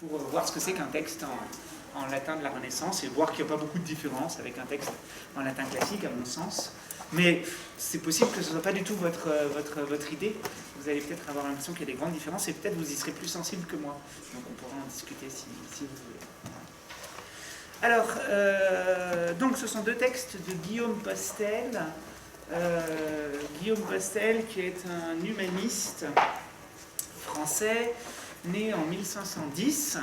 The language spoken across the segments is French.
pour voir ce que c'est qu'un texte en latin de la Renaissance et voir qu'il n'y a pas beaucoup de différence avec un texte en latin classique, à mon sens. Mais c'est possible que ce ne soit pas du tout votre idée. Vous allez peut-être avoir l'impression qu'il y a des grandes différences et peut-être vous y serez plus sensible que moi. Donc on pourra en discuter si vous voulez. Alors, donc ce sont deux textes de Guillaume Postel. Guillaume Postel, qui est un humaniste français, né en 1510,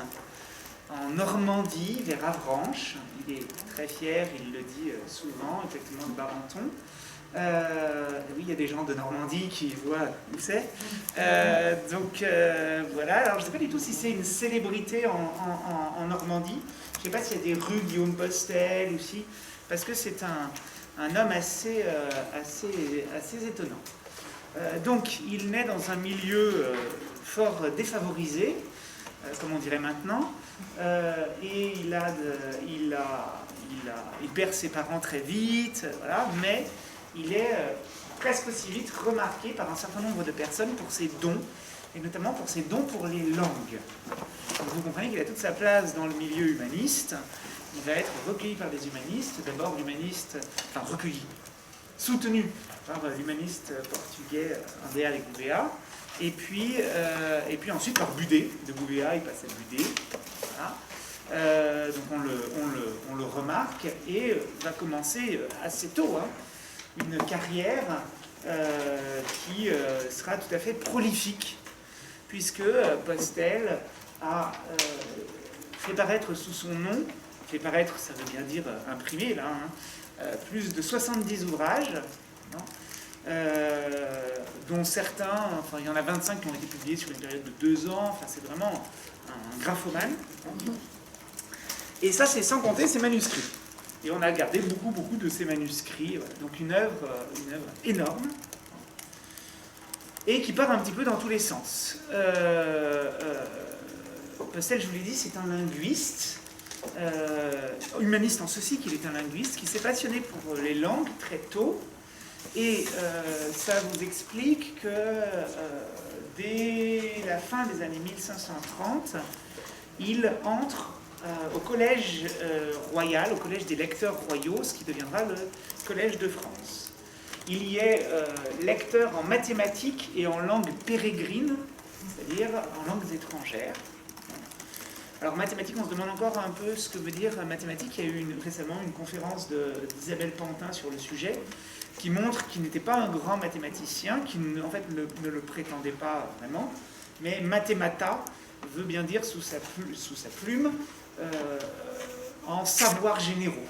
en Normandie, vers Avranches. Il est très fier, il le dit souvent, effectivement, de Barenton. Oui, il y a des gens de Normandie qui voient où c'est. Donc voilà, alors je ne sais pas du tout si c'est une célébrité en Normandie. Je ne sais pas s'il y a des rues Guillaume Postel aussi, parce que c'est un homme assez étonnant. Donc il naît dans un milieu fort défavorisé, comme on dirait maintenant, et il perd ses parents très vite, voilà, mais il est presque aussi vite remarqué par un certain nombre de personnes pour ses dons, et notamment pour ses dons pour les langues. Donc vous comprenez qu'il a toute sa place dans le milieu humaniste. Il va être recueilli par des humanistes, d'abord recueilli, soutenu par l'humaniste portugais André de Gouveia, et puis ensuite par Budé. De Gouveia, il passe à Budé. Voilà. Donc on le remarque et va commencer assez tôt une carrière qui sera tout à fait prolifique, puisque Postel a fait paraître sous son nom, fait paraître, ça veut bien dire imprimé là, plus de 70 ouvrages, dont certains, enfin il y en a 25 qui ont été publiés sur une période de 2 ans, enfin c'est vraiment un graphomane. Et ça c'est sans compter ses manuscrits. Et on a gardé beaucoup de ces manuscrits, voilà. Donc une œuvre énorme, et qui part un petit peu dans tous les sens. Postel, je vous l'ai dit, c'est un linguiste, humaniste en ceci qu'il est un linguiste, qui s'est passionné pour les langues très tôt, et ça vous explique que dès la fin des années 1530, il entre au collège royal, au collège des lecteurs royaux, ce qui deviendra le collège de France. Il y est lecteur en mathématiques et en langues pérégrines, c'est-à-dire en langues étrangères. Alors mathématiques, on se demande encore un peu ce que veut dire mathématiques. Il y a eu récemment une conférence d'Isabelle Pantin sur le sujet, qui montre qu'il n'était pas un grand mathématicien, qui en fait ne le prétendait pas vraiment, mais mathémata veut bien dire sous sa plume en savoirs généraux,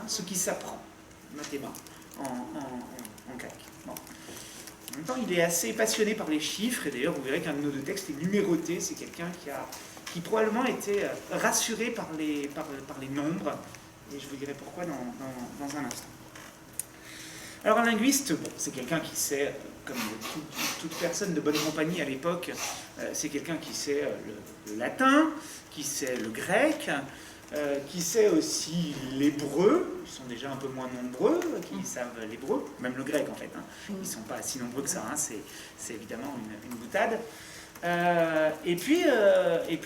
ce qui s'apprend, mathéma, en grec. Bon. En même temps, il est assez passionné par les chiffres, et d'ailleurs, vous verrez qu'un de nos deux textes est numéroté. C'est quelqu'un qui probablement été rassuré par les nombres, et je vous dirai pourquoi dans un instant. Alors un linguiste, bon, c'est quelqu'un qui sait, comme toute personne de bonne compagnie à l'époque, c'est quelqu'un qui sait le latin, qui sait le grec, qui sait aussi l'hébreu. Ils sont déjà un peu moins nombreux qui savent l'hébreu, même le grec en fait, ils ne sont pas si nombreux que ça, c'est évidemment une boutade. Et puis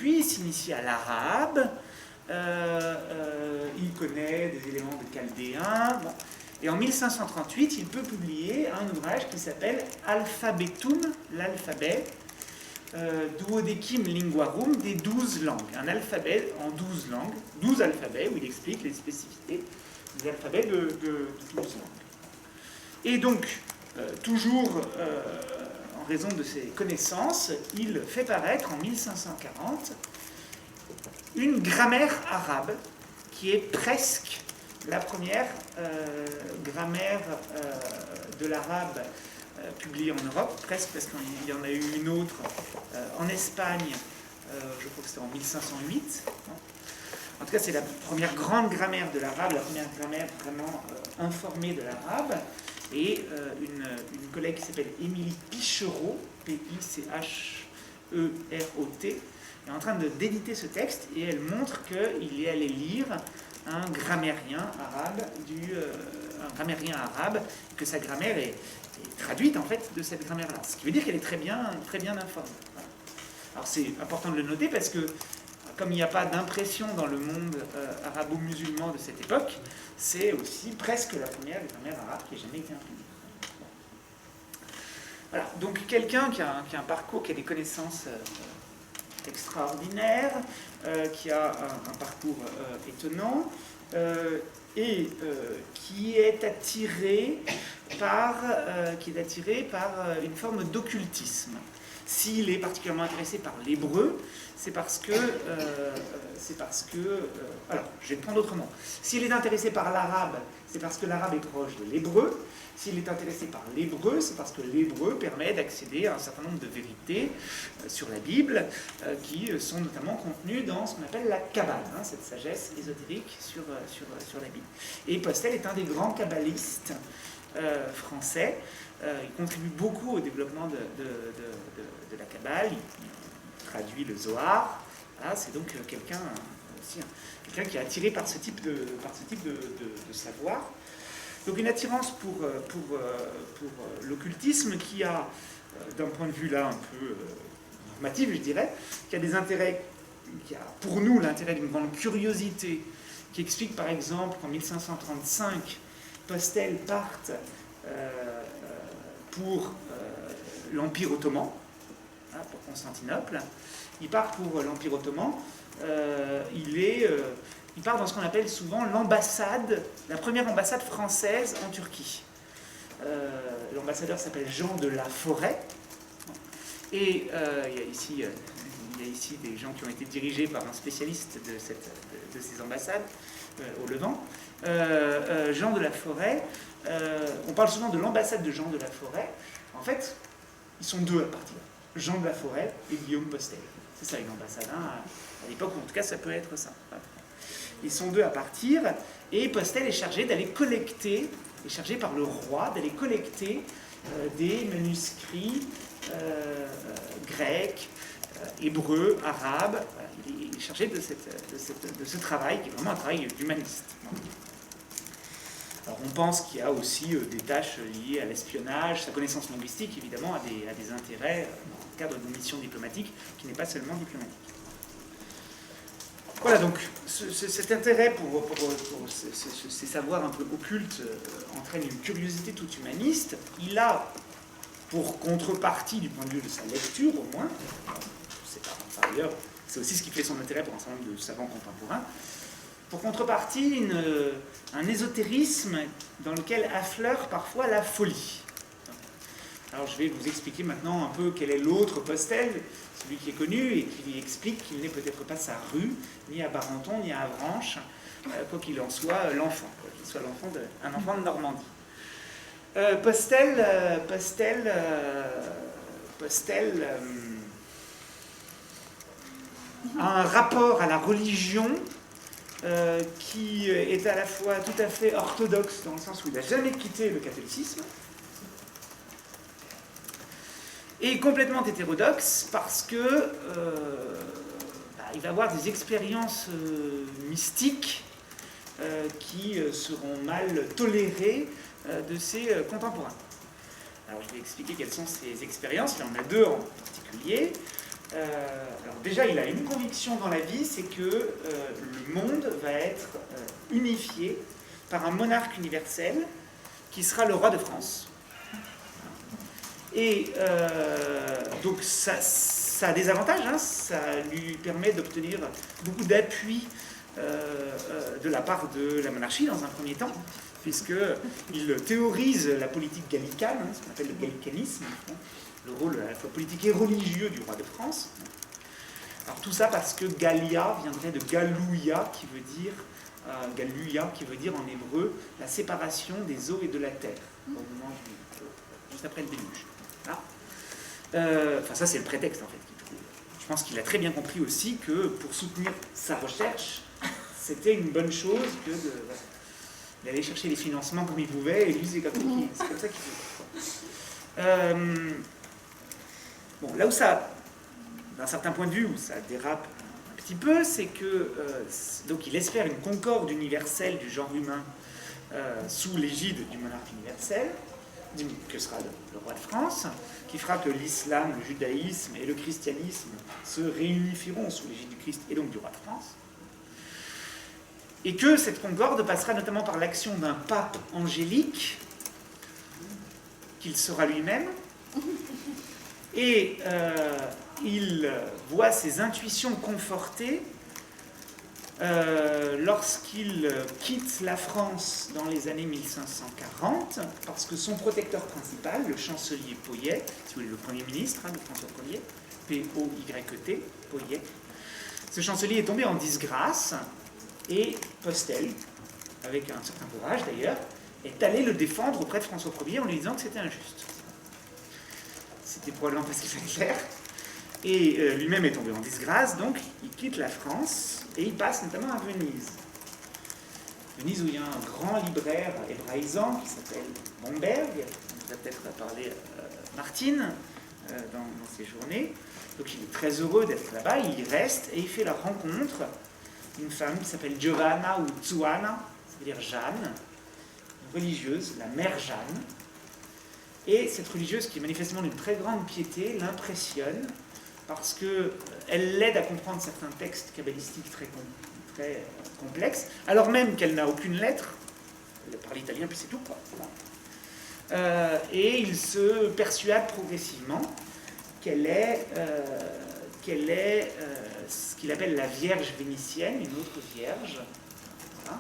il s'initie à l'arabe, il connaît des éléments de chaldéen, bon. Et en 1538, il peut publier un ouvrage qui s'appelle Alphabetum, l'alphabet, Duodecim Linguarum, des 12 langues. Un alphabet en 12 langues, 12 alphabets, où il explique les spécificités des alphabets de 12 langues. Et donc, toujours en raison de ses connaissances, il fait paraître en 1540 une grammaire arabe qui est presque la première grammaire de l'arabe publiée en Europe, presque, parce qu'il y en a eu une autre en Espagne, je crois que c'était en 1508. En tout cas, c'est la première grande grammaire de l'arabe, la première grammaire vraiment informée de l'arabe. Et une collègue qui s'appelle Émilie Pichereau, P-I-C-H-E-R-O-T, est en train d'éditer ce texte, et elle montre qu'il est allé lire un grammairien arabe, que sa grammaire est traduite en fait de cette grammaire-là. Ce qui veut dire qu'elle est très bien informée. Voilà. Alors c'est important de le noter parce que comme il n'y a pas d'impression dans le monde arabo-musulman de cette époque, c'est aussi presque la première grammaire arabe qui ait jamais été imprimée. Voilà, donc quelqu'un qui a un parcours, qui a des connaissances extraordinaires, qui a un parcours étonnant, et qui est attiré par une forme d'occultisme. S'il est particulièrement intéressé par l'hébreu, c'est parce que... alors, je vais le prendre autrement. S'il est intéressé par l'arabe, c'est parce que l'arabe est proche de l'hébreu. S'il est intéressé par l'hébreu, c'est parce que l'hébreu permet d'accéder à un certain nombre de vérités sur la Bible, qui sont notamment contenues dans ce qu'on appelle la Kabbale, cette sagesse ésotérique sur la Bible. Et Postel est un des grands kabbalistes français. Il contribue beaucoup au développement de la Kabbale. Il traduit le Zohar. Voilà, c'est donc quelqu'un qui est attiré par ce type de savoir. Donc une attirance pour l'occultisme qui a, d'un point de vue là un peu normatif, je dirais, qui a des intérêts, qui a pour nous l'intérêt d'une grande curiosité, qui explique par exemple qu'en 1535, Postel parte pour l'Empire ottoman, pour Constantinople. Il part pour l'Empire ottoman. Il part dans ce qu'on appelle souvent l'ambassade, la première ambassade française en Turquie. L'ambassadeur s'appelle Jean de la Forêt. Et il y a ici des gens qui ont été dirigés par un spécialiste de ces ambassades au Levant. Jean de la Forêt, on parle souvent de l'ambassade de Jean de la Forêt. En fait, ils sont deux à partir. Jean de la Forêt et Guillaume Postel. C'est ça une ambassade, à l'époque, en tout cas, ça peut être ça. Ils sont deux à partir, et Postel est chargé d'aller collecter, est chargé par le roi d'aller collecter des manuscrits grecs, hébreux, arabes. Il est chargé de ce travail, qui est vraiment un travail d'humaniste. Alors on pense qu'il y a aussi des tâches liées à l'espionnage, sa connaissance linguistique, évidemment, a des intérêts dans le cadre d'une mission diplomatique qui n'est pas seulement diplomatique. Voilà, donc cet intérêt pour ces savoirs un peu occultes entraîne une curiosité toute humaniste. Il a, pour contrepartie du point de vue de sa lecture au moins, par ailleurs, c'est aussi ce qui fait son intérêt pour un certain nombre de savants contemporains, pour contrepartie un ésotérisme dans lequel affleure parfois la folie. Alors je vais vous expliquer maintenant un peu quel est l'autre Postel, celui qui est connu et qui explique qu'il n'est peut-être pas sa rue, ni à Barenton, ni à Avranches, quoi qu'il en soit l'enfant, qu'il soit un enfant de Normandie. Postel a un rapport à la religion qui est à la fois tout à fait orthodoxe, dans le sens où il n'a jamais quitté le catholicisme, et complètement hétérodoxe parce que il va avoir des expériences mystiques qui seront mal tolérées de ses contemporains. Alors je vais expliquer quelles sont ces expériences. Il y en a deux en particulier. Alors déjà, il a une conviction dans la vie, c'est que le monde va être unifié par un monarque universel qui sera le roi de France. Et donc ça a des avantages, ça lui permet d'obtenir beaucoup d'appui de la part de la monarchie dans un premier temps, puisqu'il théorise la politique gallicane, ce qu'on appelle le gallicanisme, le rôle à la fois politique et religieux du roi de France. Alors tout ça parce que Gallia viendrait de Galouia, qui veut dire en hébreu la séparation des eaux et de la terre, au moment juste après le déluge. Ça c'est le prétexte en fait qu'il trouve. Je pense qu'il a très bien compris aussi que pour soutenir sa recherche, c'était une bonne chose que d'aller chercher les financements comme il pouvait, et lui c'est comme ça qu'il fait. Là où ça, d'un certain point de vue, où ça dérape un petit peu, c'est que donc il espère une concorde universelle du genre humain sous l'égide du monarque universel. que sera le roi de France, qui fera que l'islam, le judaïsme et le christianisme se réunifieront sous l'égide du Christ et donc du roi de France. Et que cette concorde passera notamment par l'action d'un pape angélique, qu'il sera lui-même, et il voit ses intuitions confortées lorsqu'il quitte la France dans les années 1540, parce que son protecteur principal, le chancelier Poyet, si vous voulez le Premier ministre de François Ier, P-O-Y-E-T, Poyet, ce chancelier est tombé en disgrâce, et Postel, avec un certain courage d'ailleurs, est allé le défendre auprès de François Ier en lui disant que c'était injuste. C'était probablement parce qu'il fallait faire. Et lui-même est tombé en disgrâce, donc il quitte la France et il passe notamment à Venise. Venise où il y a un grand libraire hébraïsant qui s'appelle Bomberg, on va peut-être parler Martine dans ses journées. Donc il est très heureux d'être là-bas, il y reste et il fait la rencontre d'une femme qui s'appelle Giovanna ou Zuana, c'est-à-dire Jeanne, une religieuse, la mère Jeanne. Et cette religieuse, qui est manifestement d'une très grande piété, l'impressionne parce qu'elle l'aide à comprendre certains textes kabbalistiques très complexes, alors même qu'elle n'a aucune lettre. Elle parle italien, puis c'est tout, quoi. Et il se persuade progressivement qu'elle est ce qu'il appelle la Vierge vénitienne, une autre Vierge, voilà.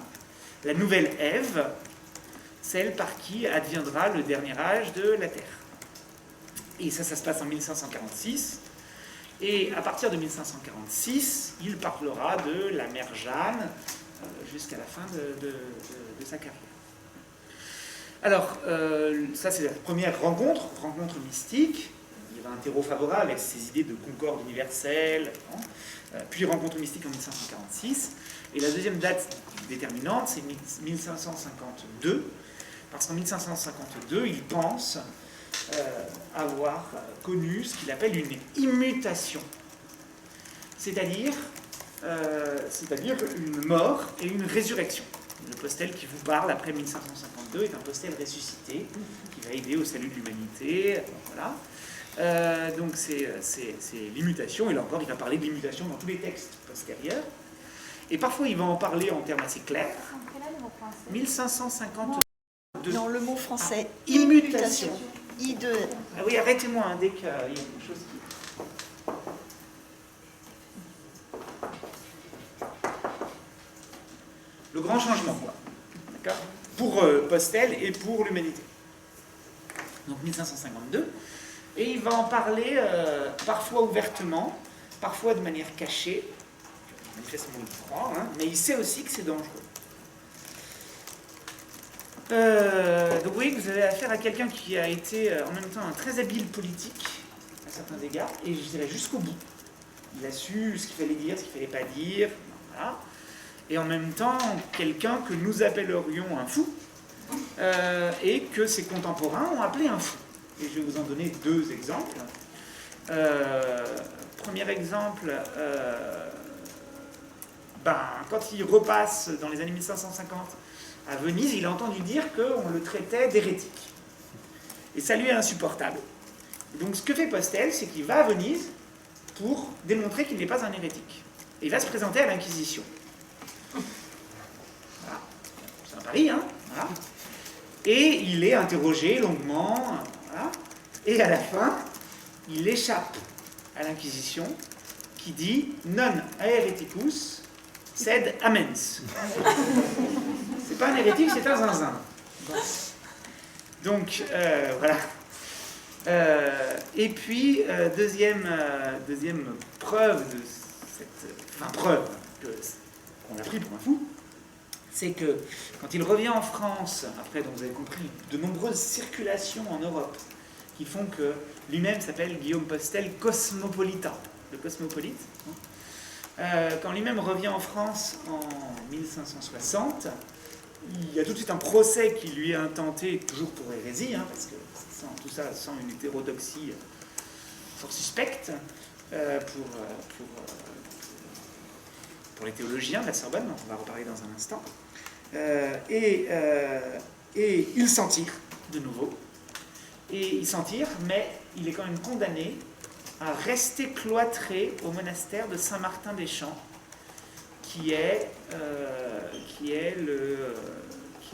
La nouvelle Ève, celle par qui adviendra le dernier âge de la Terre. Et ça se passe en 1546. Et à partir de 1546, il parlera de la mère Jeanne jusqu'à la fin de sa carrière. Alors, ça c'est la première rencontre mystique. Il y a un terreau favorable avec ses idées de concorde universelle, puis rencontre mystique en 1546. Et la deuxième date déterminante, c'est 1552, parce qu'en 1552, il pense avoir connu ce qu'il appelle une immutation, c'est-à-dire une mort et une résurrection. Le Postel qui vous parle après 1552 est un Postel ressuscité qui va aider au salut de l'humanité. Voilà. Donc c'est l'immutation, et là encore il va parler de l'immutation dans tous les textes postérieurs. Et parfois il va en parler en termes assez clairs. 1552. Non, le mot français. Immutation. I2. Ah oui, arrêtez-moi hein, dès qu'il y a quelque chose qui... Le grand changement, quoi. D'accord ? Pour Postel et pour l'humanité. Donc 1552. Et il va en parler parfois ouvertement, parfois de manière cachée. Manifestement, il croit, hein, mais il sait aussi que c'est dangereux. Donc vous voyez que vous avez affaire à quelqu'un qui a été en même temps un très habile politique, à certains égards, et je dirais jusqu'au bout. Il a su ce qu'il fallait dire, ce qu'il ne fallait pas dire, voilà. Et en même temps, quelqu'un que nous appellerions un fou, et que ses contemporains ont appelé un fou. Et je vais vous en donner deux exemples. Premier exemple, quand il repasse dans les années 1550 à Venise, il a entendu dire qu'on le traitait d'hérétique. Et ça lui est insupportable. Donc ce que fait Postel, c'est qu'il va à Venise pour démontrer qu'il n'est pas un hérétique. Et il va se présenter à l'Inquisition. Voilà. C'est un pari, hein, voilà. Et il est interrogé longuement, voilà. Et à la fin, il échappe à l'Inquisition qui dit « non hereticus sed amens ». C'est pas un hérétique, c'est un zinzin. Donc, voilà. Et puis, deuxième preuve de cette... preuve qu'on a pris pour un fou, c'est que quand il revient en France, après, donc vous avez compris, de nombreuses circulations en Europe, qui font que lui-même s'appelle Guillaume Postel cosmopolitain, le cosmopolite. Quand lui-même revient en France en 1560, il y a tout de suite un procès qui lui est intenté, toujours pour hérésie, hein, parce que tout ça sent une hétérodoxie fort suspecte pour les théologiens de la Sorbonne, dont on va reparler dans un instant. Et il s'en tire de nouveau. et il s'en tire, mais il est quand même condamné à rester cloîtré au monastère de Saint-Martin-des-Champs, qui est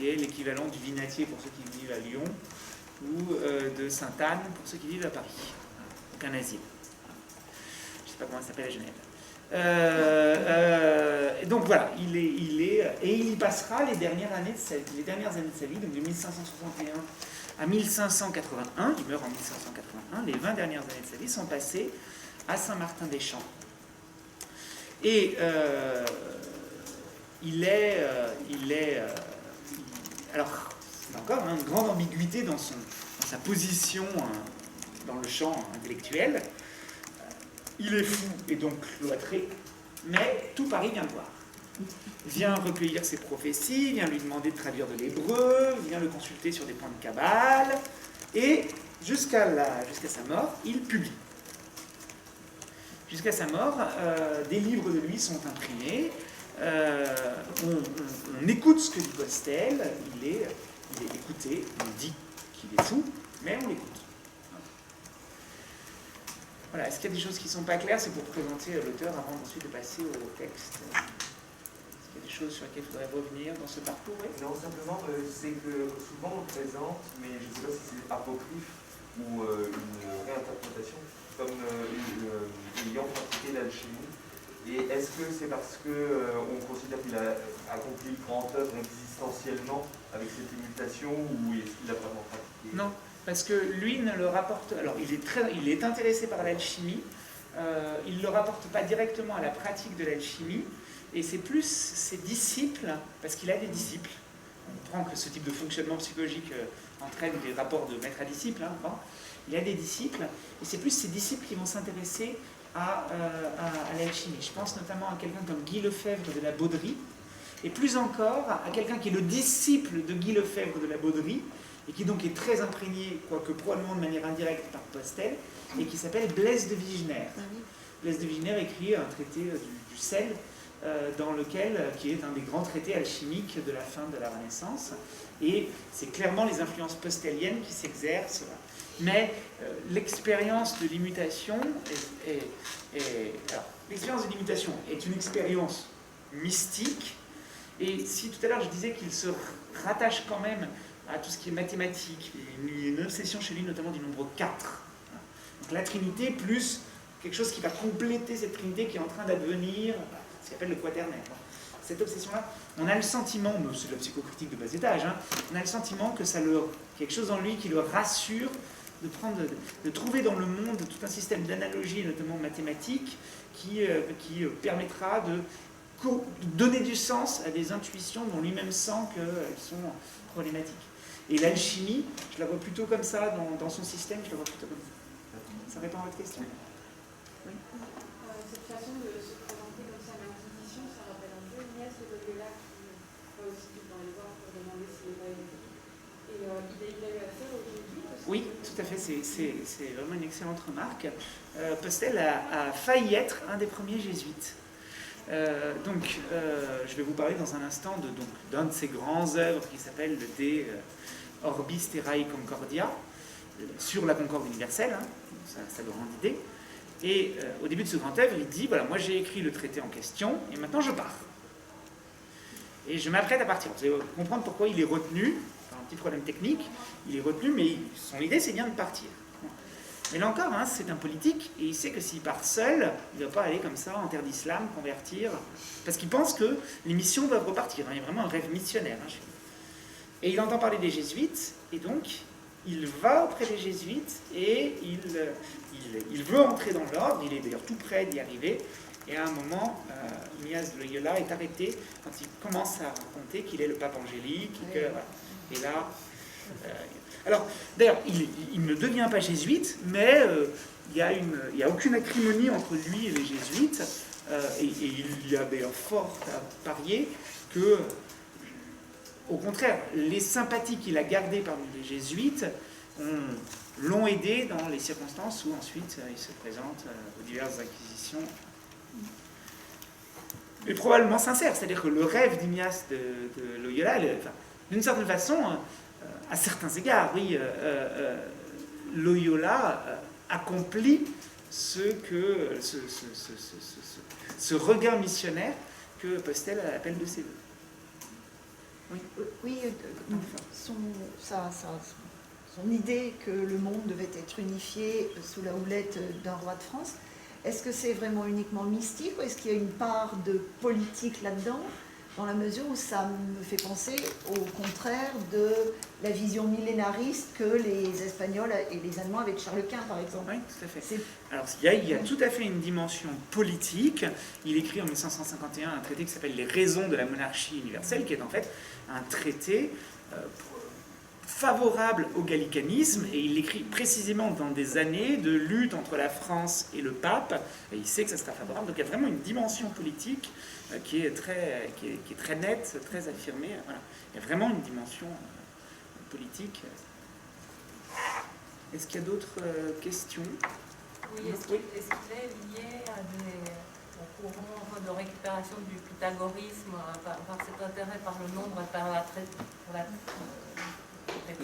l'équivalent du Vinatier pour ceux qui vivent à Lyon, ou de Sainte-Anne pour ceux qui vivent à Paris. Donc un asile. Je ne sais pas comment ça s'appelle à Genève. Et donc voilà, et il y passera les dernières années de sa vie, donc de 1561 à 1581, il meurt en 1581, les 20 dernières années de sa vie sont passées à Saint-Martin-des-Champs. Et alors, c'est encore une grande ambiguïté dans sa position dans le champ intellectuel. Il est fou et donc cloîtré, mais tout Paris vient le voir. Vient recueillir ses prophéties, vient lui demander de traduire de l'hébreu, vient le consulter sur des points de Kabbale, et jusqu'à sa mort, il publie. Jusqu'à sa mort, des livres de lui sont imprimés, on écoute ce que dit Postel, il est écouté, on dit qu'il est fou, mais on l'écoute. Voilà, est-ce qu'il y a des choses qui ne sont pas claires? C'est pour présenter l'auteur avant ensuite de passer au texte. Est-ce qu'il y a des choses sur lesquelles il faudrait revenir dans ce parcours? Oui. Non, simplement, c'est que souvent on présente, mais je ne sais pas si c'est apocryphe ou une réinterprétation, comme ayant pratiqué l'alchimie. Et est-ce que c'est parce qu'on considère qu'il a accompli une grande œuvre existentiellement avec cette imitation, ou est-ce qu'il a vraiment pratiqué? Non. Parce que lui ne le rapporte... Alors, il est intéressé par l'alchimie, il ne le rapporte pas directement à la pratique de l'alchimie, et c'est plus ses disciples, parce qu'il a des disciples. On comprend que ce type de fonctionnement psychologique entraîne des rapports de maître à disciple. Bon. Il a des disciples, et c'est plus ses disciples qui vont s'intéresser à l'alchimie. Je pense notamment à quelqu'un comme Guy Lefebvre de la Bauderie, et plus encore à quelqu'un qui est le disciple de Guy Lefebvre de la Bauderie, et qui donc est très imprégné, quoique probablement de manière indirecte par Postel, et qui s'appelle Blaise de Vigenère. Blaise de Vigenère écrit un traité du sel, qui est un des grands traités alchimiques de la fin de la Renaissance, et c'est clairement les influences posteliennes qui s'exercent. Mais l'expérience de l'immutation l'expérience de l'immutation est une expérience mystique, et si tout à l'heure je disais qu'il se rattache quand même à tout ce qui est mathématique, il y a une obsession chez lui notamment du nombre 4. Donc la Trinité plus quelque chose qui va compléter cette Trinité qui est en train d'advenir, ce qu'on appelle le quaternaire. Cette obsession-là, on a le sentiment, c'est de la psychocritique de bas étage, on a le sentiment que quelque chose en lui qui le rassure de trouver dans le monde tout un système d'analogies, notamment mathématiques, qui permettra de donner du sens à des intuitions dont lui-même sent qu'elles sont problématiques. Et l'alchimie, je la vois plutôt comme ça, dans son système, je la vois plutôt comme ça. Ça répond à votre question? Oui. Cette façon de se présenter comme ça à l'Inquisition, ça rappelle un peu Ignace de Loyola qui va aussi dans les voir pour demander s'il est pas hérétique. Et il a eu affaire aux jésuites aussi. Oui, tout à fait, c'est vraiment une excellente remarque. Postel a failli être un des premiers jésuites. Je vais vous parler dans un instant d'un de ses grands œuvres qui s'appelle le De Orbis Terrae Concordia, sur la concorde universelle, sa grande idée. Et au début de ce grand œuvre, il dit, voilà, moi j'ai écrit le traité en question, et maintenant je pars. Et je m'apprête à partir. Vous allez comprendre pourquoi il est retenu, par un petit problème technique, il est retenu, mais son idée c'est bien de partir. Mais là encore, c'est un politique, et il sait que s'il part seul, il ne va pas aller comme ça en terre d'islam, convertir, parce qu'il pense que les missions doivent repartir. Il y a vraiment un rêve missionnaire chez lui. Et il entend parler des jésuites, et donc il va auprès des jésuites, et il veut entrer dans l'ordre, il est d'ailleurs tout près d'y arriver, et à un moment, Ignace de Loyola est arrêté quand il commence à raconter qu'il est le pape angélique, et là... Alors, d'ailleurs, il ne devient pas jésuite, mais il n'y a aucune acrimonie entre lui et les jésuites, et il y a d'ailleurs fort à parier que, au contraire, les sympathies qu'il a gardées parmi les jésuites l'ont aidé dans les circonstances où ensuite il se présente aux diverses inquisitions. Mais probablement sincère, c'est-à-dire que le rêve d'Ignace de Loyola, d'une certaine façon, à certains égards, oui, Loyola accomplit ce regain missionnaire que Postel appelle de ses voeux. Oui, son idée que le monde devait être unifié sous la houlette d'un roi de France, est-ce que c'est vraiment uniquement mystique ou est-ce qu'il y a une part de politique là-dedans, dans la mesure où ça me fait penser au contraire de la vision millénariste que les Espagnols et les Allemands avaient de Charles Quint, par exemple. Oui, tout à fait. Alors, il y a tout à fait une dimension politique. Il écrit en 1551 un traité qui s'appelle « Les raisons de la monarchie universelle », qui est en fait un traité favorable au gallicanisme, et il l'écrit précisément dans des années de lutte entre la France et le pape, et il sait que ça sera favorable. Donc il y a vraiment une dimension politique qui est très nette, très affirmée. Voilà. Il y a vraiment une dimension politique. Est-ce qu'il y a d'autres questions? Oui, est-ce qu'il est lié au courant de récupération du pythagorisme par cet intérêt par le nombre et par la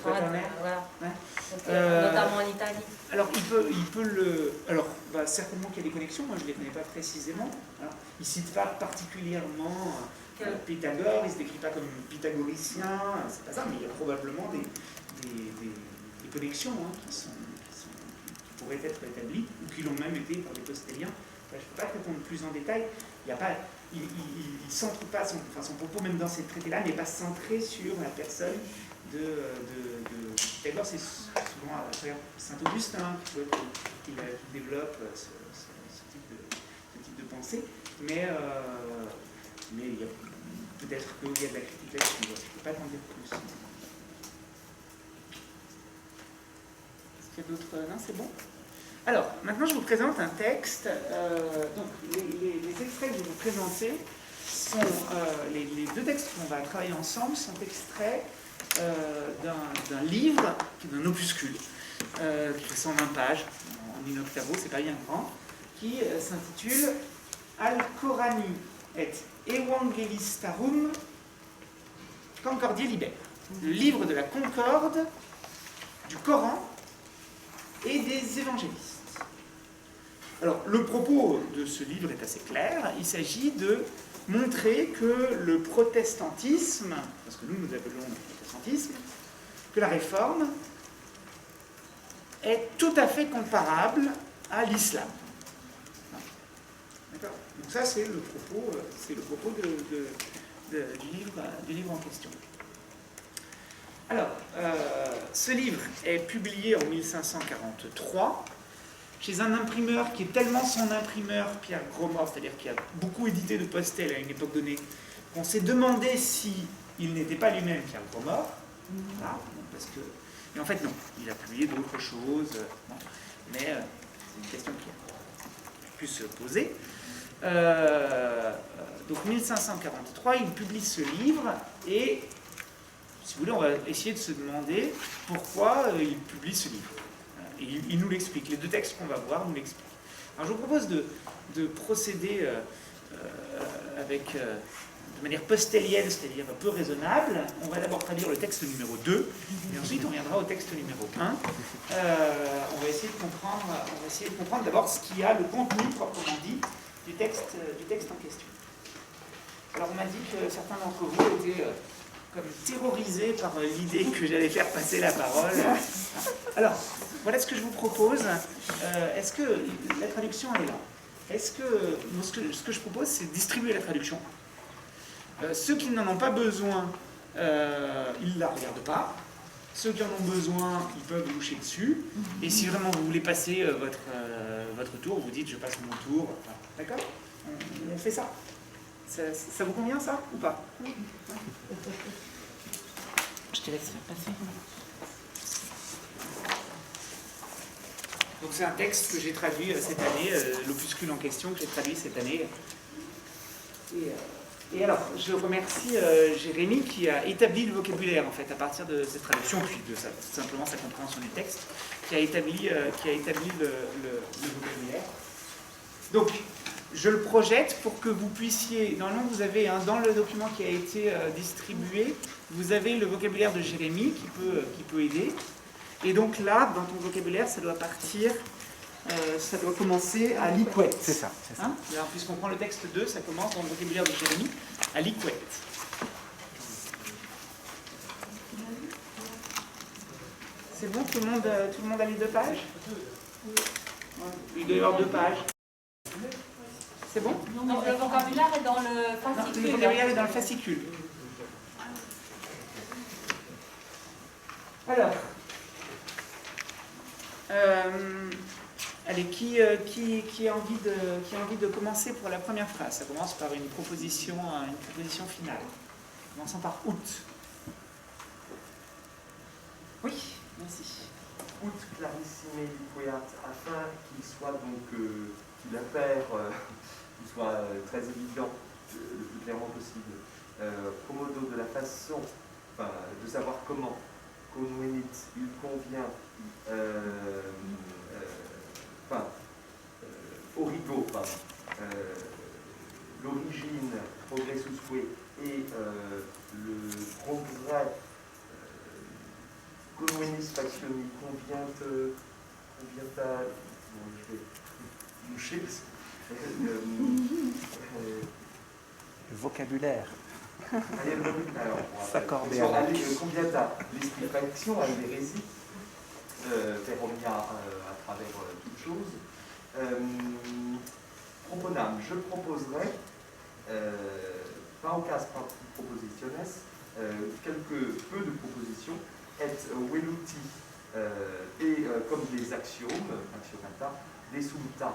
voilà. Ouais. Notamment en Italie. Alors, certainement qu'il y a des connexions, moi je ne les connais pas précisément. Alors, il ne cite pas particulièrement Pythagore, il ne se décrit pas comme pythagoricien, c'est pas ça, mais il y a probablement des connexions qui pourraient être établies, ou qui l'ont même été pour les postéliens. Je ne peux pas te répondre plus en détail. Il ne centre pas, son propos, même dans ces traités-là, n'est pas centré sur la personne de Pythagore. C'est souvent à travers Saint-Augustin qui développe ce type de pensée. Mais il y a peut-être qu'il y a de la critique là-dessus. Je ne peux pas t'en dire plus. Est-ce qu'il y a d'autres... Non, c'est bon. Alors, maintenant je vous présente un texte. Donc, les extraits que je vais vous présenter sont... les deux textes qu'on va travailler ensemble sont extraits d'un livre, d'un opuscule, qui fait 120 pages, en in octavo, c'est pas bien grand, qui s'intitule Al Corani et Evangelistarum Concordiae Liber, le livre de la concorde du Coran et des évangélistes. Alors, le propos de ce livre est assez clair. Il s'agit de montrer que le protestantisme, parce que nous appelons le protestantisme, que la réforme est tout à fait comparable à l'islam. D'accord ? Donc ça, c'est le propos du livre en question. Alors, ce livre est publié en 1543 chez un imprimeur qui est tellement son imprimeur, Pierre Grosmort, c'est-à-dire qui a beaucoup édité de Postel à une époque donnée, qu'on s'est demandé s'il n'était pas lui-même Pierre Grosmort. Voilà, mais en fait, non. Il a publié d'autres choses. Bon, mais c'est une question qui a pu se poser. Donc 1543, il publie ce livre et, si vous voulez, on va essayer de se demander pourquoi il publie ce livre. Et il nous l'explique. Les deux textes qu'on va voir nous l'expliquent. Alors je vous propose de procéder de manière postélienne, c'est-à-dire un peu raisonnable. On va d'abord traduire le texte numéro 2, et ensuite on viendra au texte numéro 1. On va essayer de comprendre d'abord ce qu'il y a, le contenu proprement dit, du texte en question. Alors on m'a dit que certains d'entre vous étaient comme terrorisés par l'idée que j'allais faire passer la parole. Alors, voilà ce que je vous propose. Est-ce que la traduction est là? Ce que je propose, c'est de distribuer la traduction. Ceux qui n'en ont pas besoin, ils ne la regardent pas. Ceux qui en ont besoin, ils peuvent loucher dessus. Et si vraiment vous voulez passer votre tour, vous dites je passe mon tour. D'accord? On fait ça. Ça vous convient ça ou pas? Je te laisse faire passer. Donc c'est un texte que j'ai traduit cette année, l'opuscule en question que j'ai traduit cette année. Et alors, je remercie Jérémy qui a établi le vocabulaire en fait à partir de cette traduction, puis de simplement sa compréhension du texte, qui a établi le vocabulaire. Donc, je le projette pour que vous puissiez... Normalement, vous avez, dans le document qui a été distribué, vous avez le vocabulaire de Jérémy qui peut aider. Et donc là, dans ton vocabulaire, ça doit partir, ça doit commencer à liquette. C'est ça, c'est ça. Hein, alors, puisqu'on prend le texte 2, ça commence dans le vocabulaire de Jérémie à liquette. C'est bon, tout le monde a les 2 pages? Il doit y avoir 2 pages. C'est bon? Non, le vocabulaire est dans le Non, fascicule. le vocabulaire est dans le fascicule. Alors, allez, qui a envie de commencer pour la première phrase? Ça commence par une proposition finale. Commençons par août. Oui, merci. Ut clarissime liqueat, afin qu'il soit donc, qu'il apparaisse, qu'il soit très évident, le plus clairement possible, commodo de la façon, enfin, de savoir comment, convenit, il convient, origo, l'origine, progressus et le progrès. Convenis factioni, convient à... Bon, je vais boucher parce que... Le vocabulaire. S'accorder. Convient à l'esprit faction, à l'hérésie, faire omnia à travers toute chose. Proponam, je proposerai, paucas propositiones, quelques peu de propositions, et veluti, et comme des axiomes, axiomata, des sumta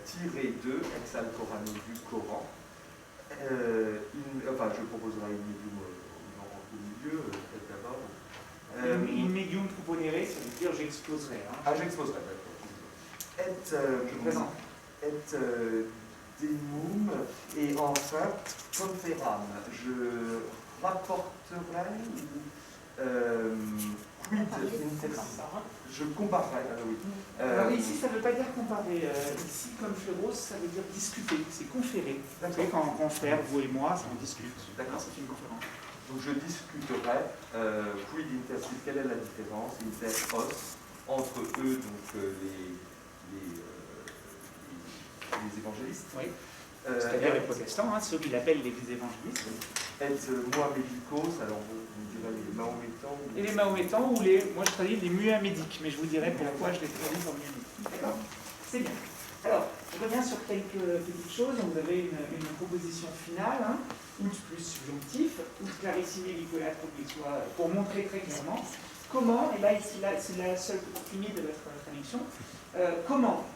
tirés de, ex alcorano du Coran. Je proposerai une médium au milieu, d'abord. In medium proponere, ça veut dire j'exposerai. Hein. Ah, j'exposerai, d'accord. Je présente. Et demum, et enfin, conferam, je rapporterai, quid intersis, je comparerai, oui. Alors ici, ça ne veut pas dire comparer. Ici, comme Fléros, ça veut dire discuter, c'est conférer. Vous savez, quand on confère, vous et moi, on discute. D'accord. C'est une conférence. Donc je discuterai, quid intersis, quelle est la différence, inter os, entre eux, donc les évangélistes. Oui. C'est-à-dire les protestants, hein, ceux qu'il appelle les évangélistes. Et moi médicos, alors on dirait les mahométans. Et les mahométans, ou moi je traduis les muhamédiques, mais je vous dirai pourquoi je les traduis en muhamédiques. D'accord? C'est bien. Alors, je reviens sur quelques petites choses. Vous avez une proposition finale, hein, ut plus subjonctif, ut clarissime liqueat pour montrer très clairement comment, et là ici c'est la seule petite limite de votre traduction, comment,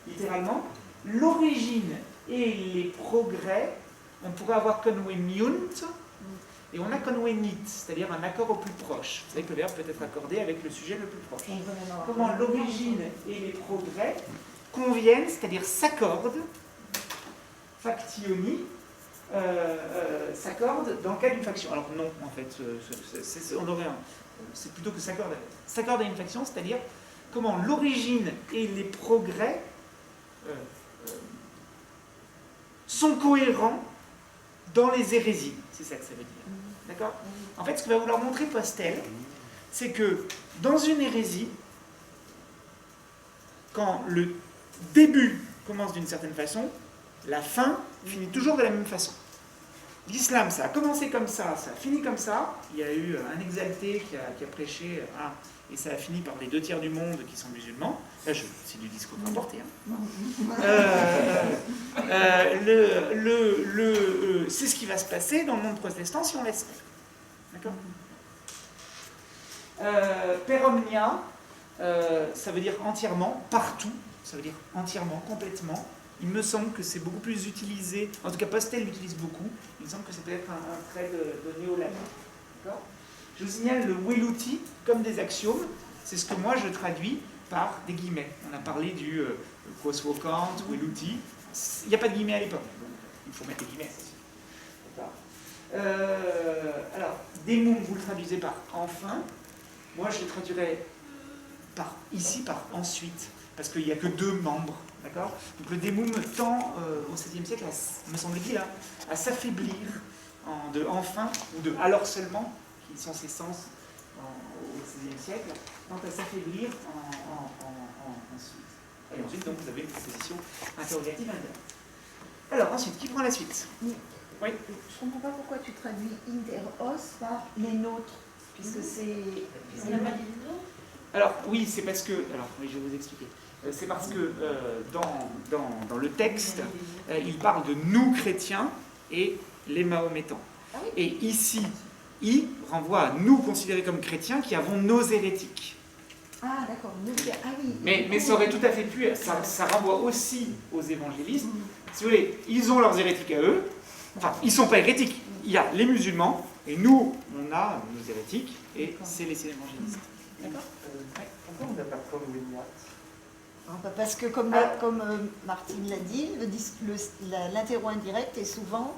littéralement, l'origine et les progrès, on pourrait avoir conveniunt, et on a convenit, c'est-à-dire un accord au plus proche. Vous savez que le verbe peut être accordé avec le sujet le plus proche. Comment l'origine et les progrès conviennent, c'est-à-dire s'accordent, factioni, s'accordent dans le cas d'une faction. Alors non, en fait, c'est plutôt que s'accorde à une faction, c'est-à-dire comment l'origine et les progrès sont cohérents dans les hérésies. C'est ça que ça veut dire. D'accord? En fait, ce que va vouloir montrer Postel, c'est que dans une hérésie, quand le début commence d'une certaine façon, la fin finit toujours de la même façon. L'islam, ça a commencé comme ça a fini comme ça. Il y a eu un exalté qui a prêché, et ça a fini par les 2/3 du monde qui sont musulmans. Là, c'est du discours rapporté. Hein. C'est ce qui va se passer dans le monde protestant si on laisse faire. D'accord? Per omnia, ça veut dire entièrement, partout, ça veut dire entièrement, complètement. Il me semble que c'est beaucoup plus utilisé, en tout cas Postel l'utilise beaucoup, il me semble que c'est peut-être un trait de néo-latin. D'accord? Je vous signale le veluti comme des axiomes, c'est ce que moi je traduis par des guillemets. On a parlé du quos vocant, veluti, il n'y a pas de guillemets à l'époque, donc il faut mettre des guillemets. Alors, demum, vous le traduisez par enfin, moi je le traduirais ici par ensuite, parce qu'il n'y a que 2 membres. D'accord? Donc le demum tend au XVIIe siècle, me semble-t-il, à s'affaiblir de enfin ou de alors seulement, qui sont ces sens au XVIe siècle, tend à s'affaiblir ensuite. Et ensuite, donc, vous avez une proposition interrogative indirecte. Alors, ensuite, qui prend la suite? Oui. Je ne comprends pas pourquoi tu traduis inter os par les nôtres, puisque c'est... Alors, oui, c'est parce que... Alors, oui, je vais vous expliquer. C'est parce que dans le texte, il parle de nous chrétiens et les mahométans. Et ici, I renvoie à nous considérés comme chrétiens qui avons nos hérétiques. Ah, d'accord. Ah oui. Mais ça aurait tout à fait pu... Ça renvoie aussi aux évangélistes. Si vous voulez, ils ont leurs hérétiques à eux. Enfin, ils ne sont pas hérétiques. Il y a les musulmans, et nous, on a nos hérétiques, et c'est les évangélistes. D'accord? Pourquoi on n'a pas comme Winiat? Parce que, comme Martine l'a dit, l'interro indirect est souvent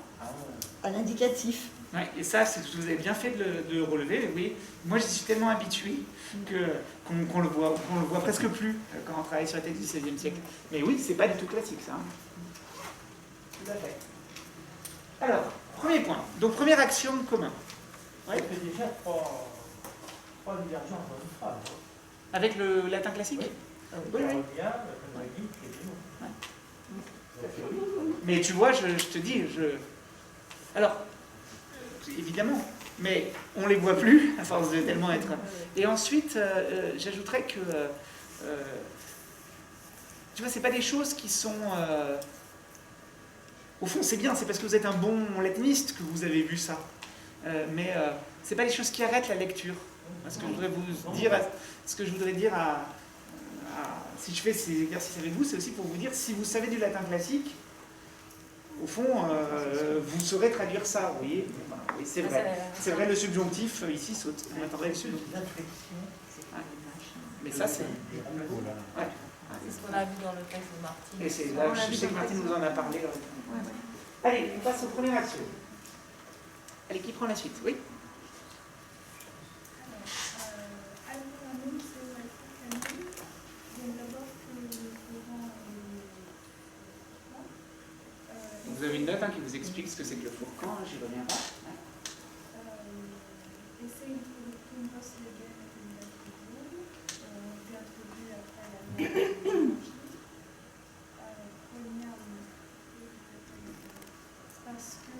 à l'indicatif. Ouais, et ça, vous avez bien fait de le relever. Oui, moi, je suis tellement habitué qu'on le voit presque plus quand on travaille sur les textes du XVIe siècle. Mais oui, c'est pas du tout classique, ça. Tout à fait. Alors, premier point. Donc, première axiome commun. Ouais. Ça fait déjà trois divergences dans une phrase. Avec le latin classique? Oui. Oui, oui. Mais tu vois, je te dis, alors, évidemment, mais on ne les voit plus à force de tellement être. Et ensuite, j'ajouterais que, tu vois, c'est pas des choses qui sont. Au fond, c'est bien, c'est parce que vous êtes un bon latiniste que vous avez vu ça. Mais c'est pas des choses qui arrêtent la lecture. Ce que je voudrais vous dire, si je fais ces exercices avec vous, c'est aussi pour vous dire, si vous savez du latin classique, au fond, vous saurez traduire ça, vous voyez. Oui, c'est vrai. C'est vrai, le subjonctif, ici, saute. On attendrait le subjonctif. Mais ça, c'est... Ouais. C'est ce qu'on a vu dans le texte de Martine. Et c'est là, je sais que Martine nous en a parlé. Allez, on passe au premier action. Allez, qui prend la suite? Oui. Vous avez une note qui vous explique ce que c'est que le Fourcan, j'y reviens pas. Essaye de une poste de guerre avec une lettre qui introduit après la parce que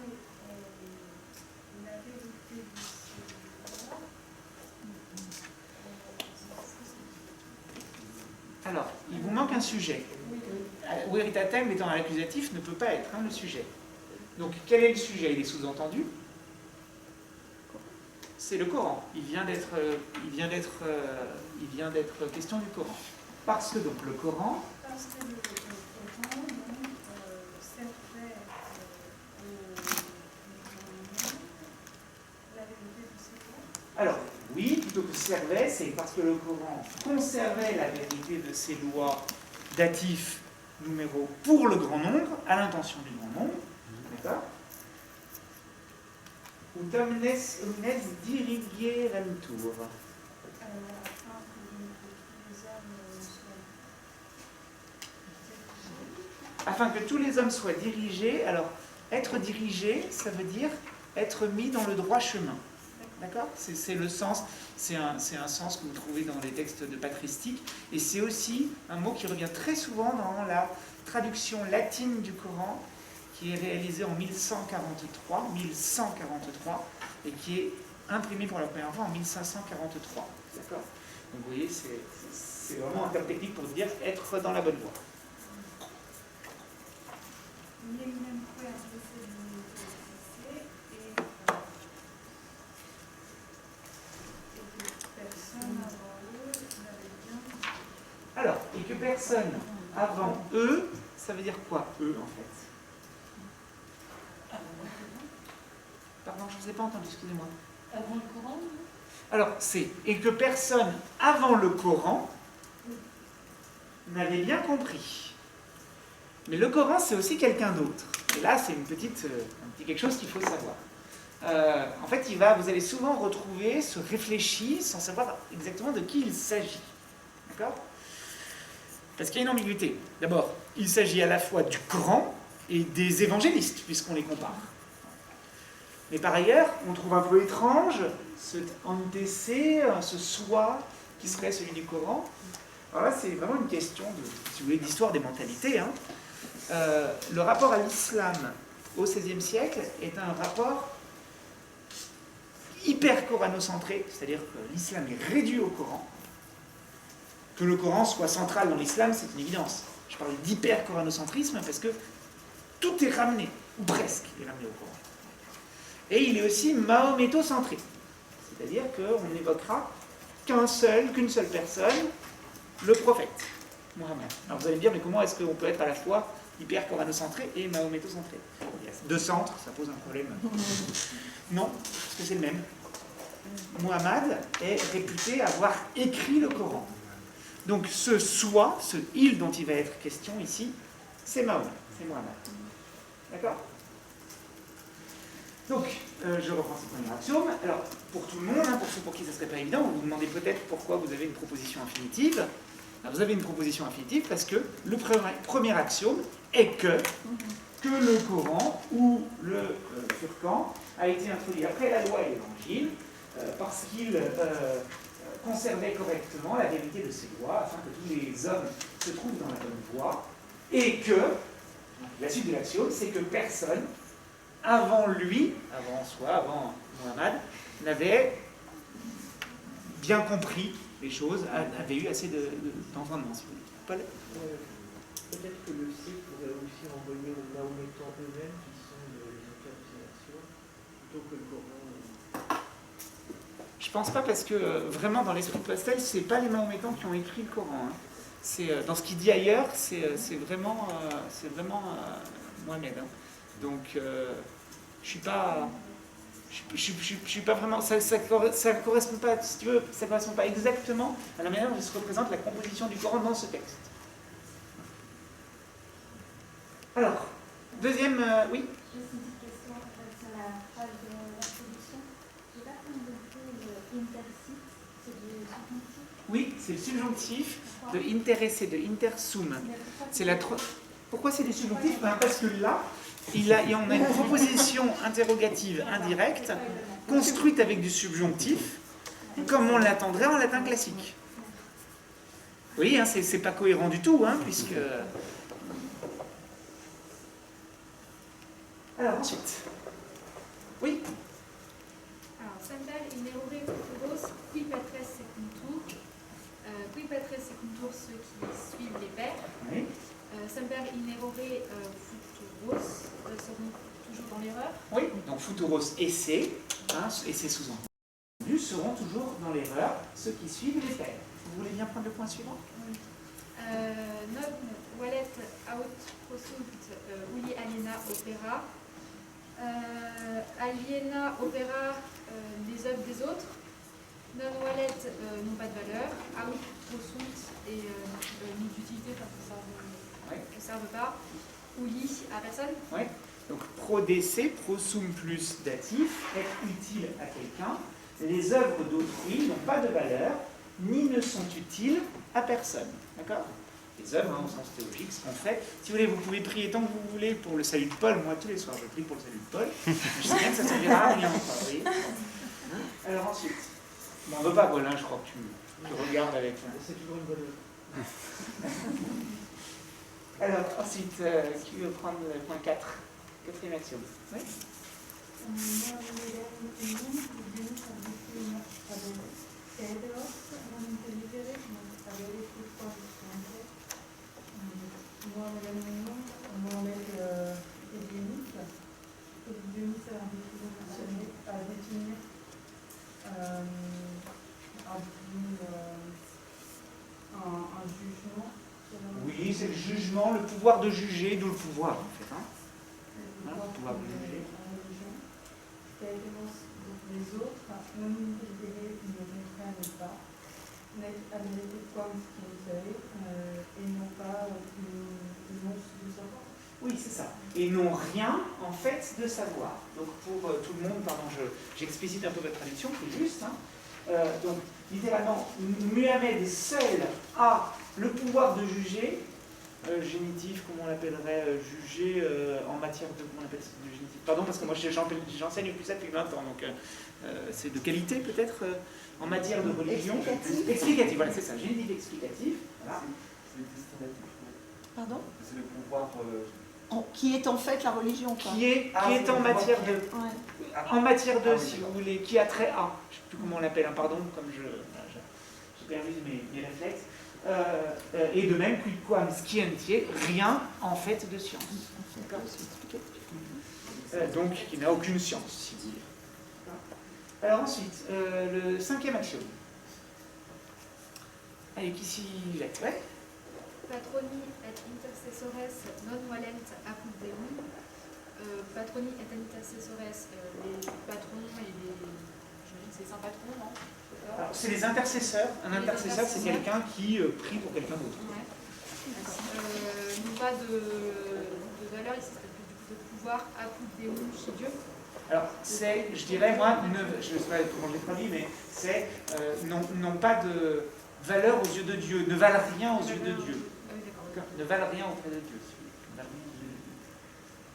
la vérité de ce Alors, il vous manque un sujet. Veritatem étant à l'accusatif ne peut pas être le sujet. Donc, quel est le sujet? Il est sous-entendu. C'est le Coran. Il vient d'être question du Coran. Parce que donc le Coran. Parce que le Coran servait la vérité de ce Coran. Alors, oui, plutôt que servait, c'est parce que le Coran conservait la vérité de ses lois datifs numéros pour le grand nombre, à l'intention du grand nombre. D'accord? Ut omnes dirigerentur. Afin que tous les hommes soient dirigés. Alors, être dirigé, ça veut dire être mis dans le droit chemin. D'accord? C'est le sens, c'est un sens que vous trouvez dans les textes de patristique, et c'est aussi un mot qui revient très souvent dans la traduction latine du Coran, qui est réalisée en 1143, et qui est imprimée pour la première fois en 1543. D'accord? Donc vous voyez, c'est vraiment un terme technique pour dire être dans la bonne voie. Il y a eu même quoi adressé de alors, et que personne avant eux, ça veut dire quoi, eux, en fait? Pardon, je ne vous ai pas entendu, excusez-moi. Avant le Coran? Alors, c'est et que personne avant le Coran n'avait bien compris. Mais le Coran, c'est aussi quelqu'un d'autre. Et là, c'est un petit quelque chose qu'il faut savoir. En fait, vous allez souvent retrouver ce réfléchi sans savoir exactement de qui il s'agit. D'accord? Parce qu'il y a une ambiguïté. D'abord, il s'agit à la fois du Coran et des évangélistes, puisqu'on les compare. Mais par ailleurs, on trouve un peu étrange ce NTC, ce soi qui serait celui du Coran. Alors là, c'est vraiment une question si vous voulez, d'histoire des mentalités. Hein. Le rapport à l'islam au XVIe siècle est un rapport hyper coranocentré, c'est-à-dire que l'islam est réduit au Coran. Que le Coran soit central dans l'islam, c'est une évidence. Je parle d'hyper coranocentrisme parce que tout est ramené, ou presque, est ramené au Coran. Et il est aussi mahométocentré, c'est-à-dire qu'on n'évoquera qu'une seule personne, le prophète, Mohammed. Alors vous allez me dire, mais comment est-ce qu'on peut être à la fois hyper coranocentré et mahométocentré? Il y a deux centres, ça pose un problème. Non, parce que c'est le même. Muhammad est réputé avoir écrit le Coran. Donc ce soi, ce il dont il va être question ici, c'est Mahomet, c'est Muhammad. D'accord? Donc, je reprends ce premier axiome. Alors, pour tout le monde, hein, pour ceux pour qui ça ne serait pas évident, vous vous demandez peut-être pourquoi vous avez une proposition infinitive. Alors, vous avez une proposition infinitive parce que le premier axiome est que le Coran ou le Furqan a été introduit après la loi et l'évangile parce qu'il conservait correctement la vérité de ces lois afin que tous les hommes se trouvent dans la bonne voie et que, la suite de l'axiome, c'est que personne avant lui, avant Muhammad, n'avait bien compris les choses, avait eu assez d'entendement, si vous voulez. Paul ? Peut-être que le C pourrait aussi renvoyer aux Mahométans eux-mêmes, qui sont les auteurs de ces actions, plutôt que le Coran. Je pense pas, parce que vraiment dans l'esprit de Pastel, c'est pas les Mahométans qui ont écrit le Coran. Hein. C'est, dans ce qu'il dit ailleurs, c'est vraiment Mohamed. Hein. Donc, je suis pas vraiment. Ça correspond pas, si tu veux, ça correspond pas exactement à la manière dont se représente la composition du Coran dans ce texte. Alors, deuxième, oui. Juste une petite question sur la phrase de l'introduction. Je n'ai pas compris le intercite, c'est du subjonctif. Oui, c'est le subjonctif de intéresser, de intersum. C'est la Pourquoi c'est du subjonctif? Parce que là, on a une proposition interrogative indirecte construite avec du subjonctif, comme on l'attendrait en latin classique. Oui, hein, c'est pas cohérent du tout, hein, puisque... Alors, ensuite. Oui. Alors, semper inere futuros qui patres secuntur, qui patres secuntur ceux qui suivent les pères. Oui. Semper inere futuros seront toujours dans l'erreur. Oui, donc futuros essai, hein, essai sous-entendu, seront toujours dans l'erreur ceux qui suivent les pères. Vous voulez bien prendre le point suivant? Oui. Non wallet aut prosunt uli aliena opera. Aliena opera les œuvres des autres. Non wallet n'ont pas de valeur. Aut prosunt et ni d'utilité parce que ça ne servent pas. Uli à personne. Oui. Donc prodécé, prosum plus datif, être utile à quelqu'un. Les œuvres d'autrui n'ont pas de valeur, ni ne sont utiles à personne. D'accord? Les œuvres, hein, au sens théologique, ce qu'on fait. Si vous voulez, vous pouvez prier tant que vous voulez pour le salut de Paul. Moi, tous les soirs, je prie pour le salut de Paul. Je sais bien que ça ne servira à rien. Vous voyez. Alors ensuite, on ne veut pas, Paul, hein, je crois que tu regardes avec... C'est toujours une bonne œuvre. Alors ensuite, qui veut prendre le point 4? Quatrième axiome. Oui. Un jugement. Oui, c'est le jugement, le pouvoir de juger, d'où le pouvoir en fait. Hein. Le pouvoir de juger. Les autres, non desiderés ne comprennent pas, nec admettent comme sciences et non pas non de savoir. Oui, c'est ça. Et n'ont rien en fait de savoir. Donc pour tout le monde, pardon, j'explicite un peu votre traduction, c'est juste. Hein. Donc littéralement, Muhammad seul a le pouvoir de juger, génitif, comme on l'appellerait, juger en matière de, comment on appelle ça, de génétique. Pardon, parce que moi j'enseigne plus ça depuis 20 ans, donc c'est de qualité peut-être en matière de religion. Explicatif, voilà, c'est ça, génétique explicative. Voilà. C'est le destinatif. Pardon? C'est le pouvoir. Qui est en fait la religion, quoi. Qui est en matière de. Ouais. En matière de, si vous voulez, qui a trait à. Je ne sais plus comment on l'appelle, hein, pardon, comme j'ai perdu mes réflexes. Et de même, quid quam scientiae, rien en fait de science. Donc, qui n'a aucune science, si vous voulez. Alors ensuite, le 5e axiome. Avec ici, ouais. Patroni et intercessores non valent apud Deum. Patroni et intercessores, les patrons et les. J'imagine que c'est saint patron, non? Alors, c'est les intercesseurs. Un intercesseur, c'est quelqu'un qui prie pour quelqu'un d'autre. Ouais. Non pas de valeur ici, c'est plus du coup de pouvoir apud Deum chez Dieu. Alors, c'est, je dirais, moi, je ne sais pas comment je l'ai traduit, mais c'est non pas de valeur aux yeux de Dieu, ne valent rien aux yeux de Dieu. Ne valent rien auprès de Dieu.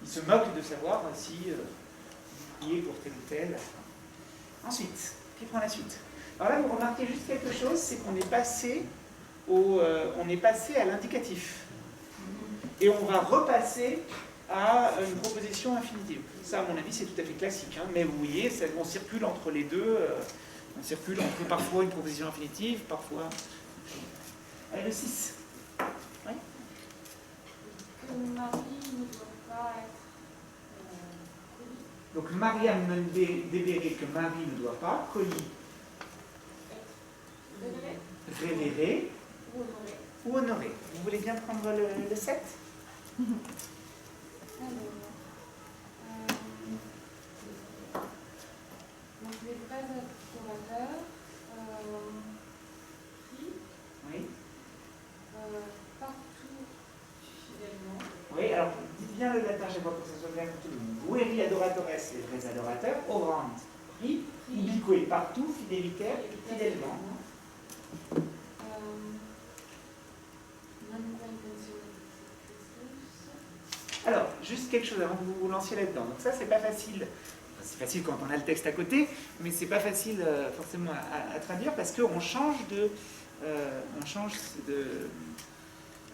Il se moque de savoir si il est pour tel ou tel. Ensuite, qui prend la suite? Alors là, vous remarquez juste quelque chose, c'est qu'on est passé à l'indicatif. Et on va repasser à une proposition infinitive. Ça, à mon avis, c'est tout à fait classique. Hein, mais vous voyez, on circule entre les deux. On circule entre parfois une proposition infinitive, parfois... Allez, le 6. Oui. Que Marie ne doit pas être Donc, Mariam non débéré, que Marie ne doit pas, coli, révéré ou honoré. Vous voulez bien prendre le 7? donc les vrais adorateurs prient Oui. partout fidèlement. Oui, alors dites bien le latin, je sais pas pour que ça soit bien pour tout le monde. Veri adoratores, les vrais adorateurs, orant, prie, ubique, partout, fidélitaire, fidèlement. Alors, juste quelque chose avant que vous vous lanciez là-dedans. Donc ça, c'est pas facile. Enfin, c'est facile quand on a le texte à côté, mais c'est pas facile forcément à traduire parce qu'on change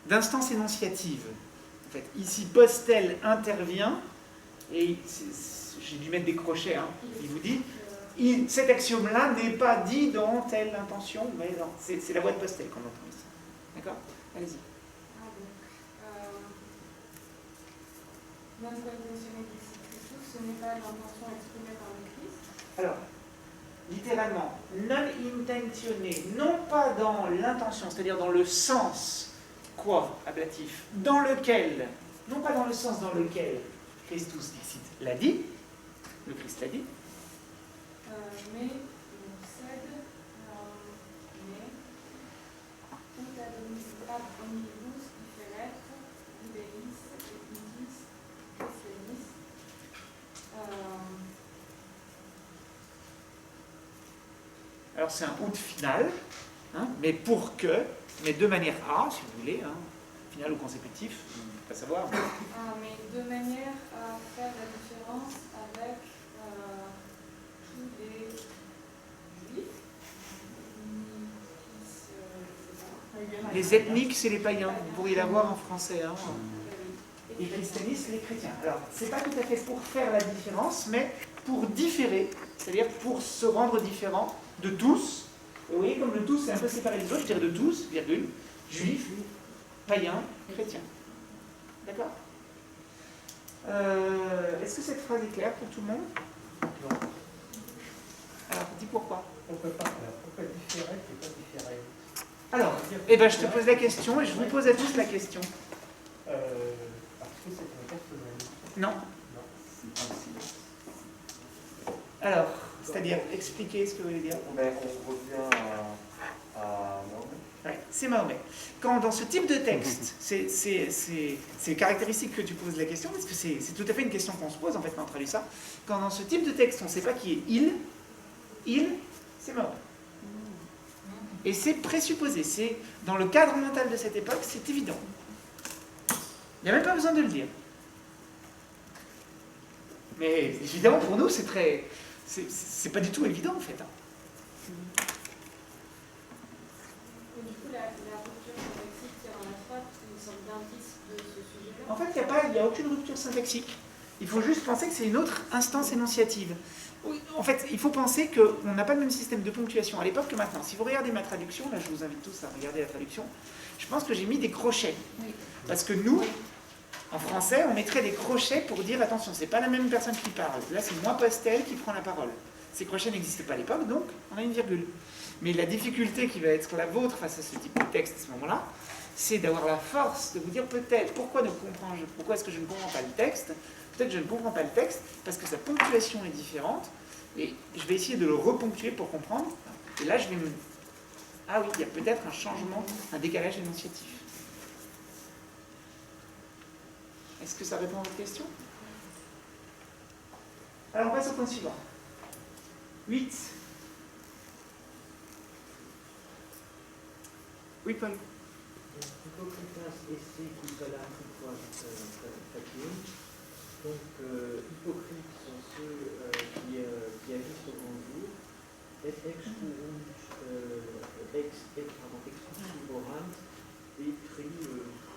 d'instance énonciative. En fait, ici, Postel intervient, et j'ai dû mettre des crochets, hein, il vous dit, cet axiome-là n'est pas dit dans telle intention, mais non, c'est la voix de Postel qu'on entend ici. D'accord? Allez-y. Non intentionné dixit Christus, ce n'est pas l'intention exprimée par le Christ. Alors, littéralement, non intentionné, non pas dans l'intention, c'est-à-dire dans le sens, quoi, ablatif, dans lequel, non pas dans le sens dans lequel Christus dixit l'a dit, le Christ l'a dit, Mais on cède, mais ut ad omnibus differet, liberis et itis Christianis. alors c'est un out final, hein, mais pour que, mais de manière à, si vous voulez, hein, final ou consécutif, pas savoir. Mais de manière à faire la différence avec tous les juifs, Les ethniques, c'est les païens, vous pourriez l'avoir en français. Hein. Et christianistes, c'est les chrétiens. Alors, c'est pas tout à fait pour faire la différence, mais pour différer, c'est-à-dire pour se rendre différent de tous. Et vous voyez, comme le tous est un peu séparé des autres, je dirais de tous, virgule, juifs, païens, chrétiens. D'accord? Est-ce que cette phrase est claire pour tout le monde? Non. Alors, dis pourquoi. On ne peut pas faire. Pourquoi différer, c'est pas différer. Alors, eh ben, je te pose la question et je vous pose à tous la question. Parce que c'est un personnel. Non. Non. Alors, c'est-à-dire, expliquez ce que vous voulez dire. Mais on revient à Mahomet. Ouais, c'est Mahomet. Quand dans ce type de texte, c'est caractéristique que tu poses la question, parce que c'est tout à fait une question qu'on se pose en fait quand on traduit ça. Quand dans ce type de texte, on ne sait pas qui est il, c'est Mahomet. Et c'est présupposé, c'est dans le cadre mental de cette époque, c'est évident. Il n'y a même pas besoin de le dire. Mais évidemment, pour nous, c'est très... C'est pas du tout évident, en fait. Du coup, la rupture syntaxique qu'il y a dans la phrase, c'est une sorte d'indice de ce sujet-là. En fait, il n'y a aucune rupture syntaxique. Il faut juste penser que c'est une autre instance énonciative. En fait, il faut penser qu'on n'a pas le même système de ponctuation à l'époque que maintenant. Si vous regardez ma traduction, là je vous invite tous à regarder la traduction, je pense que j'ai mis des crochets. Parce que nous, en français, on mettrait des crochets pour dire attention, c'est pas la même personne qui parle. Là, c'est moi, Postel, qui prend la parole. Ces crochets n'existaient pas à l'époque, donc on a une virgule. Mais la difficulté qui va être la vôtre face à ce type de texte à ce moment-là, c'est d'avoir la force de vous dire peut-être pourquoi est-ce que je ne comprends pas le texte. Peut-être que je ne comprends pas le texte parce que sa ponctuation est différente et je vais essayer de le reponctuer pour comprendre. Et là, je vais me... Ah oui, il y a peut-être un changement, un décalage énonciatif. Est-ce que ça répond à votre question? Alors, on passe au point suivant. 8. Oui, Paul. Donc, hypocrites sont ceux qui agissent au grand jour. Et écrit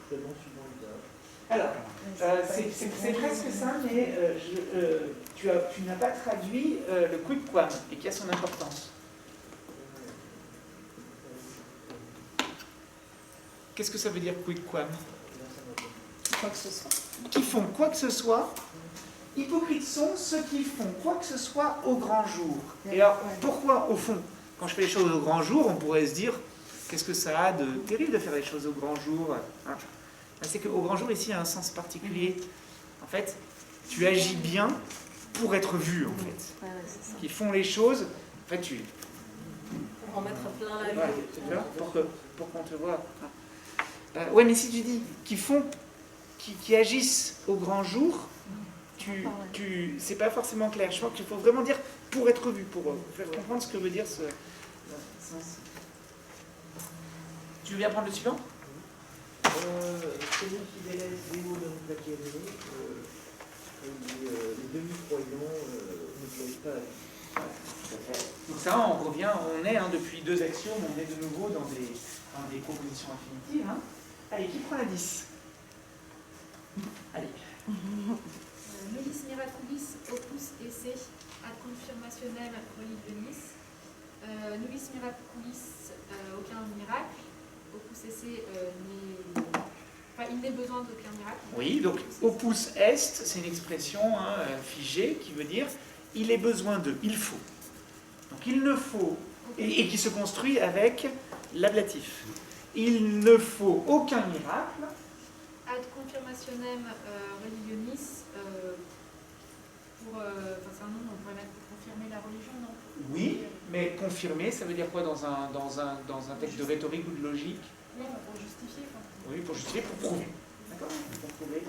seulement suivant l'usage. Alors, c'est presque ça, mais tu n'as pas traduit le quidquam et qui a son importance. Qu'est-ce que ça veut dire quidquam? Quoi que ce soit. Qui font quoi que ce soit. Hypocrites sont ceux qui font quoi que ce soit au grand jour. Et alors, pourquoi au fond? Quand je fais les choses au grand jour, on pourrait se dire, qu'est-ce que ça a de terrible de faire les choses au grand jour? C'est qu'au grand jour, ici, il y a un sens particulier. En fait, tu agis bien pour être vu, en fait. Qui font les choses, en fait, tu... Pour en mettre plein la vue. Ouais, c'est ça, pour qu'on te voit. Ouais, mais si tu dis qui agissent au grand jour, c'est pas forcément clair. Je crois qu'il faut vraiment dire pour être vu, pour faire comprendre ce que veut dire ce sens. Tu veux bien prendre le suivant? Les demi-croyants ne plaisent pas à la vie. Donc ça, on revient, on est depuis 2 actions, on est de nouveau dans des propositions infinitives. Hein. Allez, qui prend la 10? Allez. Nullis miraculis opus esse ad confirmationem religionis. Nullis miraculis, aucun miracle. Opus esse, il n'est besoin d'aucun miracle. Oui, donc opus est, c'est une expression figée qui veut dire il est besoin de, il faut. Donc il ne faut, et qui se construit avec l'ablatif. Il ne faut aucun miracle. Ad confirmationem religionis, c'est un nom, on pourrait mettre pour confirmer la religion, non? Oui, mais confirmer, ça veut dire quoi dans un texte de rhétorique ou de logique? Oui, pour justifier. Oui, pour justifier, pour prouver. D'accord? Pour prouver.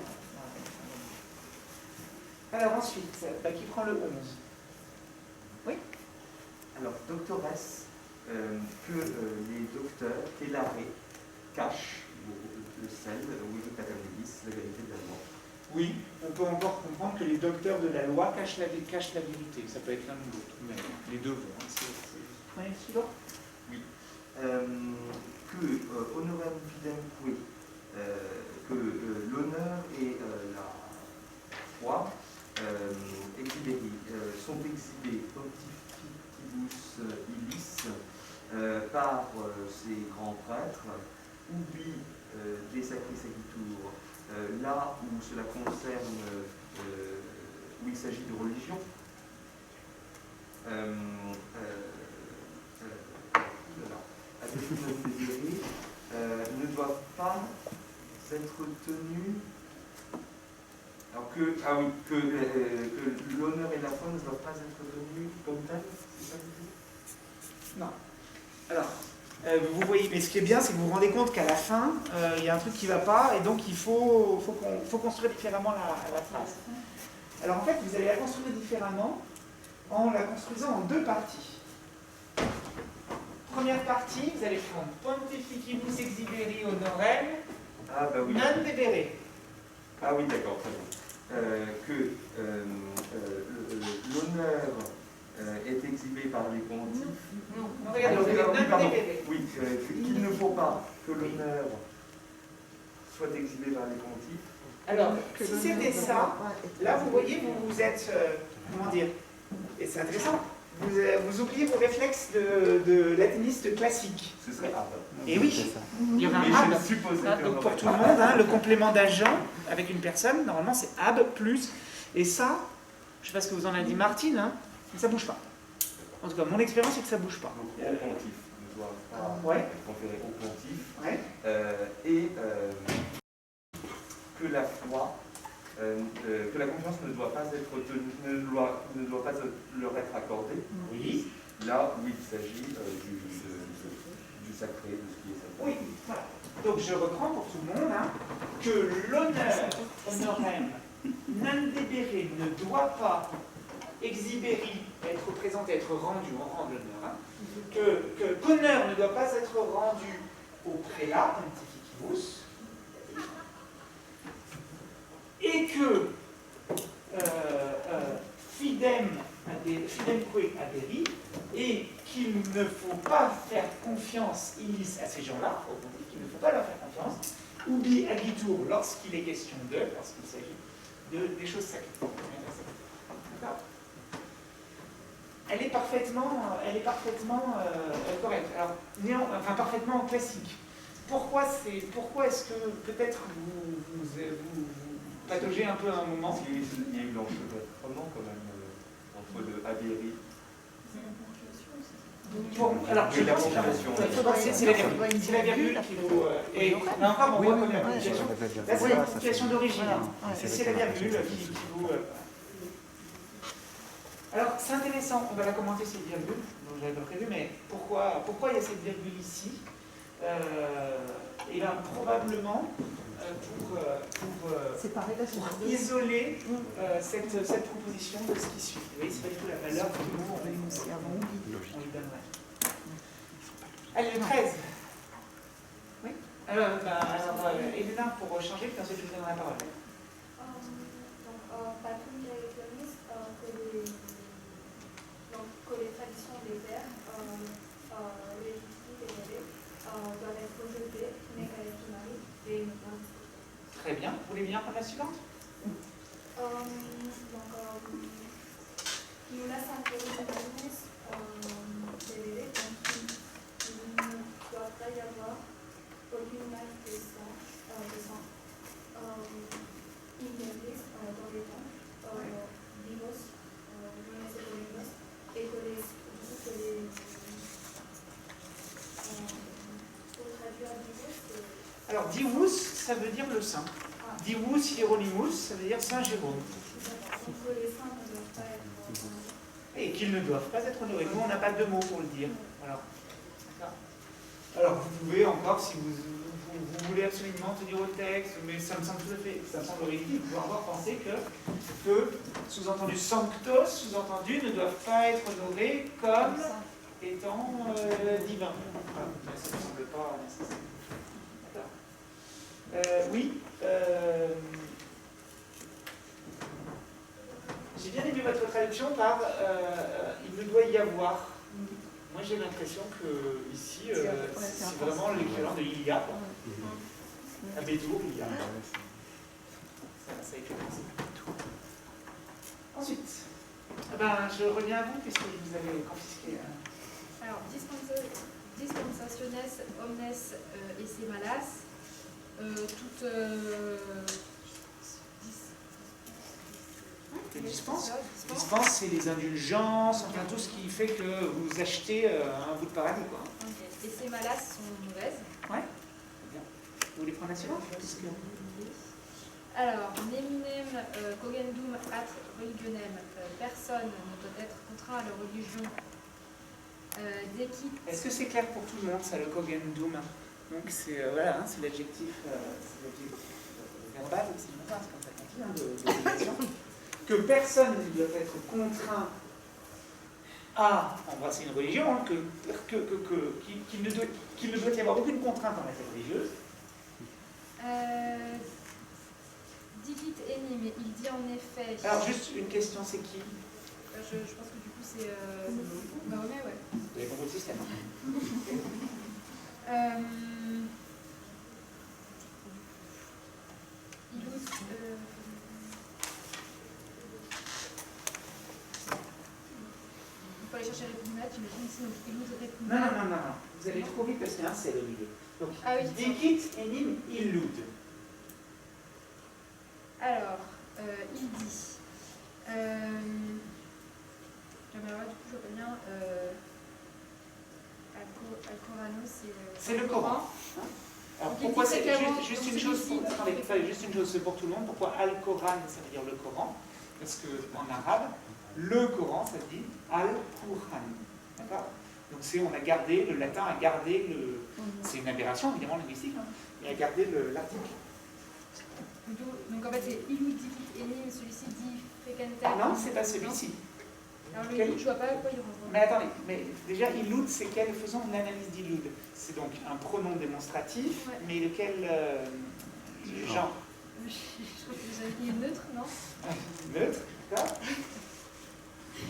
Alors ensuite, qui prend le 11? Oui? Alors, doctoresse, que les docteurs, Télare, cachent le sel, oui, la vérité de la loi. Oui, on peut encore comprendre que les docteurs de la loi cachent la vérité. Ça peut être l'un ou l'autre, mais les deux vont. Oui, suivant. Oui. Que honorem fidem que l'honneur et la foi sont exhibés pontificibus illis par ces grands prêtres, oubli des sacrés sacritours, là où cela concerne, où il s'agit de religion. Avec une désirée, ne doivent pas être tenus. Alors que l'honneur et la foi ne doivent pas être tenus comme tels, c'est ça que vous dites? Non. Alors, vous voyez, mais ce qui est bien, c'est que vous vous rendez compte qu'à la fin, il y a un truc qui ne va pas, et donc il faut construire différemment la phrase. Alors en fait, vous allez la construire différemment en la construisant en 2 parties. Première partie, vous allez prendre Pontificibus exhibere honorem non debere. Ah oui, d'accord, très bien. Que pardon. délibéré. Oui, qu'il ne faut pas que l'honneur soit exhibé par les pontifes. Alors, si c'était ça, là vous voyez, vous êtes, comment dire, et c'est intéressant, vous oubliez vos réflexes de latiniste classique. Ce serait ab. Et oui, il y aurait Mais un ab. je supposais que Donc pour tout le monde, hein, le complément d'agent avec une personne, normalement c'est ab plus. Et ça, je ne sais pas ce que vous en avez dit Martine, hein, mais ça ne bouge pas. En tout cas, mon expérience c'est que ça ne bouge pas. Donc au pontife ne doit pas Ouais. être conféré au pontife. Ouais. Et que la foi, que la confiance ne doit pas être tenue, ne doit pas leur être accordée. Oui. Là où il s'agit du sacré, de ce qui est sacré. Oui, voilà. Donc je reprends pour tout le monde, hein, que l'honneur honorem non debere ne doit pas exhiberi, être présenté, être rendu, on rend l'honneur, hein, qu'honneur ne doit pas être rendu au prélat, pontificibus, et que fidemque aderi, et qu'il ne faut pas faire confiance à ces gens-là, au pontife, qu'il ne faut pas leur faire confiance, ubi agitur lorsqu'il est question lorsqu'il s'agit des choses sacrées. D'accord ? Elle est parfaitement correcte. Alors, enfin parfaitement classique. Pourquoi est-ce que peut-être vous pataugez un peu à un moment? Parce qu'il y a eu l'enchevêtrement quand même entre le abéri. Bon, alors, je pense que c'est la virgule qui vous... Et là encore, on voit comme la ponctuation. Là, c'est la ponctuation d'origine. C'est la virgule qui vous... Alors, c'est intéressant, on va la commenter cette virgule, dont je n'avais pas prévu, mais pourquoi il y a cette virgule ici? Et bien, probablement pour isoler cette proposition de ce qui suit. Vous voyez, c'est pas du tout la valeur que nous, on lui donnerait. Allez, le 13. Oui. Alors, Elena, pour changer, puis ensuite je vous donnerai la parole. Que les traditions des pères, légitimes et élevées, doivent être rejetées, mais qu'elles qui m'arrivent et ne pas. Très bien. Vous voulez bien prendre la suivante? Nous la sanctuarismus élevée, donc il ne doit pas y avoir aucune marque de sang inébris dans les temps, vivos, et que les pour traduire divus, alors, divus, ça veut dire le saint. Divus Hieronymus, ça veut dire Saint Jérôme. donc que les saints ne doivent pas être Et qu'ils ne doivent pas être honorés. Nous, on n'a pas de mots pour le dire. Voilà. Alors, vous pouvez encore, si vous voulez absolument tenir au texte, mais ça me semble tout à fait, ça me semble ridicule, vous pouvez encore penser que sous-entendu sanctos, sous-entendu, ne doivent pas être honorés comme étant divins. Mais ça ne me semble pas nécessaire. D'accord. Oui. J'ai bien aimé votre traduction par il ne doit y avoir. Moi j'ai l'impression que ici c'est vraiment l'équivalent de il y a. À Bédour, il y a. Ça a été pensé. Ensuite, je reviens à vous puisque vous avez confisqué. Alors, dispensationes omnes esse malas, toute dispense, c'est les indulgences, enfin tout ce qui fait que vous achetez un bout de paradis, quoi. okay. Et ces malas sont mauvaises. Ouais. Bien. Vous voulez prendre la suivante? Alors, neminem cogendum at religionem, personne ne doit être contraint à la religion dès qu'il... Est-ce que c'est clair pour tout le monde, ça, le cogendum? Donc c'est voilà, hein, c'est l'adjectif verbal, c'est une phrase comme ça continue que personne ne doit être contraint à embrasser une religion, hein, qu'il ne doit y avoir aucune contrainte en matière religieuse. Digit enim, il dit en effet... Alors juste une question, c'est qui? Je pense que du coup c'est Mahomet, ouais. Vous avez compris le système. Iloud, il faut aller chercher répugnat, j'imagine ici, donc Iloud répugnat. Non. Vous allez trop vite parce qu'il y a un C au milieu. Donc, Ah oui. dicit enim illud. Alors, il dit. J'aimerais du coup, je vois pas bien. Al-Corano, c'est le Coran. Hein? Alors donc, pourquoi c'est juste une chose celui-ci, attendez, juste une chose, c'est pour tout le monde. Pourquoi Al-Coran, ça veut dire le Coran? Parce qu'en arabe, le Coran, ça dit Al-Qur'an. D'accord? Donc on a gardé, le latin a gardé le. C'est une aberration évidemment linguistique, hein, mais a gardé l'article. Donc en fait c'est Iloud dicit enim, celui-ci dit frequenter. Non, c'est pas celui-ci. Alors le Iloud, je vois pas à quoi il renvoie. Mais attendez, mais déjà Iloud, c'est quel? Faisons une analyse d'Iloud. C'est donc un pronom démonstratif, ouais. Mais lequel genre? Je crois que vous avez dit neutre, non? Neutre, d'accord.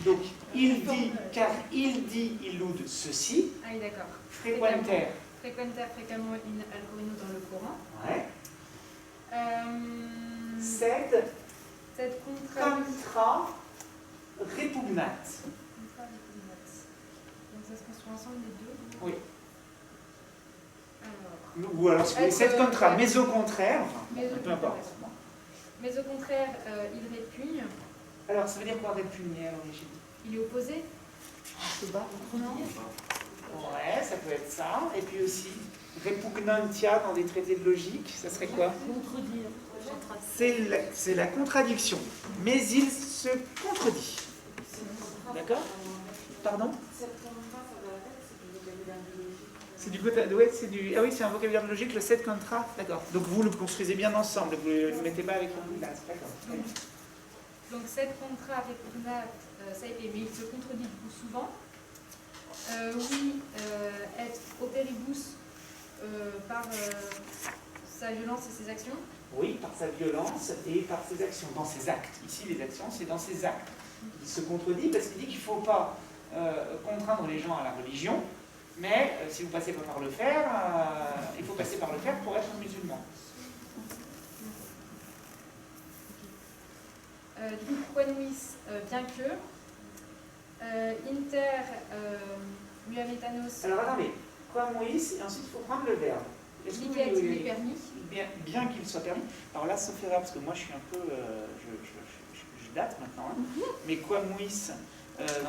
Donc il dit, car il dit Iloud ceci. Ah oui, d'accord. Frequenter. Frequenter fréquemment in al-Corano dans le Coran. Ouais. Sed contra repugnat. Donc ça se construit ensemble les deux. Oui. Alors, ou alors, sed contra, mais au contraire, peu importe. Mais au contraire, il répugne. Alors, ça veut dire quoi répugner à l'origine? Il est opposé. Se bat. Non. Ouais, ça peut être ça. Et puis aussi, repugnantia dans des traités de logique, ça serait quoi? Contredire. C'est la contradiction. Mais il se contredit. D'accord? Pardon? C'est du côté. Ouais, c'est du. Ah oui, c'est un vocabulaire de logique, le set contra. D'accord. Donc vous le construisez bien ensemble, vous ne le mettez pas avec un glace. D'accord. Donc set contra repugnat, ça a été, mais il se contredit du coup souvent. Oui, être operibus par sa violence et ses actions. Oui, par sa violence et par ses actions, dans ses actes. Ici, les actions, c'est dans ses actes. Il se contredit parce qu'il dit qu'il ne faut pas contraindre les gens à la religion, mais si vous ne passez pas par le fer, il faut passer par le fer pour être musulman. Du coup, quanuis, bien que, inter muametanos. Alors attendez, quamuis, et ensuite il faut prendre le verbe. Il est permis. Bien qu'il soit permis. Alors là, sauf erreur, parce que moi je suis un peu. Je date maintenant. Hein. Mais quamuis,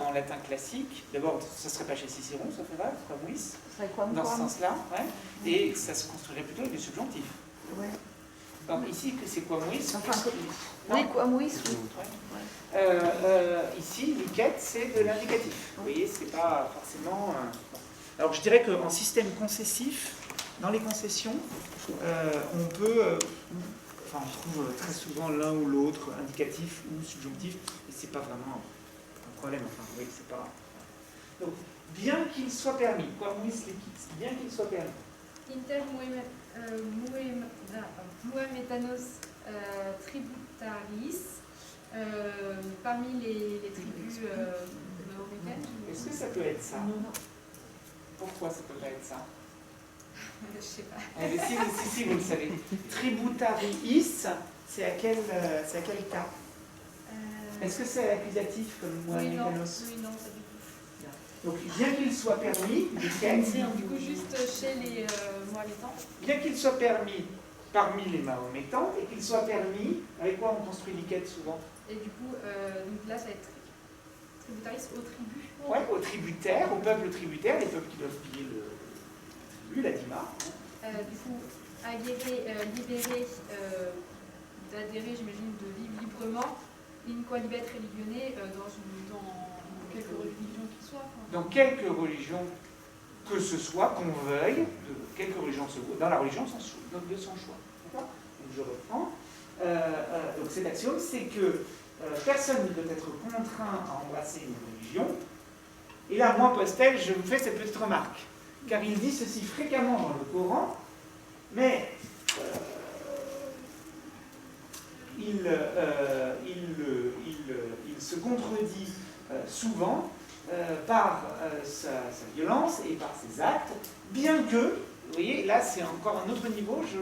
en latin classique, d'abord, ça ne serait pas chez Cicéron, sauf erreur, quamuis. Dans ce sens-là, ouais. Et ça se construirait plutôt avec du subjonctif. Ouais. Donc ici, c'est quamuis. Enfin, oui, quamuis. Ici, liquette, c'est de l'indicatif. Vous voyez, c'est pas forcément. Alors je dirais qu'en système concessif, dans les concessions, on peut, on trouve très souvent l'un ou l'autre, indicatif ou subjonctif, et c'est pas vraiment un problème. Enfin, oui, c'est pas. Donc, bien qu'il soit permis, quamuis licit, bien qu'il soit permis. Inter muametanos tributaris, parmi les tribus mahométaines. Est-ce que ça peut être ça? Non. Pourquoi ça peut pas être ça? Je sais pas. Si, vous le savez. Tributariis, c'est à quel cas? Est-ce que c'est accusatif comme moi? Oui, non, pas du tout. Donc, bien qu'il soit permis, Du coup, juste chez les Mohamétans. Bien qu'il soit permis parmi les Mahométans et qu'il soit permis, avec quoi on construit l'iquette souvent? Et du coup, donc là, ça va être tributaris aux tribus. Oui, aux tributaires, aux peuples tributaires, les peuples qui doivent payer le tribut, la dîma. Du coup, adhérer, libérer, d'adhérer, j'imagine, de vivre librement, in qualibet religionné, dans quelque religion qu'il soit. Dans quelque religion que ce soit, qu'on veuille, de quelque religion dans la religion de son choix. D'accord? Donc je reprends. Donc cet axiome, c'est que personne ne doit être contraint à embrasser une religion. Et là, moi, Postel, je vous fais cette petite remarque. Car il dit ceci fréquemment dans le Coran, mais il se contredit souvent par sa violence et par ses actes, bien que, vous voyez, là c'est encore un autre niveau, je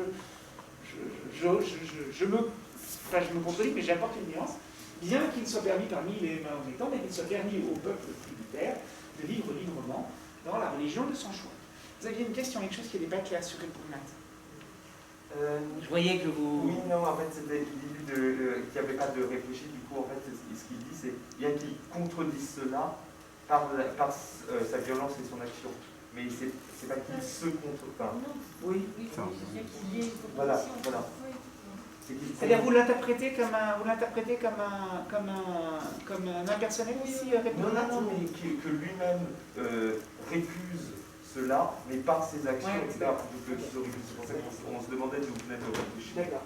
me contredis, mais j'apporte une nuance, bien qu'il soit permis parmi les Mahométans, mais qu'il soit permis au peuple tributaire de vivre librement dans la religion de son choix. Vous aviez une question, quelque chose qui n'était pas clair sur le Pugnat. Je voyais que vous... Oui, non, en fait, c'était l'idée qu'il n'y avait pas de réfléchi. Du coup, en fait, ce qu'il dit, c'est bien qu'il contredise cela par sa violence et son action. Mais c'est pas qu'il se contre... Enfin, oui, voilà. C'est-à-dire vous l'interprétez comme un impersonnel aussi, non, mais que lui-même récuse cela, mais par ses actions, etc. C'est pour ça qu'on se demandait d'où venait le réfléchi. D'accord.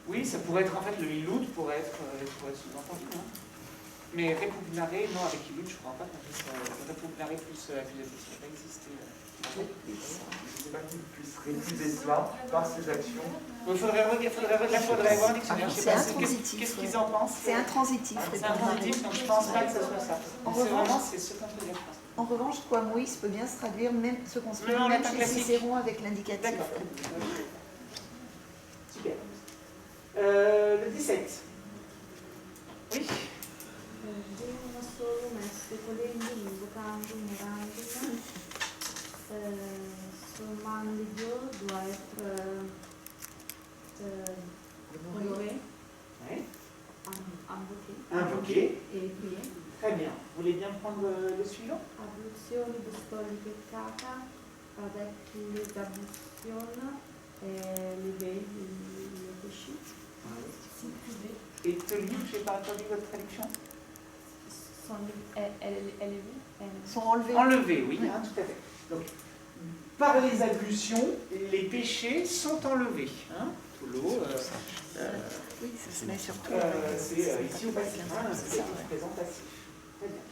Oui, ça pourrait être en fait le Iloud pourrait être sous-entendu. Hein. Mais repugnare, non, avec Iloud, je ne crois pas qu'on puisse repugnare plus accusatif, ça n'a pas existé. Je ne sais pas qu'il puisse réfuser cela par ses actions. Il faudrait avoir un dictionnaire. C'est intransitif. Qu'est-ce qu'ils en pensent? C'est intransitif. C'est intransitif, donc je ne pense pas que ce soit ça. C'est ce qu'on peut dire. En revanche, quoi, Moïse peut bien se traduire, même se construire, même chez Cicéron avec l'indicatif. D'accord. Super. Le 17. Oui. Son mandidio doit être honoré, Invoqué. et prié. Très bien. Vous voulez bien prendre le suivant? Abluzioni di peccata avec les abluzioni les péchés. Et te livre, je n'ai pas entendu votre traduction. Sont enlevés. Enlevés, oui, hein, tout à fait. Donc, par les ablutions, les péchés sont enlevés. Hein, tout l'eau. Oui, ça se met surtout. C'est ici au passif, hein, c'est présent passif. Très bien.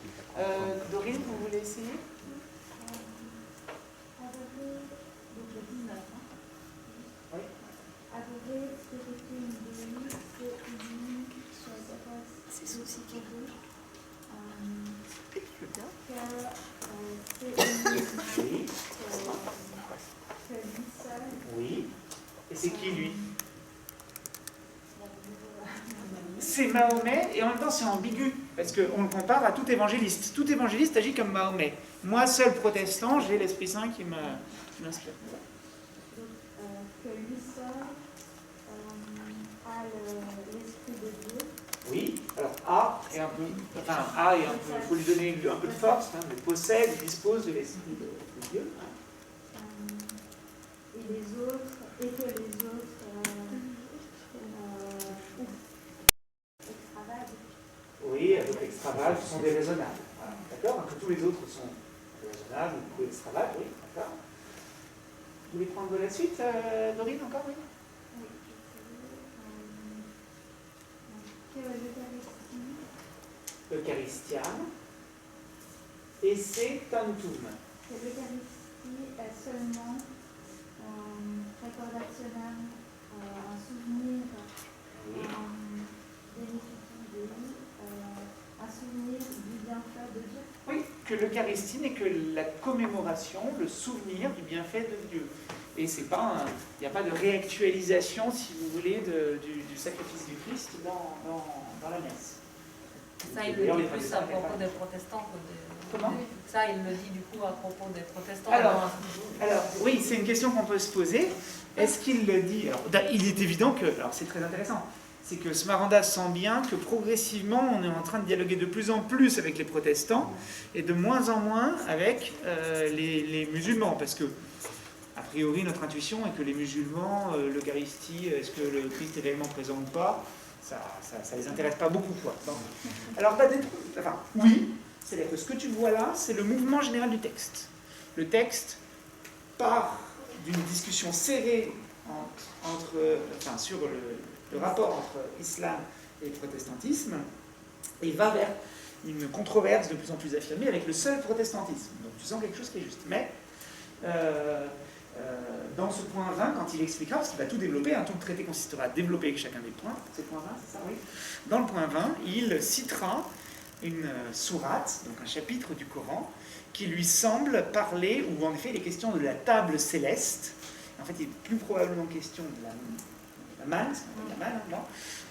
Dorine, vous voulez essayer? Oui. C'est souci qui bouge. Oui. Et c'est qui lui? C'est Mahomet, et en même temps c'est ambigu, parce qu'on le compare à tout évangéliste. Tout évangéliste agit comme Mahomet. Moi, seul protestant, j'ai l'Esprit Saint qui m'inspire. Que lui seul a l'Esprit de Dieu. Oui, alors A est un peu, il faut lui donner un peu de force, hein, il possède, il dispose de l'Esprit de Dieu. Et que les autres extravagent. Oui, avec extravagent sont déraisonnables. Voilà, d'accord? Que tous les autres sont raisonnables ou extravages, oui, d'accord. Vous voulez prendre la suite, Dorine, encore, oui? Eucharistiam, et c'est tantum. Que l'Eucharistie est seulement récordationnel, un souvenir un souvenir du bienfait de Dieu. Oui, que l'Eucharistie n'est que la commémoration, le souvenir du bienfait de Dieu. Et c'est pas il n'y a pas de réactualisation, si vous voulez, du sacrifice du Christ dans la messe. Ça, il le dit plus à propos des protestants que des... Comment? Ça, il le dit du coup à propos des protestants. Alors oui, c'est une question qu'on peut se poser. Est-ce qu'il le dit? Alors, il est évident que... Alors, c'est très intéressant. C'est que Smaranda sent bien que progressivement, on est en train de dialoguer de plus en plus avec les protestants et de moins en moins avec les musulmans. Parce que, a priori, notre intuition est que les musulmans, l'Eucharistie, est-ce que le Christ est réellement présent ou pas, ça les intéresse pas beaucoup, quoi. Donc, alors, oui, c'est-à-dire que ce que tu vois là, c'est le mouvement général du texte. Le texte part d'une discussion serrée sur le rapport entre islam et protestantisme, et va vers une controverse de plus en plus affirmée avec le seul protestantisme. Donc tu sens quelque chose qui est juste. Mais dans ce point 20, quand il expliquera, parce qu'il va tout développer, tout le traité consistera à développer chacun des points, c'est le point 20, c'est ça, oui. Dans le point 20, il citera une sourate, donc un chapitre du Coran, qui lui semble parler, où en effet il est question de la table céleste. En fait, il est plus probablement question de la manne,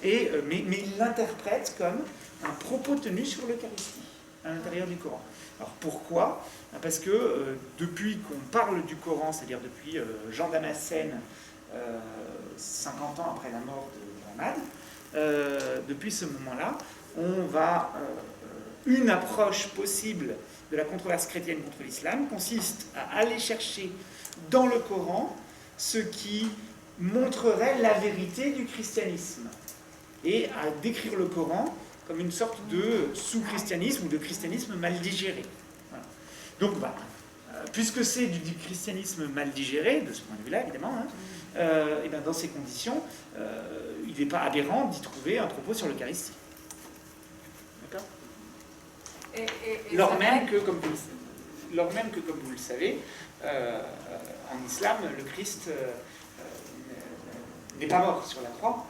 mais il l'interprète comme un propos tenu sur l'Eucharistie, à l'intérieur du Coran. Alors pourquoi ? Parce que depuis qu'on parle du Coran, c'est-à-dire depuis Jean Damascène, 50 ans après la mort de Muhammad, depuis ce moment-là, une approche possible de la controverse chrétienne contre l'islam consiste à aller chercher dans le Coran ce qui montrerait la vérité du christianisme et à décrire le Coran comme une sorte de sous-christianisme ou de christianisme mal digéré. Voilà. Donc, puisque c'est du christianisme mal digéré, de ce point de vue-là, évidemment, et bien dans ces conditions, il n'est pas aberrant d'y trouver un propos sur l'Eucharistie. D'accord ? Lors même que, comme vous le savez, en islam, le Christ n'est pas mort sur la croix,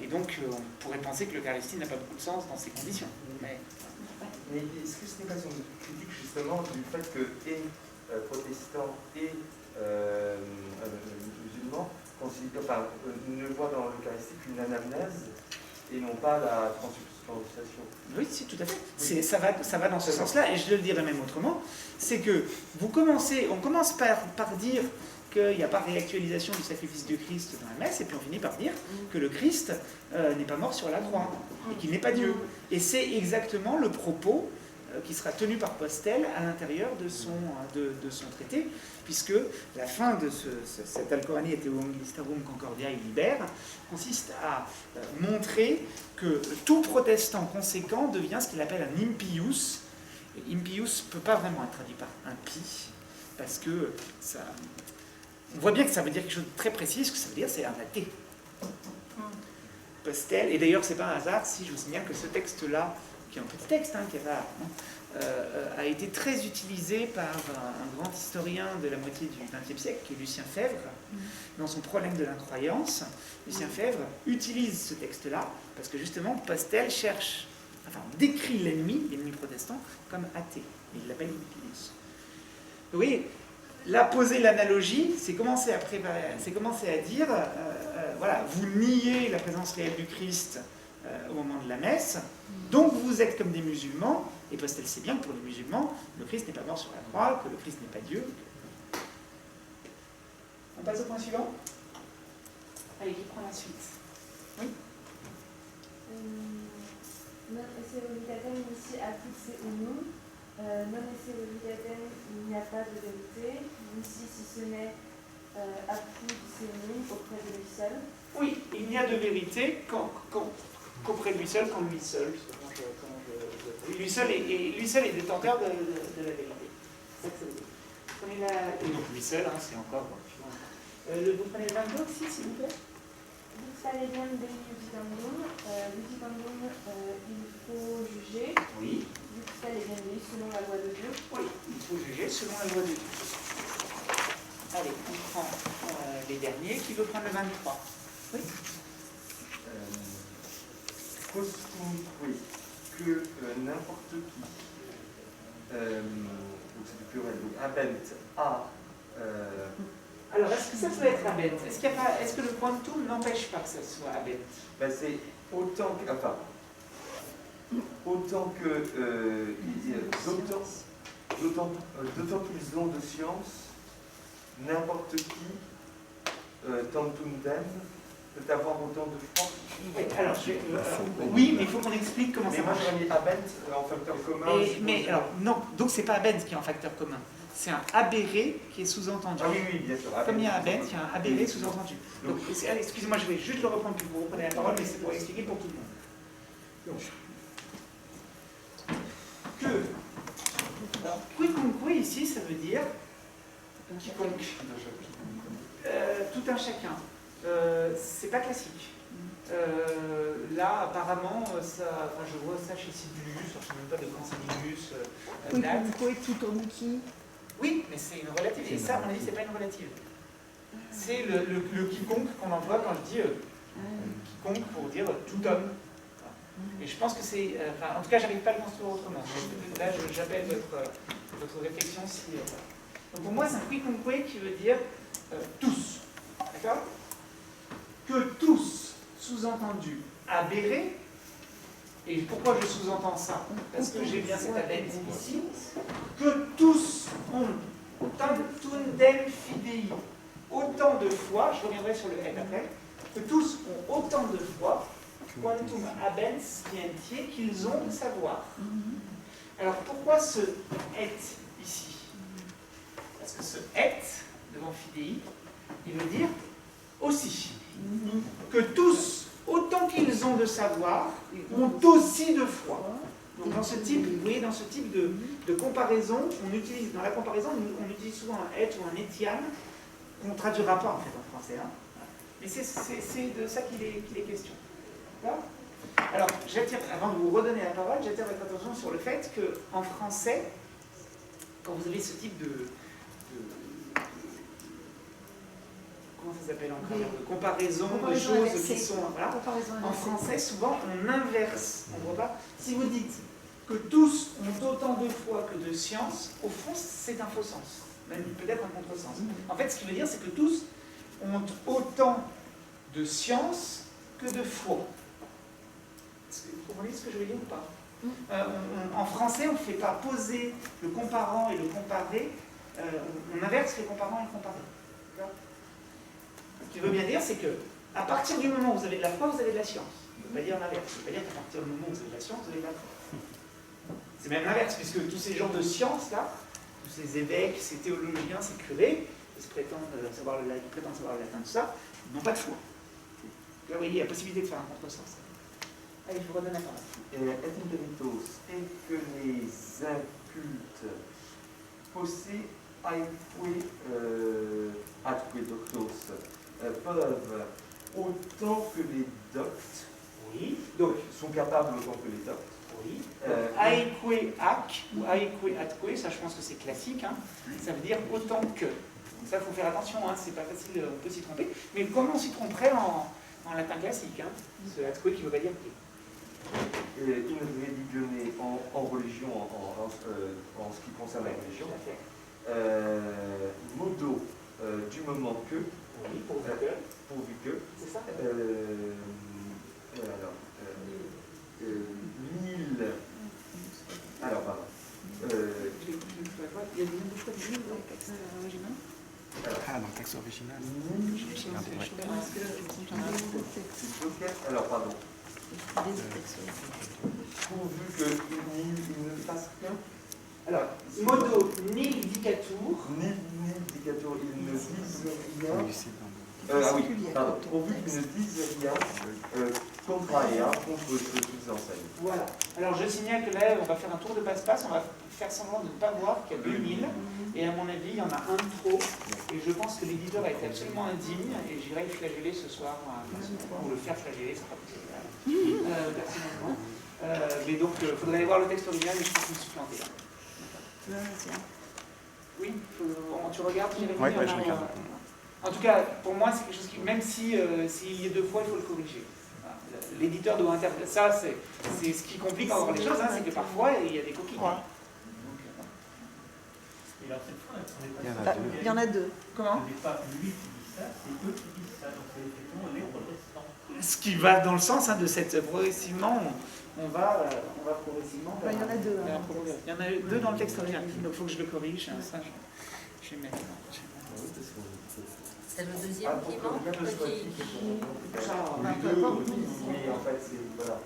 et donc on pourrait penser que l'Eucharistie n'a pas beaucoup de sens dans ces conditions. Mais est-ce que ce n'est pas une critique justement du fait que protestants et musulmans ne voient dans l'Eucharistie qu'une anamnèse et non pas la transubstantiation? Oui, si, tout à fait. Oui. Ça va dans ce sens-là, et je le dirais même autrement, c'est que on commence par dire qu'il n'y a pas réactualisation du sacrifice du Christ dans la messe, et puis on finit par dire que le Christ n'est pas mort sur la croix, et qu'il n'est pas Dieu. Et c'est exactement le propos qui sera tenu par Postel à l'intérieur de son traité, puisque la fin de cet Alcorani et Evangelistarum Concordia Liber consiste à montrer que tout protestant conséquent devient ce qu'il appelle un impius. Et impius ne peut pas vraiment être traduit par impie, parce que ça... On voit bien que ça veut dire quelque chose de très précis. Ce que ça veut dire, c'est un athée. Postel, et d'ailleurs, c'est pas un hasard si je vous signale que ce texte-là, qui est un petit texte, qui est rare, a été très utilisé par un grand historien de la moitié du XXe siècle, qui est Lucien Febvre, dans son Problème de l'incroyance. Lucien Febvre utilise ce texte-là, parce que justement, Postel décrit l'ennemi protestant, comme athée. Il l'appelle impius. Vous voyez, là, poser l'analogie, c'est commencer à dire, voilà, vous niez la présence réelle du Christ au moment de la messe, donc vous êtes comme des musulmans, et Postel sait bien que pour les musulmans, le Christ n'est pas mort sur la croix, que le Christ n'est pas Dieu. On passe au point suivant. Allez, qui prend la suite? Oui. Non esse voluntatem ici affixé unum. Non esse voluntatem, il n'y a pas de vérité, ici si ce n'est apud unum auprès de lui seul. Oui, il n'y a de vérité qu'auprès de lui seul, quand lui seul. Lui seul est détenteur de la vérité. C'est ça que ça veut dire. Prenez donc lui seul, c'est encore... vous prenez le 22 aussi, s'il vous plaît. Vixaledium Dei Judicandum, il faut juger. Oui. Vixaledium Dei selon la loi de Dieu. Oui, il faut juger selon la loi de Dieu. Allez, on prend les derniers. Qui veut prendre le 23? Oui. Oui, que n'importe qui, donc c'est du pluriel, donc abent a. Alors, est-ce que ça peut être abent? Est-ce que le quantum n'empêche pas que ça soit abent? C'est autant que. D'autant qu'ils ont de science, n'importe qui, tantum dem, peut avoir autant de force. Oui, alors, oui, mais il faut qu'on explique comment ça marche. Moi, j'aurais mis abent en facteur commun. Mais alors, non, donc c'est pas abent qui est en facteur commun. C'est un abéré qui est sous-entendu. Ah oui, bien sûr. Comme il y a un abent, il y a un abéré sous-entendu. Donc, excusez-moi, je vais juste le reprendre que vous reprenez la parole, mais c'est pour expliquer pour tout le monde. Donc, alors, quiconque ici, ça veut dire quiconque. Tout un chacun. C'est pas classique. Là, apparemment, je vois ça chez Sibelius, je ne sais même pas de quand Sibelius date. Quiconque tout en qui. Oui, mais c'est une relative. Et ça, à mon avis, c'est pas une relative. C'est le quiconque qu'on emploie quand je dis quiconque pour dire tout homme. Et je pense que c'est... enfin, en tout cas, j'arrive pas à le construire autrement. Là, j'appelle votre réflexion si... Donc pour moi, c'est un quiconque qui veut dire tous. D'accord? Que tous, sous-entendu, aberrés. Et pourquoi je sous-entends ça? Parce que j'ai bien cette abène ici. Que tous ont tandem fidei, autant de foi, je reviendrai sur le et après, que tous ont autant de foi, quantum abens scientie, qu'ils ont de savoir. Alors pourquoi ce et ici? Parce que ce et, devant fidei, il veut dire aussi. Que tous, autant qu'ils ont de savoir, ont aussi de foi. Donc dans ce type, vous voyez, dans ce type de comparaison, on utilise, dans la comparaison, on utilise souvent un et ou un etiam, qu'on ne traduira pas en fait en français. Hein. Mais c'est de ça qu'il est question. D'accord? Alors, avant de vous redonner la parole, j'attire votre attention sur le fait qu'en français, quand vous avez ce type de comment ça s'appelle encore, de comparaison de choses qui sont... Voilà. En français, souvent, on inverse. On voit pas. Si vous dites que tous ont autant de foi que de science, au fond, c'est un faux sens. Même peut-être un contresens. En fait, ce qui veut dire, c'est que tous ont autant de science que de foi. Vous comprenez ce que je veux dire ou pas? En français, on ne fait pas poser le comparant et le comparé. On inverse le comparant et le comparé. D'accord? Ce qui veut bien dire, c'est que à partir du moment où vous avez de la foi, vous avez de la science. Ça ne veut pas dire l'inverse. Ça ne veut pas dire qu'à partir du moment où vous avez de la science, vous avez de la foi. C'est même l'inverse, puisque tous ces gens de science, là, tous ces évêques, ces théologiens, ces curés, qui prétendent savoir le latin, tout ça, ils n'ont pas de foi. Là, vous voyez, il y a possibilité de faire un contresens. Allez, je vous redonne la parole. Et que les incultes possèdent atque doctos peuvent autant que les doctes, oui. Donc sont capables autant que les doctes. Oui. Aeque ac ou aeque atque, ça je pense que c'est classique, hein. Ça veut dire autant que. Donc ça, il faut faire attention, hein. C'est pas facile, on peut s'y tromper. Mais comment on s'y tromperait en latin classique, hein. Ce atque qui ne veut pas dire que. In religione en religion, en ce qui concerne la religion, modo du moment que, oui, pourvu que, c'est ça. Mille. Alors, pardon. Il y a des fois de dans le texte original. Ah, dans le texte original. Alors, pardon. Pourvu qu'il ne fasse qu'un. Alors, modo nil dicatur. Nil dicatur, il ne dise rien. Ah oui, pardon. Pourvu qu'il ne dise rien contraria contre ce qu'ils enseignent. Voilà. Alors, je signale que là, on va faire un tour de passe-passe. On va faire semblant de ne pas voir qu'il y a 2000. Et à mon avis, il y en a un de trop. Et je pense que l'éditeur a été absolument indigne. Et j'irai le flageller ce soir. Ou le faire flageller, c'est pas possible. Personnellement. Mais donc, il faudrait aller voir le texte original, mais je pense que je me suis planté là. Oui, tu regardes? Oui, je regarde. En tout cas, pour moi, c'est quelque chose qui, même s'il y a deux fois, il faut le corriger. L'éditeur doit interpréter. Ça, c'est ce qui complique encore les choses, hein, c'est que parfois, il y a des coquilles. Il y en a deux. Comment? Ce n'est pas lui qui dit ça, c'est eux qui disent ça. Donc c'est effectivement les protestants. Ce qui va dans le sens hein, de cette progressivement, on va progressivement. Il y en a deux. Il y en a deux dans le texte original. Donc il faut que je le corrige. Ça, je vais mettre. C'est le deuxième qui manque. Oui, en fait, c'est. Voilà.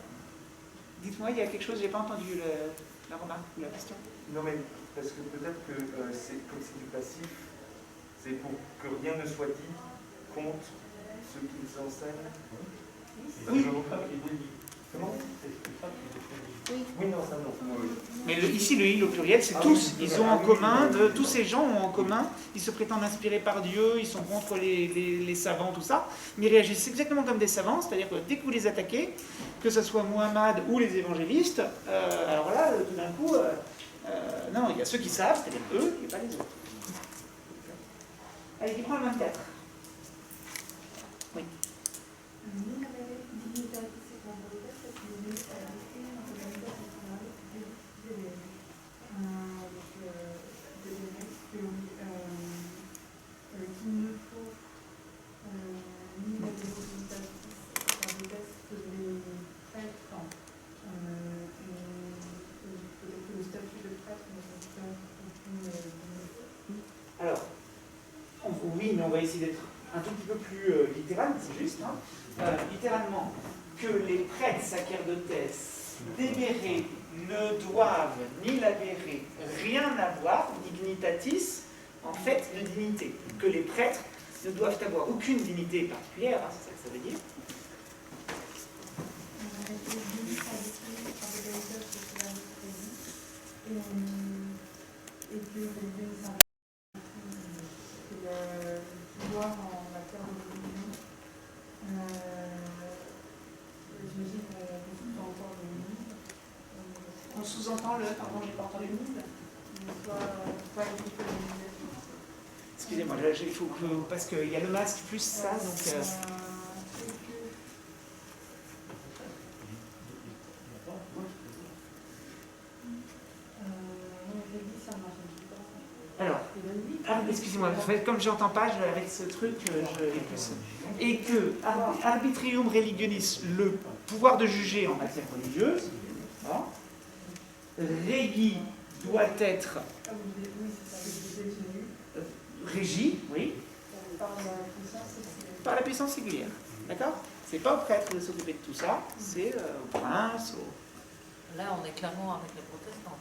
Dites-moi, il y a quelque chose, j'ai pas entendu la remarque ou la question. Non, mais parce que peut-être que comme c'est du passif, c'est pour que rien ne soit dit contre ce qu'ils enseignent. Oui. Comment? Oui, non, ça non. Oui. Mais ici, le il au pluriel, c'est tous. Ils ont en commun, tous ces gens ont en commun, ils se prétendent inspirés par Dieu, ils sont contre les savants, tout ça, mais ils réagissent exactement comme des savants, c'est-à-dire que dès que vous les attaquez, que ce soit Muhammad ou les évangélistes, alors là, tout d'un coup, non, il y a ceux qui savent, c'est-à-dire eux, et pas les autres. Allez, qui prend le 24? Ni avere dignità sessualità sessuale e naturalità sessuale deve qu'il ne faut ni la dignità sessualité des prêtres peut-être que le statut de prêtre ne sont pas aucune dignité. Alors, oui, mais on va essayer d'être un tout petit peu plus littéral, c'est juste. Hein. Littéralement, que les prêtres sacerdotes débérés ne doivent ni labérer rien avoir, dignitatis, en fait, de dignité. Que les prêtres ne doivent avoir aucune dignité particulière, hein, c'est ça que ça veut dire. Et que le pouvoir en matière de religion, j'imagine qu'on sous-entend encore le monde. On sous-entend le, pardon, j'ai pas entendu le monde. Pas Excusez-moi, il faut que, parce qu'il y a le masque plus ça, donc... Alors, excusez-moi, comme je n'entends pas, avec ce truc, et que arbitrium religionis, le pouvoir de juger en matière religieuse, hein, regi doit être régi, oui, par la puissance séculière. D'accord? C'est pas au prêtre de s'occuper de tout ça, c'est au prince, au... Là, on est clairement avec les protestants.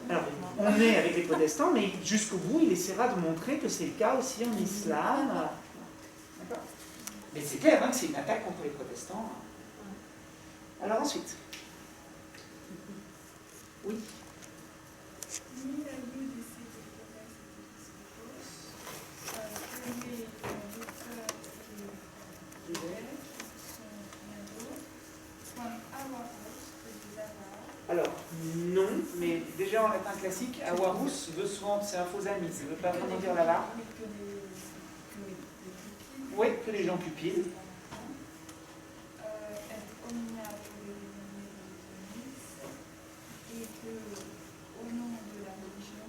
Alors, on est avec les protestants, mais jusqu'au bout, il essaiera de montrer que c'est le cas aussi en islam. D'accord? Mais c'est clair hein, que c'est une attaque contre les protestants. Alors ensuite. Oui. Alors, non, mais déjà en latin classique, avarus veut souvent, c'est un faux ami, ça ne veut pas vraiment dire l'avare. Oui, que les gens cupides. Et que, au nom de la religion,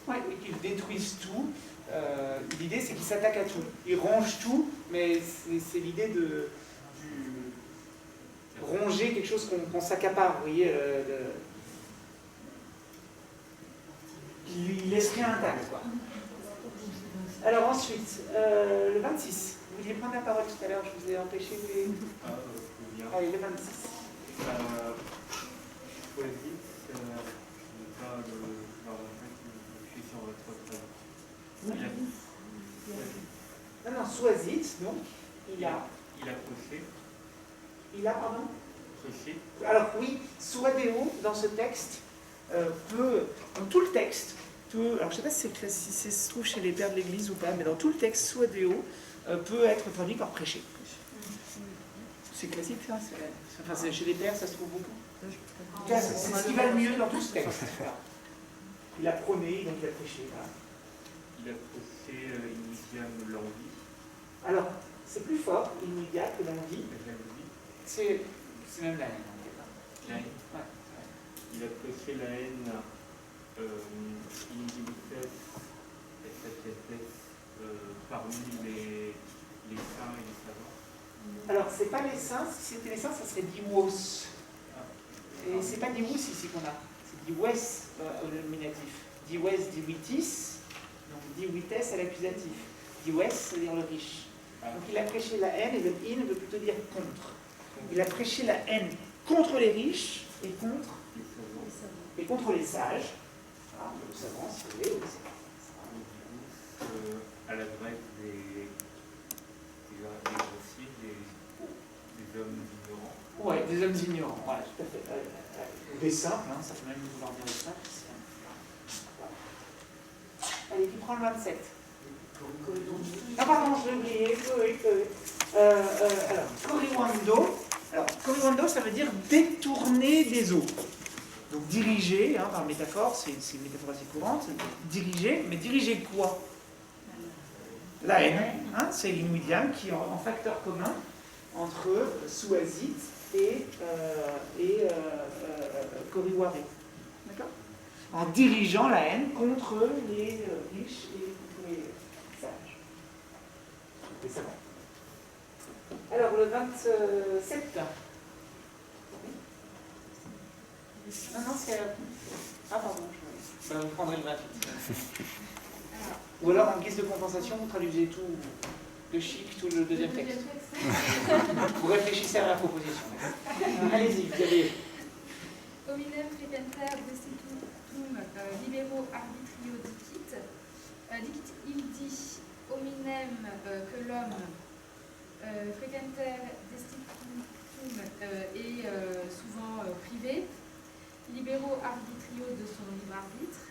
Oui, et qu'ils détruisent tout. L'idée, c'est qu'ils s'attaquent à tout. Ils rongent tout, mais c'est l'idée de ronger quelque chose qu'on s'accapare, vous voyez. Ils laissent rien intact, quoi. Alors ensuite, le 26. Vous vouliez prendre la parole tout à l'heure, je vous ai empêché de... Allez, le 26. Poétique, ce n'est pas le gouvernement qui est sur votre travail. Non, non, soisit, donc, il a prêché. Il a, pardon Prêché. Alors oui, suadeo, dans ce texte, peut, dans tout le texte, peut, alors je ne sais pas si c'est se trouve chez les pères de l'Église ou pas, mais dans tout le texte, suadeo peut être traduit par prêcher. C'est classique, ça. Enfin, chez les pères, ça se trouve beaucoup. C'est ce qui va le mieux dans tout ce texte. Il a prôné, donc il a prêché. Voilà. Il a prêché initiam l'envie. Alors, c'est plus fort, immédiat que l'envie. C'est même la haine. La haine. Ouais. Il a prêché la haine inimites et satiates parmi les saints et les savants. Alors, c'est pas les saints, si c'était les saints, ça serait diwos. Et c'est pas diwos ici qu'on a, c'est diwes au nominatif. Diwes, diwitis, donc diwites à l'accusatif. Diwes, c'est-à-dire le riche. Donc il a prêché la haine, et le in veut plutôt dire contre. Il a prêché la haine contre les riches et contre les sages. Ah, le savant, si vous voulez, à la grève des hommes ignorants. Oui, des hommes ignorants, voilà, tout à fait. Des simples, hein, ça peut même vouloir dire des simples. Allez, qui prend le 27 ? Ah pardon, je l'ai oublié. Alors, corriwando. Alors, corriwando, ça veut dire détourner des eaux. Donc diriger, hein, par métaphore, c'est une métaphore assez courante, diriger, mais diriger quoi? La haine, hein, c'est l'inouïdiam qui est en facteur commun entre Souazit et Koriware. D'accord? En dirigeant la haine contre les riches et contre les sages. Les savants. Alors le 27. Non, c'est... Ah pardon, je prendrai le 28. Ou alors en guise de compensation, vous traduisez tout le chic, tout le deuxième texte. Vous réfléchissez à la proposition. Allez-y, vous avez... Hominem frequenter destitutum libero arbitrio dicit. Il dit hominem que l'homme frequenter destitutum est souvent privé. Libero arbitrio de son libre arbitre.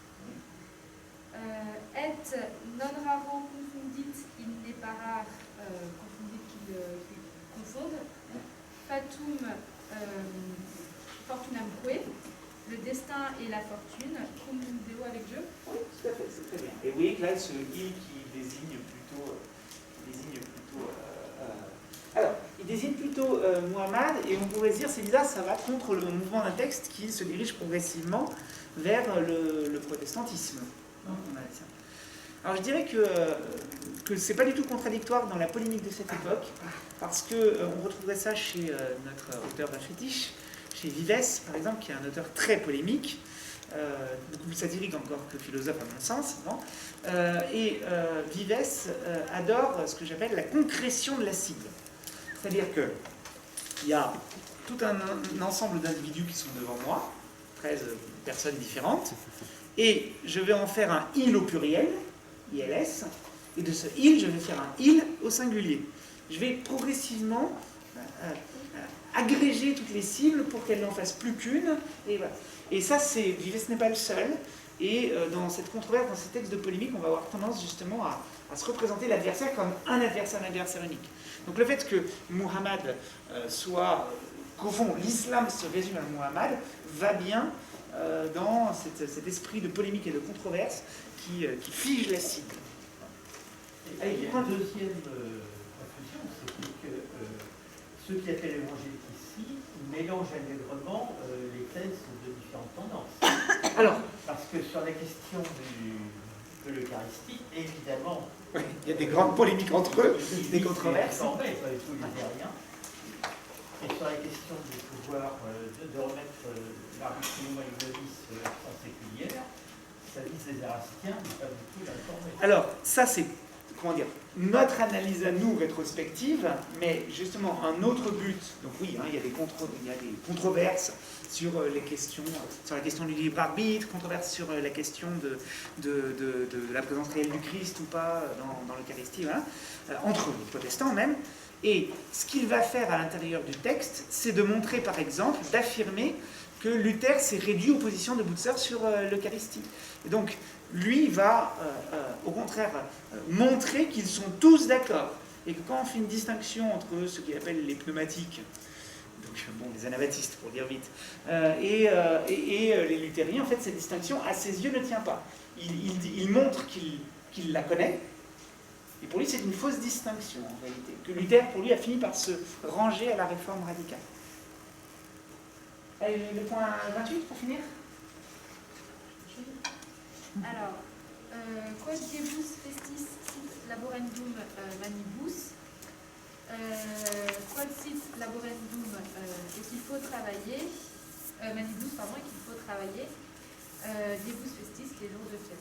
Et non rarement confundit, il n'est pas rare confundit qu'il confonde. Fatum fortunamque, le destin et la fortune, cum deo avec Dieu. Oui, tout à fait, c'est très bien. Et vous voyez que là, ce il qui désigne plutôt. Alors, il désigne plutôt Muhammad, et on pourrait se dire, c'est bizarre, ça va contre le mouvement d'un texte qui se dirige progressivement vers le protestantisme. Alors je dirais que c'est pas du tout contradictoire dans la polémique de cette époque, parce qu'on retrouverait ça chez notre auteur d'un fétiche, chez Vives, par exemple, qui est un auteur très polémique, beaucoup plus satirique encore que philosophe à mon sens. Bon. Vives adore ce que j'appelle la concrétion de la cible. C'est-à-dire qu'il y a tout un ensemble d'individus qui sont devant moi, 13 personnes différentes, et je vais en faire un il au pluriel, ILS, et de ce il, je vais faire un il au singulier. Je vais progressivement agréger toutes les cibles pour qu'elles n'en fassent plus qu'une, et voilà. Et ça, Vives n'est pas le seul, et dans cette controverse, dans ces textes de polémique, on va avoir tendance justement à se représenter l'adversaire comme un adversaire unique. Donc le fait que Muhammad qu'au fond, l'islam se résume à Muhammad, va bien dans cet esprit de polémique et de controverse qui fige la cible. Et il y a une deuxième confusion, c'est que ceux qui appellent l'évangélique ici mélangent allègrement les thèses de différentes tendances. Alors, parce que sur la question de l'Eucharistie, évidemment, oui, il y a des grandes polémiques entre eux, des controverses. Tous les ariens. Et sur la question du pouvoir de remettre l'arbitrium aeuglovis en séculière, ça vise les Érastiens, mais pas du tout l'informer. Alors, ça c'est, comment dire, notre analyse à nous rétrospective, mais justement un autre but. Donc oui, hein, il y a des controverses sur la question du libre arbitre, controverses sur la question de la présence réelle du Christ ou pas dans l'Eucharistie, voilà, entre les protestants même. Et ce qu'il va faire à l'intérieur du texte, c'est de montrer, par exemple, d'affirmer que Luther s'est réduit aux positions de Butzer sur l'Eucharistie. Et donc, lui va, au contraire, montrer qu'ils sont tous d'accord. Et que quand on fait une distinction entre ce qu'il appelle les pneumatiques, donc bon, les anabaptistes pour dire vite, et les luthériens, en fait, cette distinction, à ses yeux, ne tient pas. Il montre qu'il la connaît. Et pour lui, c'est une fausse distinction, en réalité, que Luther, pour lui, a fini par se ranger à la réforme radicale. Allez, le point 28, pour finir. Alors, quod diebus festis sit laborendum manibus, quod sit laborendum, et qu'il faut travailler, manibus, pardon, et qu'il faut travailler, diebus festis, les jours de fête.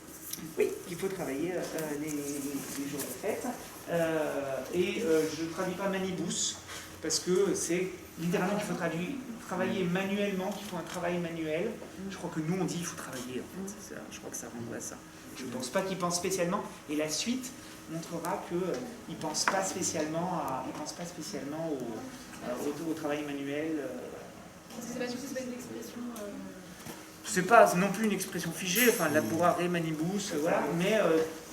Oui, il faut travailler les jours de fête. Je ne traduis pas manibus, parce que c'est littéralement qu'il faut travailler manuellement, qu'il faut un travail manuel. Je crois que nous, on dit qu'il faut travailler, en fait. Je crois que ça renvoie à ça. Je ne pense pas qu'il pense spécialement, et la suite montrera qu'il ne pense pas spécialement au travail manuel. C'est pas une expression... C'est pas non plus une expression figée, enfin laborare manibus, voilà, mais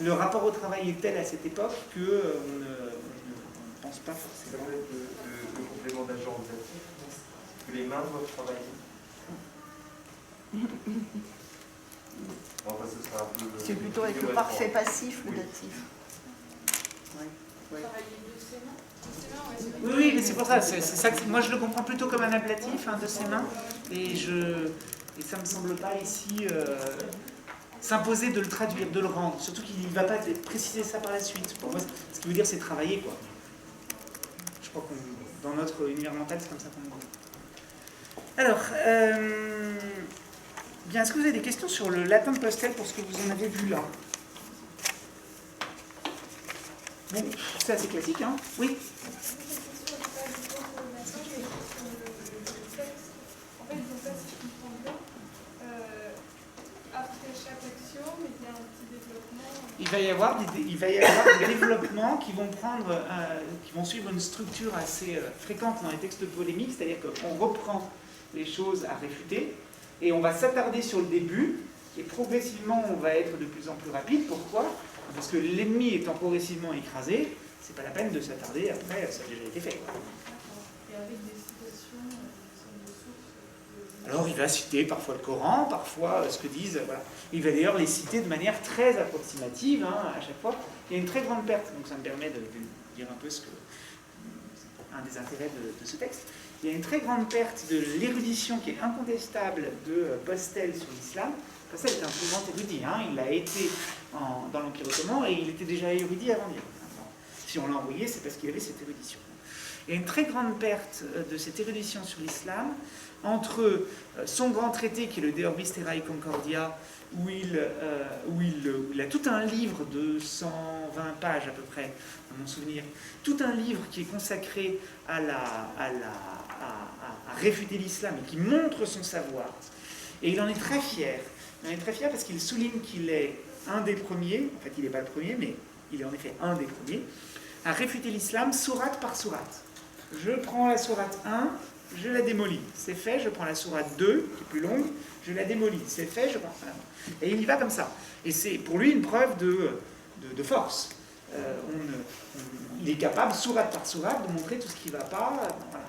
le rapport au travail est tel à cette époque qu'on ne pense pas forcément. Le complément d'agent que les mains doivent travailler. Enfin, ce sera un peu... C'est plutôt avec le parfait passif ou datif. Oui, oui, mais c'est pour ça. C'est ça que, moi, je le comprends plutôt comme un ablatif, de ses mains. Et ça me semble pas ici s'imposer de le traduire, de le rendre. Surtout qu'il ne va pas préciser ça par la suite. Pour moi, ce qu'il veut dire, c'est travailler, quoi. Je crois que dans notre univers mental, c'est comme ça qu'on le dit. Alors, bien, est-ce que vous avez des questions sur le latin de Postel pour ce que vous en avez vu là? Bon, c'est assez classique, hein? Oui. Après chaque action, il y a un petit développement. Il va y avoir des développements qui vont qui vont suivre une structure assez fréquente dans les textes polémiques, c'est-à-dire qu'on reprend les choses à réfuter et on va s'attarder sur le début et progressivement on va être de plus en plus rapide. Pourquoi? Parce que l'ennemi étant progressivement écrasé, c'est pas la peine de s'attarder, après ça a déjà été fait. Et avec des citations, des sources. Alors il va citer parfois le Coran, parfois ce que disent, voilà. Il va d'ailleurs les citer de manière très approximative, à chaque fois. Il y a une très grande perte, donc ça me permet de dire un peu un des intérêts de ce texte. Il y a une très grande perte de l'érudition qui est incontestable de Postel sur l'islam. Postel est un plus grand érudit, il a été dans l'Empire ottoman et il était déjà érudit avant d'y aller. Si on l'a envoyé, c'est parce qu'il avait cette érudition. Il y a une très grande perte de cette érudition sur l'islam entre son grand traité qui est le De Orbis Terrae Concordia, où il a tout un livre de 120 pages à peu près, dans mon souvenir, tout un livre qui est consacré à réfuter l'islam et qui montre son savoir. Et il en est très fier. Il en est très fier parce qu'il souligne qu'il est un des premiers, en fait il n'est pas le premier, mais il est en effet un des premiers, à réfuter l'islam sourate par sourate. Je prends la sourate 1, je la démolis. C'est fait, je prends la sourate 2, qui est plus longue, je la démolis. C'est fait, je prends... Et il y va comme ça. Et c'est pour lui une preuve de force. Il est capable, sourate par sourate, de montrer tout ce qui ne va pas. Voilà.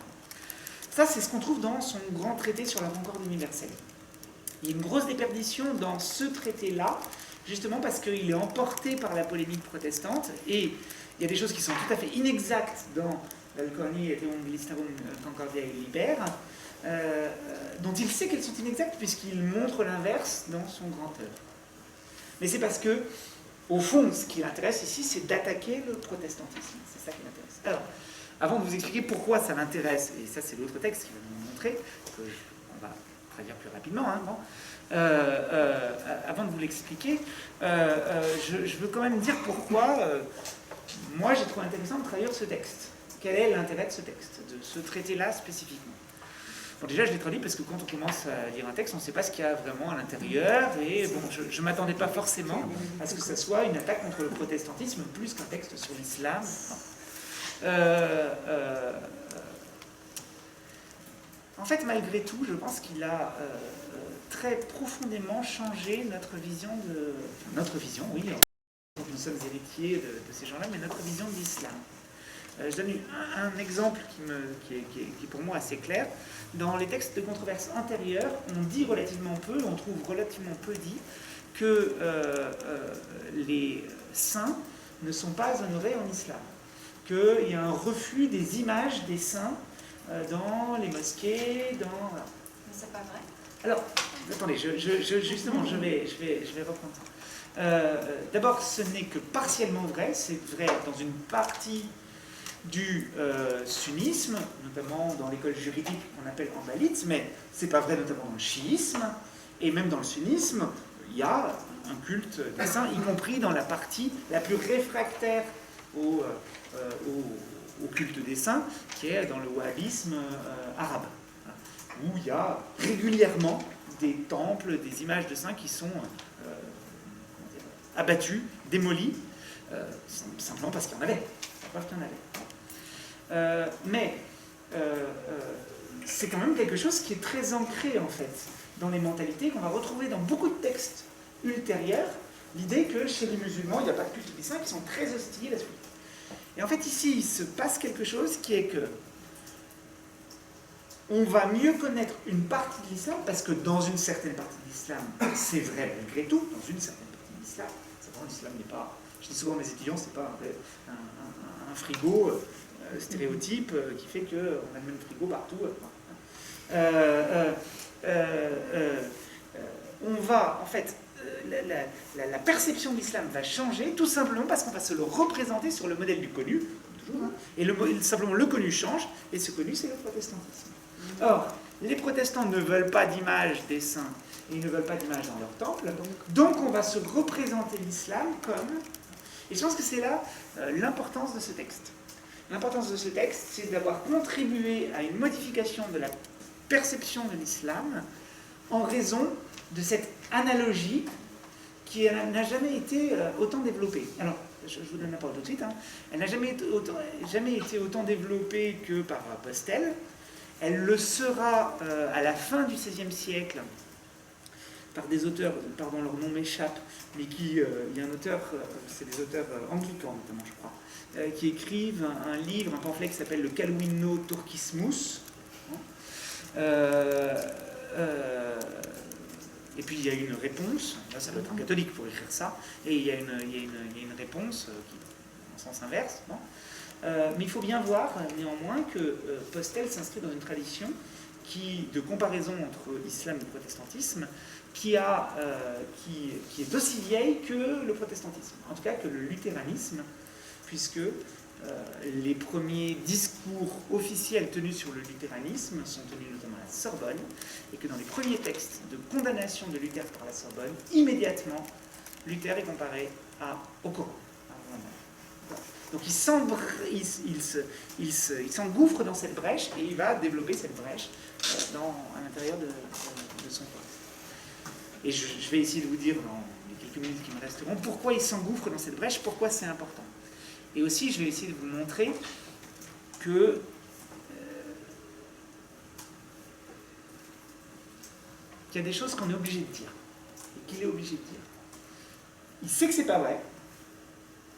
Ça, c'est ce qu'on trouve dans son grand traité sur la concorde universelle. Il y a une grosse déperdition dans ce traité-là, justement parce qu'il est emporté par la polémique protestante, et il y a des choses qui sont tout à fait inexactes dans l'Alcorni et Listarum Concordia et Liber, dont il sait qu'elles sont inexactes puisqu'il montre l'inverse dans son grand œuvre. Mais c'est parce que, au fond, ce qui l'intéresse ici, c'est d'attaquer le protestantisme. C'est ça qui l'intéresse. Alors, avant de vous expliquer pourquoi ça m'intéresse, et ça c'est l'autre texte qui va nous montrer, qu'on va traduire plus rapidement, avant de vous l'expliquer, je veux quand même dire pourquoi moi j'ai trouvé intéressant de traduire ce texte. Quel est l'intérêt de ce texte, de ce traité-là spécifiquement? Bon, déjà, je l'ai traduit parce que quand on commence à lire un texte, on ne sait pas ce qu'il y a vraiment à l'intérieur, et bon, je ne m'attendais pas forcément à ce que ça soit une attaque contre le protestantisme plus qu'un texte sur l'islam. En fait, malgré tout, je pense qu'il a très profondément changé notre vision, oui, nous sommes héritiers de ces gens-là, mais notre vision de l'islam. Je donne un exemple qui est pour moi assez clair. Dans les textes de controverse antérieurs, on dit relativement peu, on trouve relativement peu dit que les saints ne sont pas honorés en islam. Qu'il y a un refus des images des saints dans les mosquées, dans... Mais c'est pas vrai. Alors, attendez, justement, je vais reprendre ça. D'abord, ce n'est que partiellement vrai, c'est vrai dans une partie du sunnisme, notamment dans l'école juridique qu'on appelle hanbalite, mais c'est pas vrai notamment dans le chiisme, et même dans le sunnisme, il y a un culte des saints, y compris dans la partie la plus réfractaire au culte des saints, qui est dans le wahhabisme arabe, où il y a régulièrement des temples, des images de saints qui sont abattus, démolis, simplement parce qu'il y en avait. La preuve qu'il y en avait. Mais c'est quand même quelque chose qui est très ancré en fait dans les mentalités, qu'on va retrouver dans beaucoup de textes ultérieurs, l'idée que chez les musulmans il n'y a pas de culte des saints, qui sont très hostiles à celui. Et en fait ici il se passe quelque chose qui est que on va mieux connaître une partie de l'islam, parce que dans une certaine partie de l'islam, c'est vrai malgré tout, dans une certaine partie de l'islam, l'islam n'est pas, je dis souvent à mes étudiants, c'est pas un frigo stéréotype qui fait qu'on a le même frigo partout. On va, en fait, la perception de l'islam va changer tout simplement parce qu'on va se le représenter sur le modèle du connu, comme toujours, et simplement le connu change, et ce connu c'est le protestantisme. Or, les protestants ne veulent pas d'image des saints, et ils ne veulent pas d'image dans leur temple, donc on va se représenter l'islam comme... Et je pense que c'est là l'importance de ce texte. L'importance de ce texte, c'est d'avoir contribué à une modification de la perception de l'islam en raison de cette analogie qui n'a jamais été autant développée. Alors, je vous donne la parole tout de suite. Hein. Elle n'a jamais été autant développée que par Postel. Elle le sera à la fin du XVIe siècle par des auteurs, pardon, leur nom m'échappe, mais il y a un auteur, c'est des auteurs anglicans notamment, je crois, qui écrivent un livre, un pamphlet qui s'appelle le Calvino Turcismus. Et puis il y a une réponse, là ça doit être un catholique pour écrire ça, et il y a une réponse qui en sens inverse. Non, mais il faut bien voir néanmoins que Postel s'inscrit dans une tradition de comparaison entre islam et protestantisme qui est aussi vieille que le protestantisme, en tout cas que le luthéranisme, puisque les premiers discours officiels tenus sur le luthéranisme sont tenus notamment à la Sorbonne, et que dans les premiers textes de condamnation de Luther par la Sorbonne, immédiatement, Luther est comparé au Coran. Donc il s'engouffre dans cette brèche, et il va développer cette brèche à l'intérieur de son corps. Et je vais essayer de vous dire dans les quelques minutes qui me resteront pourquoi il s'engouffre dans cette brèche, pourquoi c'est important. Et aussi, je vais essayer de vous montrer que qu'il y a des choses qu'on est obligé de dire, et qu'il est obligé de dire. Il sait que c'est pas vrai,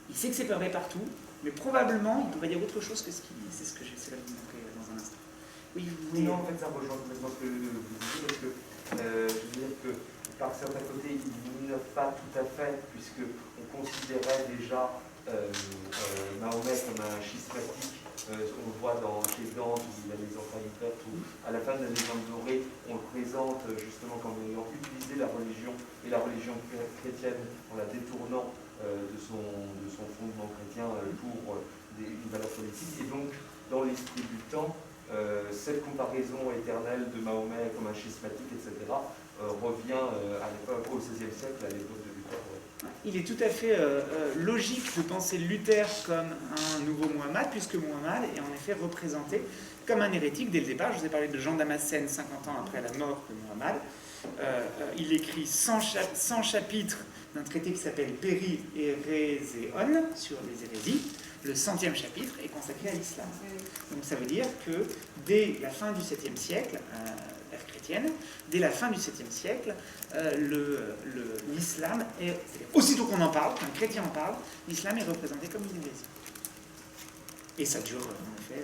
il sait que c'est pas vrai partout, mais probablement il pourrait dire autre chose que ce qu'il dit. C'est ce que j'essaierai de vous montrer dans un instant. Oui, vous voulez... Non, en fait, ça rejoint complètement ce que vous dites, parce que je veux dire que par certains côtés, il n'innove pas tout à fait, puisqu'on considérait déjà Mahomet comme un schismatique, ce qu'on voit chez Dante, où il a les entrailles ouvertes, où à la fin de la légende dorée, on le présente justement comme ayant utilisé la religion et la religion chrétienne en la détournant de son fondement chrétien pour une valeur politique. Et donc, dans l'esprit du temps, cette comparaison éternelle de Mahomet comme un schismatique, etc., revient à l'époque, au XVIe siècle, à l'époque de Luther. Il est tout à fait logique de penser Luther comme un nouveau Muhammad, puisque Muhammad est en effet représenté comme un hérétique dès le départ. Je vous ai parlé de Jean Damascène 50 ans après la mort de Muhammad. Il écrit 100 chapitres d'un traité qui s'appelle Peri Héréséon sur les hérésies. Le 100e chapitre est consacré à l'islam. Donc ça veut dire que dès la fin du 7e siècle, l'ère chrétienne, dès la fin du 7e siècle, l'islam est, aussitôt qu'on en parle, qu'un chrétien en parle, l'islam est représenté comme une hérésie. Et ça dure, en effet.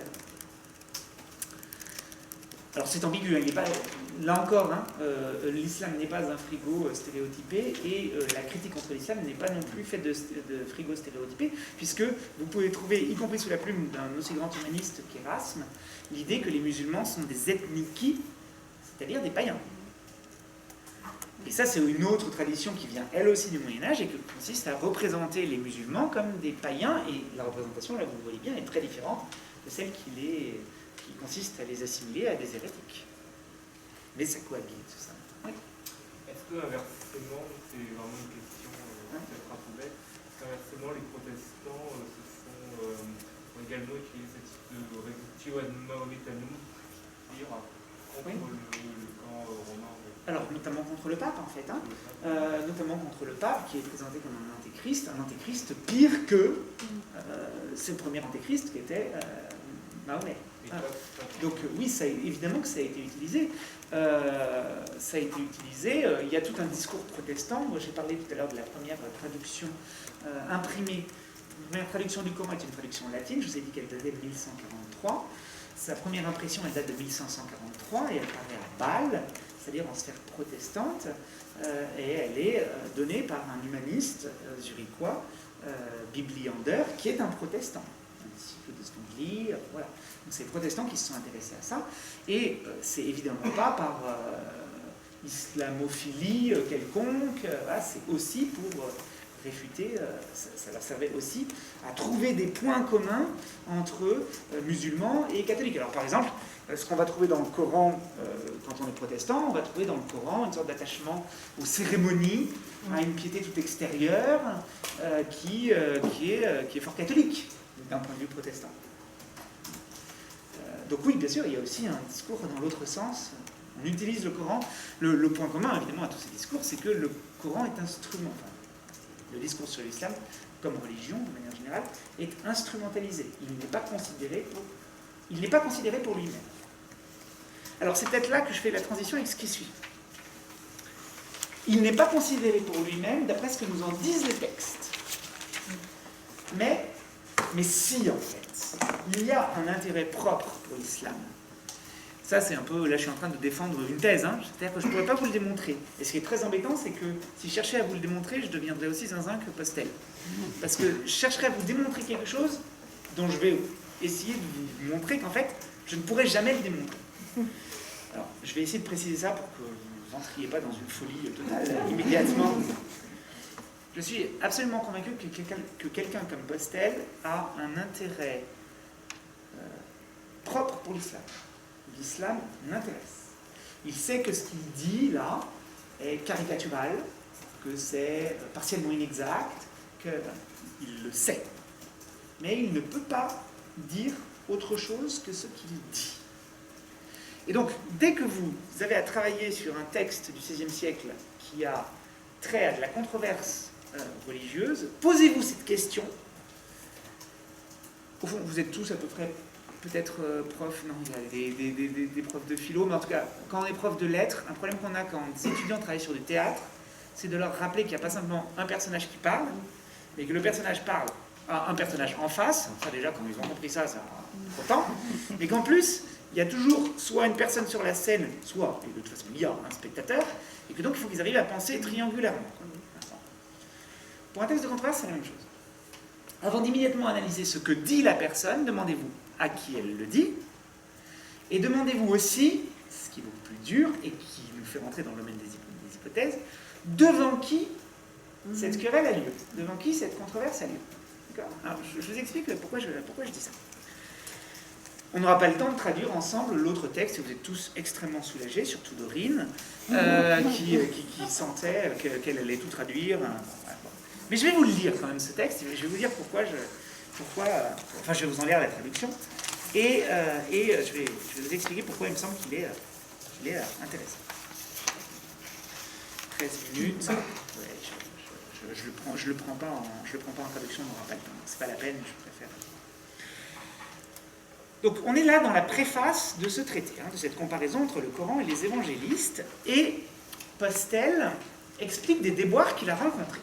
Alors c'est ambigu, hein, il n'est pas, là encore, hein, l'islam n'est pas un frigo stéréotypé, et la critique contre l'islam n'est pas non plus faite de frigo stéréotypé, puisque vous pouvez trouver, y compris sous la plume d'un aussi grand humaniste qu'Erasme, l'idée que les musulmans sont des ethniki, c'est-à-dire des païens. Et ça, c'est une autre tradition qui vient elle aussi du Moyen-Âge et qui consiste à représenter les musulmans comme des païens, et la représentation, là vous le voyez bien, est très différente de celle qui consiste à les assimiler à des hérétiques. Mais ça cohabite, tout ça. Oui. Est-ce que, inversement, c'est vraiment une question peut-être un peu bête, inversement, les protestants ont également utilisé ce type de réductio ad Mahometanum, c'est-à-dire contre le camp romain? Alors, notamment contre le pape, en fait. Hein. Notamment contre le pape, qui est présenté comme un antéchrist pire que c'est le premier antéchrist qui était Mahomet. Donc oui, évidemment que ça a été utilisé. Il y a tout un discours protestant. Moi, j'ai parlé tout à l'heure de la première traduction imprimée. La première traduction du Coran est une traduction latine. Je vous ai dit qu'elle datait de 1143. Sa première impression, elle date de 1543 et elle paraît à Bâle, c'est-à-dire en sphère protestante, et elle est donnée par un humaniste zurichois, Bibliander, qui est un protestant, un disciple de Zwingli, voilà. Donc c'est les protestants qui se sont intéressés à ça, et c'est évidemment pas par islamophilie quelconque, voilà, c'est aussi pour réfuter, ça leur servait aussi à trouver des points communs entre musulmans et catholiques. Alors par exemple, ce qu'on va trouver dans le Coran quand on est protestant, on va trouver dans le Coran une sorte d'attachement aux cérémonies, à une piété toute extérieure qui est fort catholique d'un point de vue protestant. Donc oui, bien sûr, il y a aussi un discours dans l'autre sens. On utilise le Coran. Le point commun, évidemment, à tous ces discours, c'est que le Coran est instrument. Enfin, le discours sur l'islam, comme religion, de manière générale, est instrumentalisé. Il n'est pas considéré pour lui-même. Alors c'est peut-être là que je fais la transition avec ce qui suit. Il n'est pas considéré pour lui-même, d'après ce que nous en disent les textes. Mais si, en fait, il y a un intérêt propre pour l'islam. Ça, c'est un peu... Là, je suis en train de défendre une thèse. Hein. C'est-à-dire que je ne pourrais pas vous le démontrer. Et ce qui est très embêtant, c'est que si je cherchais à vous le démontrer, je deviendrais aussi zinzin que Postel. Parce que je chercherais à vous démontrer quelque chose dont je vais essayer de vous montrer qu'en fait, je ne pourrais jamais le démontrer. Alors, je vais essayer de préciser ça pour que vous n'entriez pas dans une folie totale immédiatement. Je suis absolument convaincu que quelqu'un comme Postel a un intérêt propre pour l'islam. L'islam l'intéresse. Il sait que ce qu'il dit là est caricatural, que c'est partiellement inexact, qu'il le sait. Mais il ne peut pas dire autre chose que ce qu'il dit. Et donc, dès que vous avez à travailler sur un texte du XVIe siècle qui a trait à de la controverse religieuse, posez-vous cette question. Au fond, vous êtes tous à peu près peut-être profs, non, il y a des profs de philo, mais en tout cas, quand on est prof de lettres, un problème qu'on a quand des étudiants travaillent sur du théâtre, c'est de leur rappeler qu'il n'y a pas simplement un personnage qui parle, mais que le personnage parle à un personnage en face. Ça déjà, quand ils ont compris ça, ça autant, mais qu'en plus, il y a toujours soit une personne sur la scène, soit, et de toute façon, il y a un spectateur, et que donc il faut qu'ils arrivent à penser triangulairement. Pour un texte de controverse, c'est la même chose. Avant d'immédiatement analyser ce que dit la personne, demandez-vous à qui elle le dit, et demandez-vous aussi, ce qui est beaucoup plus dur, et qui nous fait rentrer dans le domaine des hypothèses, devant qui cette querelle a lieu, devant qui cette controverse a lieu. D'accord ? Alors, je vous explique pourquoi je dis ça. On n'aura pas le temps de traduire ensemble l'autre texte, et vous êtes tous extrêmement soulagés, surtout Dorine, qui sentait qu'elle allait tout traduire. Mais je vais vous le lire quand même, ce texte, et je vais vous dire pourquoi enfin, je vais vous en lire la traduction, et je vais vous expliquer pourquoi il me semble qu'il est intéressant. 13 minutes. Ouais, je le prends pas en traduction, on n'aura pas le temps. C'est pas la peine, je préfère. Donc on est là dans la préface de ce traité, de cette comparaison entre le Coran et les évangélistes, et Postel explique des déboires qu'il a rencontrés.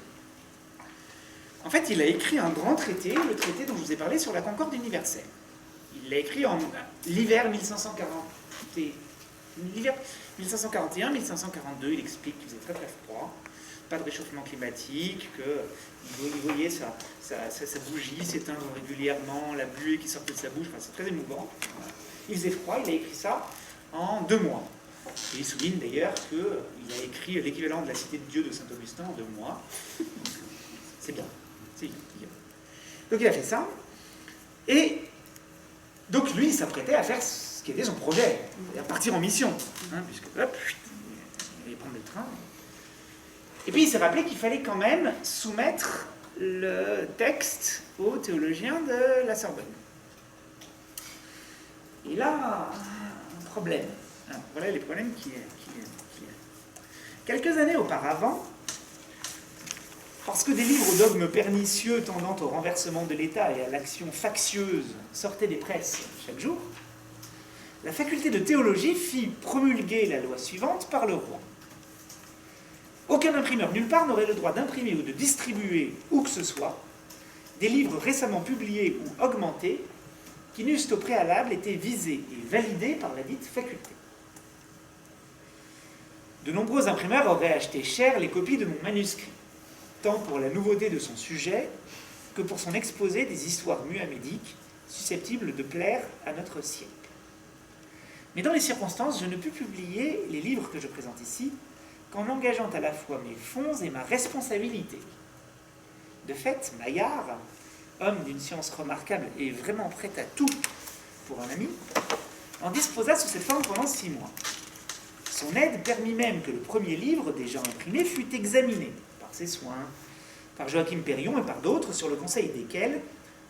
En fait, il a écrit un grand traité, le traité dont je vous ai parlé sur la Concorde universelle. Il l'a écrit en l'hiver 1541-1542, il explique qu'il faisait très très froid, pas de réchauffement climatique, qu'il voyait sa bougie s'éteindre régulièrement, la buée qui sortait de sa bouche, enfin, c'est très émouvant. Il faisait froid, il a écrit ça en 2 mois. Et il souligne d'ailleurs qu'il a écrit l'équivalent de la Cité de Dieu de Saint-Augustin en 2 mois. C'est bien. C'est bien. Donc il a fait ça. Et donc lui, il s'apprêtait à faire ce qui était son projet, à partir en mission. Puisque hop, il allait prendre le train. Et puis il s'est rappelé qu'il fallait quand même soumettre le texte aux théologiens de la Sorbonne. Et là, un problème. Voilà les problèmes qui... Quelques années auparavant, parce que des livres aux dogmes pernicieux tendant au renversement de l'État et à l'action factieuse sortaient des presses chaque jour, la faculté de théologie fit promulguer la loi suivante par le roi. Aucun imprimeur nulle part n'aurait le droit d'imprimer ou de distribuer où que ce soit des livres récemment publiés ou augmentés qui n'eussent au préalable été visés et validés par la dite faculté. De nombreux imprimeurs auraient acheté cher les copies de mon manuscrit, tant pour la nouveauté de son sujet que pour son exposé des histoires muhammadiques susceptibles de plaire à notre siècle. Mais dans les circonstances, je ne pus publier les livres que je présente ici qu'en engageant à la fois mes fonds et ma responsabilité. De fait, Maillard, homme d'une science remarquable et vraiment prêt à tout pour un ami, en disposa sous cette forme pendant 6 mois. Son aide permit même que le premier livre, déjà imprimé, fût examiné par ses soins, par Joachim Perrion et par d'autres, sur le conseil desquels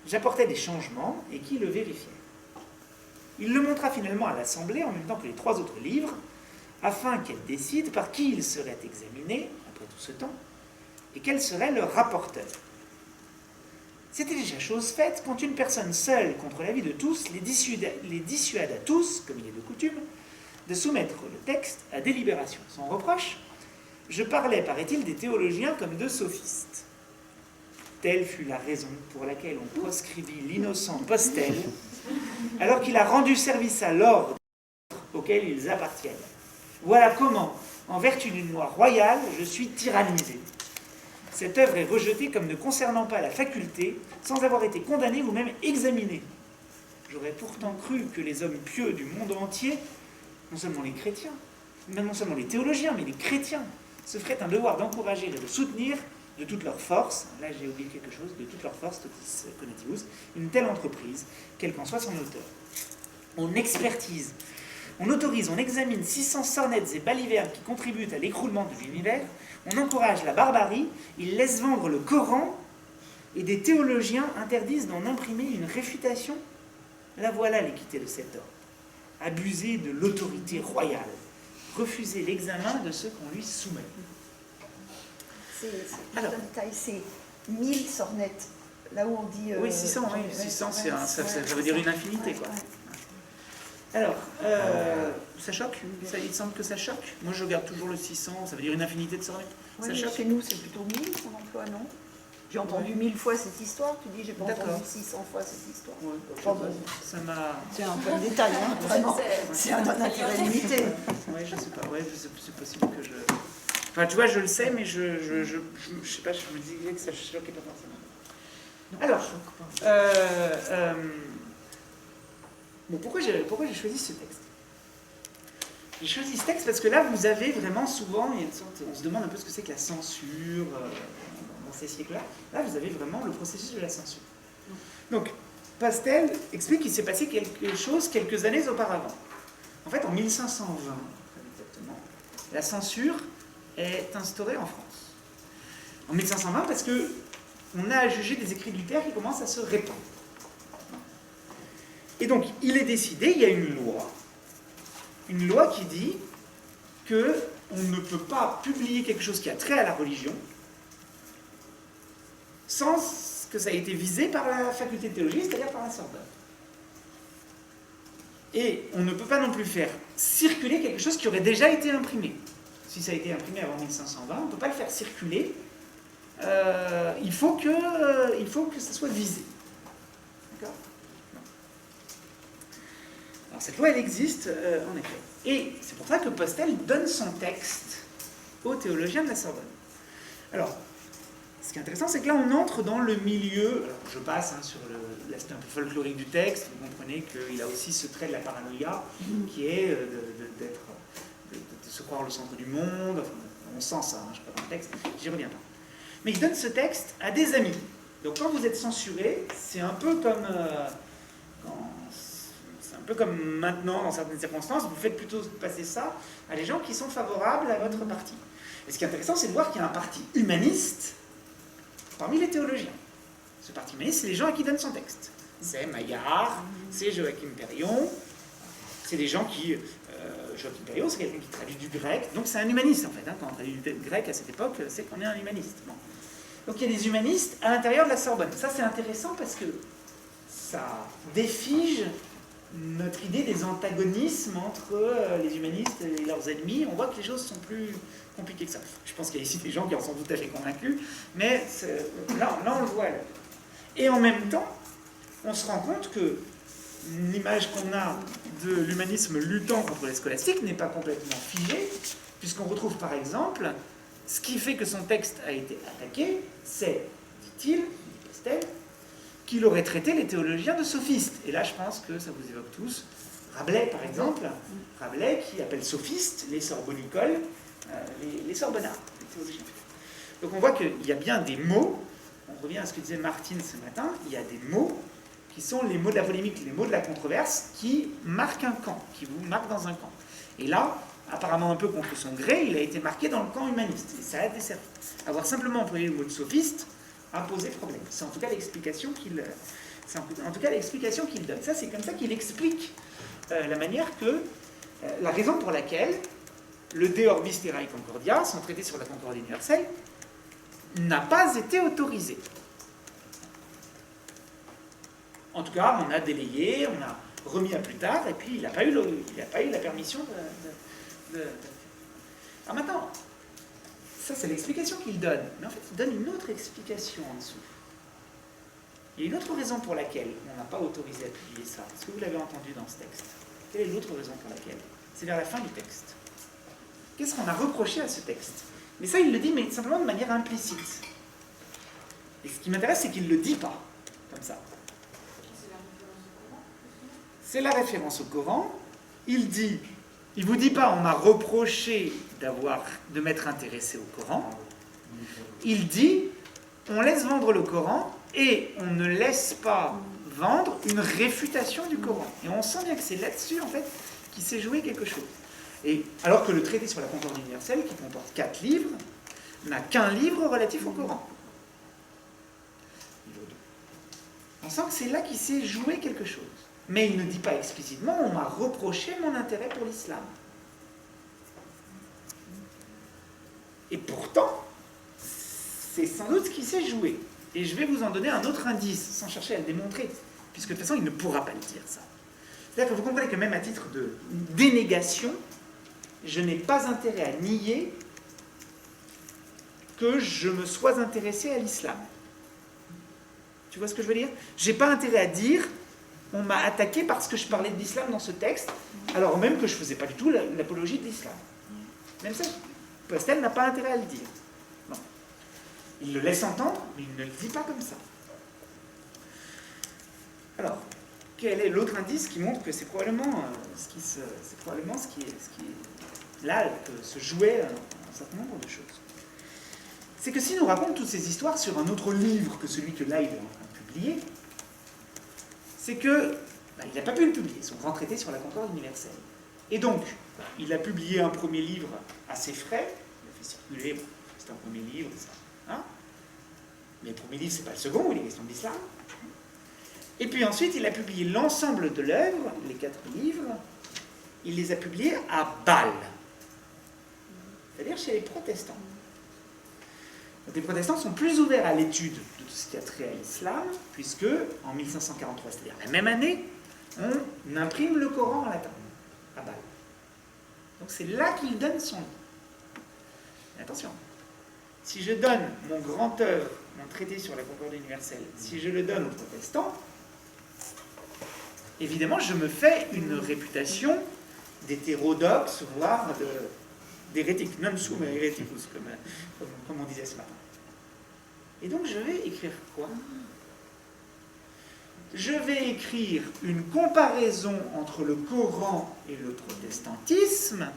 j'apportais des changements et qui le vérifièrent. Il le montra finalement à l'Assemblée en même temps que les 3 autres livres, afin qu'elle décide par qui il serait examiné, après tout ce temps, et quel serait le rapporteur. C'était déjà chose faite quand une personne seule, contre l'avis de tous, les dissuada tous, comme il est de coutume, de soumettre le texte à délibération. Sans reproche, je parlais, paraît-il, des théologiens comme de sophistes. Telle fut la raison pour laquelle on proscrivit l'innocent Postel, alors qu'il a rendu service à l'ordre auquel ils appartiennent. Voilà comment, en vertu d'une loi royale, je suis tyrannisé. Cette œuvre est rejetée comme ne concernant pas la faculté, sans avoir été condamnée ou même examinée. J'aurais pourtant cru que les hommes pieux du monde entier, non seulement les chrétiens, non seulement les théologiens, mais les chrétiens, se feraient un devoir d'encourager et de soutenir de toute leur force, là j'ai oublié quelque chose, de toute leur force, totis conativus, une telle entreprise, quel qu'en soit son auteur. On expertise, on autorise, on examine 600 sornettes et balivernes qui contribuent à l'écroulement de l'univers, on encourage la barbarie, il laisse vendre le Coran, et des théologiens interdisent d'en imprimer une réfutation. Là voilà l'équité de cet ordre. Abuser de l'autorité royale, refuser l'examen de ceux qu'on lui soumet. C'est un détail, c'est 1000 sornettes. Là où on dit... oui, 600, oui, 600 ça veut dire une infinité, quoi. Alors, ça choque? Il semble que ça choque. Moi, je garde toujours le 600, ça veut dire une infinité de sornettes. Oui, ça choque? chez nous, c'est plutôt 1000 qu'on emploie, non? J'ai entendu 1000 fois cette histoire, tu dis j'ai pas entendu 600 fois cette histoire. Ouais, ça m'a... C'est un peu de détail, hein, vraiment. C'est un intérêt limité. Oui, je sais pas, c'est possible que je... Enfin, tu vois, je le sais, mais je sais pas, je me disais que ça choquait pas forcément. Alors, bon, pourquoi j'ai choisi ce texte? J'ai choisi ce texte parce que là, vous avez vraiment souvent, il y a une sorte, on se demande un peu ce que c'est que la censure dans ces siècles-là. Là, vous avez vraiment le processus de la censure. Donc, Postel explique qu'il s'est passé quelque chose quelques années auparavant. En fait, en 1520, exactement, la censure est instaurée en France. En 1520, parce que on a à juger des écrits de Luther qui commencent à se répandre. Et donc, il est décidé, il y a une loi qui dit qu'on ne peut pas publier quelque chose qui a trait à la religion sans que ça ait été visé par la faculté de théologie, c'est-à-dire par la Sorbonne. Et on ne peut pas non plus faire circuler quelque chose qui aurait déjà été imprimé. Si ça a été imprimé avant 1520, on ne peut pas le faire circuler. Il faut que ça soit visé. D'accord ? Alors cette loi, elle existe en effet. Et c'est pour ça que Postel donne son texte aux théologiens de la Sorbonne. Alors, ce qui est intéressant, c'est que là, on entre dans le milieu... Alors, je passe sur l'aspect un peu folklorique du texte. Vous comprenez qu'il a aussi ce trait de la paranoïa, qui est de se croire le centre du monde. Enfin, on sent ça, je ne sais pas dans le texte, j'y reviens pas. Mais il donne ce texte à des amis. Donc quand vous êtes censuré, c'est un peu comme... c'est un peu comme maintenant, dans certaines circonstances, vous faites plutôt passer ça à des gens qui sont favorables à votre parti. Et ce qui est intéressant, c'est de voir qu'il y a un parti humaniste parmi les théologiens. Ce parti humaniste, c'est les gens à qui donne son texte. C'est Maillard, c'est Joachim Perrion, c'est des gens qui... Joachim Perrion, c'est quelqu'un qui traduit du grec, donc c'est un humaniste en fait. Quand on traduit du grec à cette époque, c'est qu'on est un humaniste. Bon. Donc il y a des humanistes à l'intérieur de la Sorbonne. Ça, c'est intéressant parce que ça défige notre idée des antagonismes entre les humanistes et leurs ennemis. On voit que les choses sont plus compliquées que ça. Je pense qu'il y a ici des gens qui en sont tout à fait convaincus, mais là on le voit. Là. Et en même temps, on se rend compte que l'image qu'on a de l'humanisme luttant contre les scolastiques n'est pas complètement figée, puisqu'on retrouve par exemple, ce qui fait que son texte a été attaqué, c'est, dit-il, dit Pestel, qu'il aurait traité les théologiens de sophistes. Et là, je pense que ça vous évoque tous Rabelais, par exemple, Rabelais qui appelle sophistes les sorbonicoles, les sorbonnards, les théologiens. Donc on voit qu'il y a bien des mots, on revient à ce que disait Martine ce matin, il y a des mots qui sont les mots de la polémique, les mots de la controverse, qui marquent un camp, qui vous marquent dans un camp. Et là, apparemment un peu contre son gré, il a été marqué dans le camp humaniste. Et ça a desservi. Avoir simplement employé le mot de sophiste a posé problème. C'est en tout cas l'explication qu'il donne. Ça, c'est comme ça qu'il explique la manière que, la raison pour laquelle le De Orbis Terrae Concordia, son traité sur la concorde universelle, n'a pas été autorisé. En tout cas, on a délayé, on a remis à plus tard, et puis il n'a pas eu la permission de... Alors maintenant, ça c'est l'explication qu'il donne, mais en fait il donne une autre explication en dessous. Il y a une autre raison pour laquelle on n'a pas autorisé à publier ça. Est-ce que vous l'avez entendu dans ce texte? Quelle est l'autre raison pour laquelle? C'est vers la fin du texte. Qu'est-ce qu'on a reproché à ce texte? Mais ça, il le dit, mais simplement de manière implicite. Et ce qui m'intéresse, c'est qu'il ne le dit pas, comme ça. C'est la référence au Coran. Il dit, il vous dit pas, on m'a reproché de m'être intéressé au Coran. Il dit, on laisse vendre le Coran et on ne laisse pas vendre une réfutation du Coran. Et on sent bien que c'est là-dessus, en fait, qu'il s'est joué quelque chose. Et alors que le traité sur la concorde universelle, qui comporte 4 livres, n'a qu'un livre relatif au Coran. On sent que c'est là qu'il s'est joué quelque chose. Mais il ne dit pas explicitement, on m'a reproché mon intérêt pour l'islam. Et pourtant, c'est sans doute ce qui s'est joué. Et je vais vous en donner un autre indice, sans chercher à le démontrer, puisque de toute façon, il ne pourra pas le dire, ça. C'est-à-dire que vous comprenez que même à titre de dénégation, je n'ai pas intérêt à nier que je me sois intéressé à l'islam. Tu vois ce que je veux dire? Je n'ai pas intérêt à dire on m'a attaqué parce que je parlais de l'islam dans ce texte, alors même que je ne faisais pas du tout l'apologie de l'islam. Même ça, Pestel n'a pas intérêt à le dire. Non. Il le laisse entendre, mais il ne le dit pas comme ça. Alors, quel est l'autre indice qui montre que c'est probablement ce qui est là que se jouait un certain nombre de choses? C'est que s'il nous raconte toutes ces histoires sur un autre livre que celui que là il est en train de publier, c'est que il n'a pas pu le publier, son grand traité sur la concorde universelle. Et donc, il a publié un premier livre à ses frais, il a fait circuler, c'est un premier livre, ça. Hein, mais le premier livre, c'est pas le second, où il est question de l'islam. Et puis ensuite, il a publié l'ensemble de l'œuvre, les 4 livres, il les a publiés à Bâle, c'est-à-dire chez les protestants. Donc les protestants sont plus ouverts à l'étude de tout ce qui a trait à l'islam, puisque en 1543, c'est-à-dire la même année, on imprime le Coran en latin, à Bâle. Donc c'est là qu'il donne son livre. Mais attention, si je donne mon grand œuvre, mon traité sur la concorde universelle, si je le donne aux protestants, évidemment, je me fais une réputation d'hétérodoxe, voire d'hérétique, non sum hereticus, comme on disait ce matin. Et donc, je vais écrire quoi? Je vais écrire une comparaison entre le Coran et le protestantisme,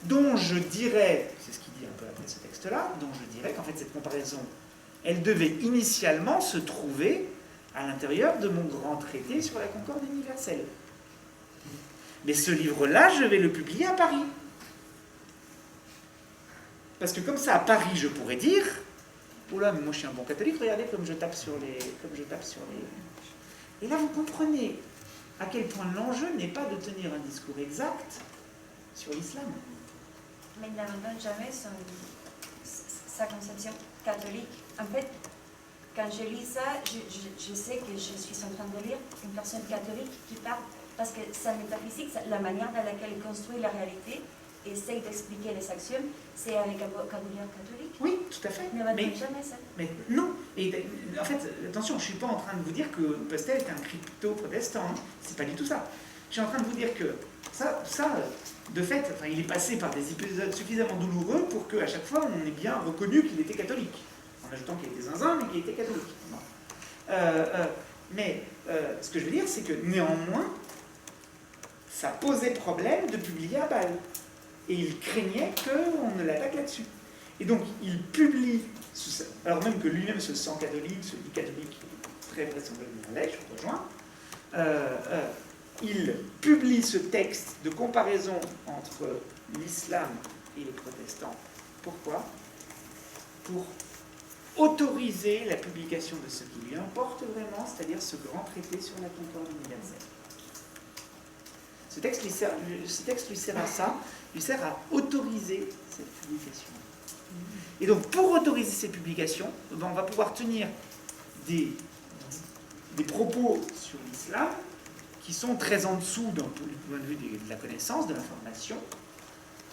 dont je dirais, c'est ce qu'il dit un peu après ce texte-là, dont je dirais qu'en fait, cette comparaison, elle devait initialement se trouver à l'intérieur de mon grand traité sur la concorde universelle. Mais ce livre-là, je vais le publier à Paris. Parce que comme ça, à Paris, je pourrais dire, oula, mais moi je suis un bon catholique, regardez comme je tape sur les... Et là, vous comprenez à quel point l'enjeu n'est pas de tenir un discours exact sur l'islam. Mais il n'abandonne jamais sa conception catholique. En fait, quand je lis ça, je sais que je suis en train de lire une personne catholique qui parle, parce que sa métaphysique, la manière dans laquelle il construit la réalité, essaye d'expliquer les axiomes, c'est avec un vocabulaire catholique. Oui, tout à fait. Mais on ne jamais ça. Mais non, Et en fait, attention, je ne suis pas en train de vous dire que Postel est un crypto-protestant, hein. C'est pas du tout ça. Je suis en train de vous dire que ça de fait, enfin, il est passé par des épisodes suffisamment douloureux pour qu'à chaque fois, on ait bien reconnu qu'il était catholique. En ajoutant qu'il était zinzin, mais qu'il était catholique. Bon. Mais ce que je veux dire, c'est que néanmoins, ça posait problème de publier à Bâle. Et il craignait qu'on ne l'attaque là-dessus. Et donc, il publie, alors même que lui-même se sent catholique, se dit catholique, très vraisemblablement l'est, je vous rejoins, il publie ce texte de comparaison entre l'islam et les protestants. Pourquoi? Pour autoriser la publication de ce qui lui importe vraiment, c'est-à-dire ce grand traité sur la concorde universelle. Ce texte lui sert à ça, lui sert à autoriser cette publication. Et donc, pour autoriser ces publications, on va pouvoir tenir des propos sur l'islam qui sont très en dessous d'un point de vue de la connaissance, de l'information,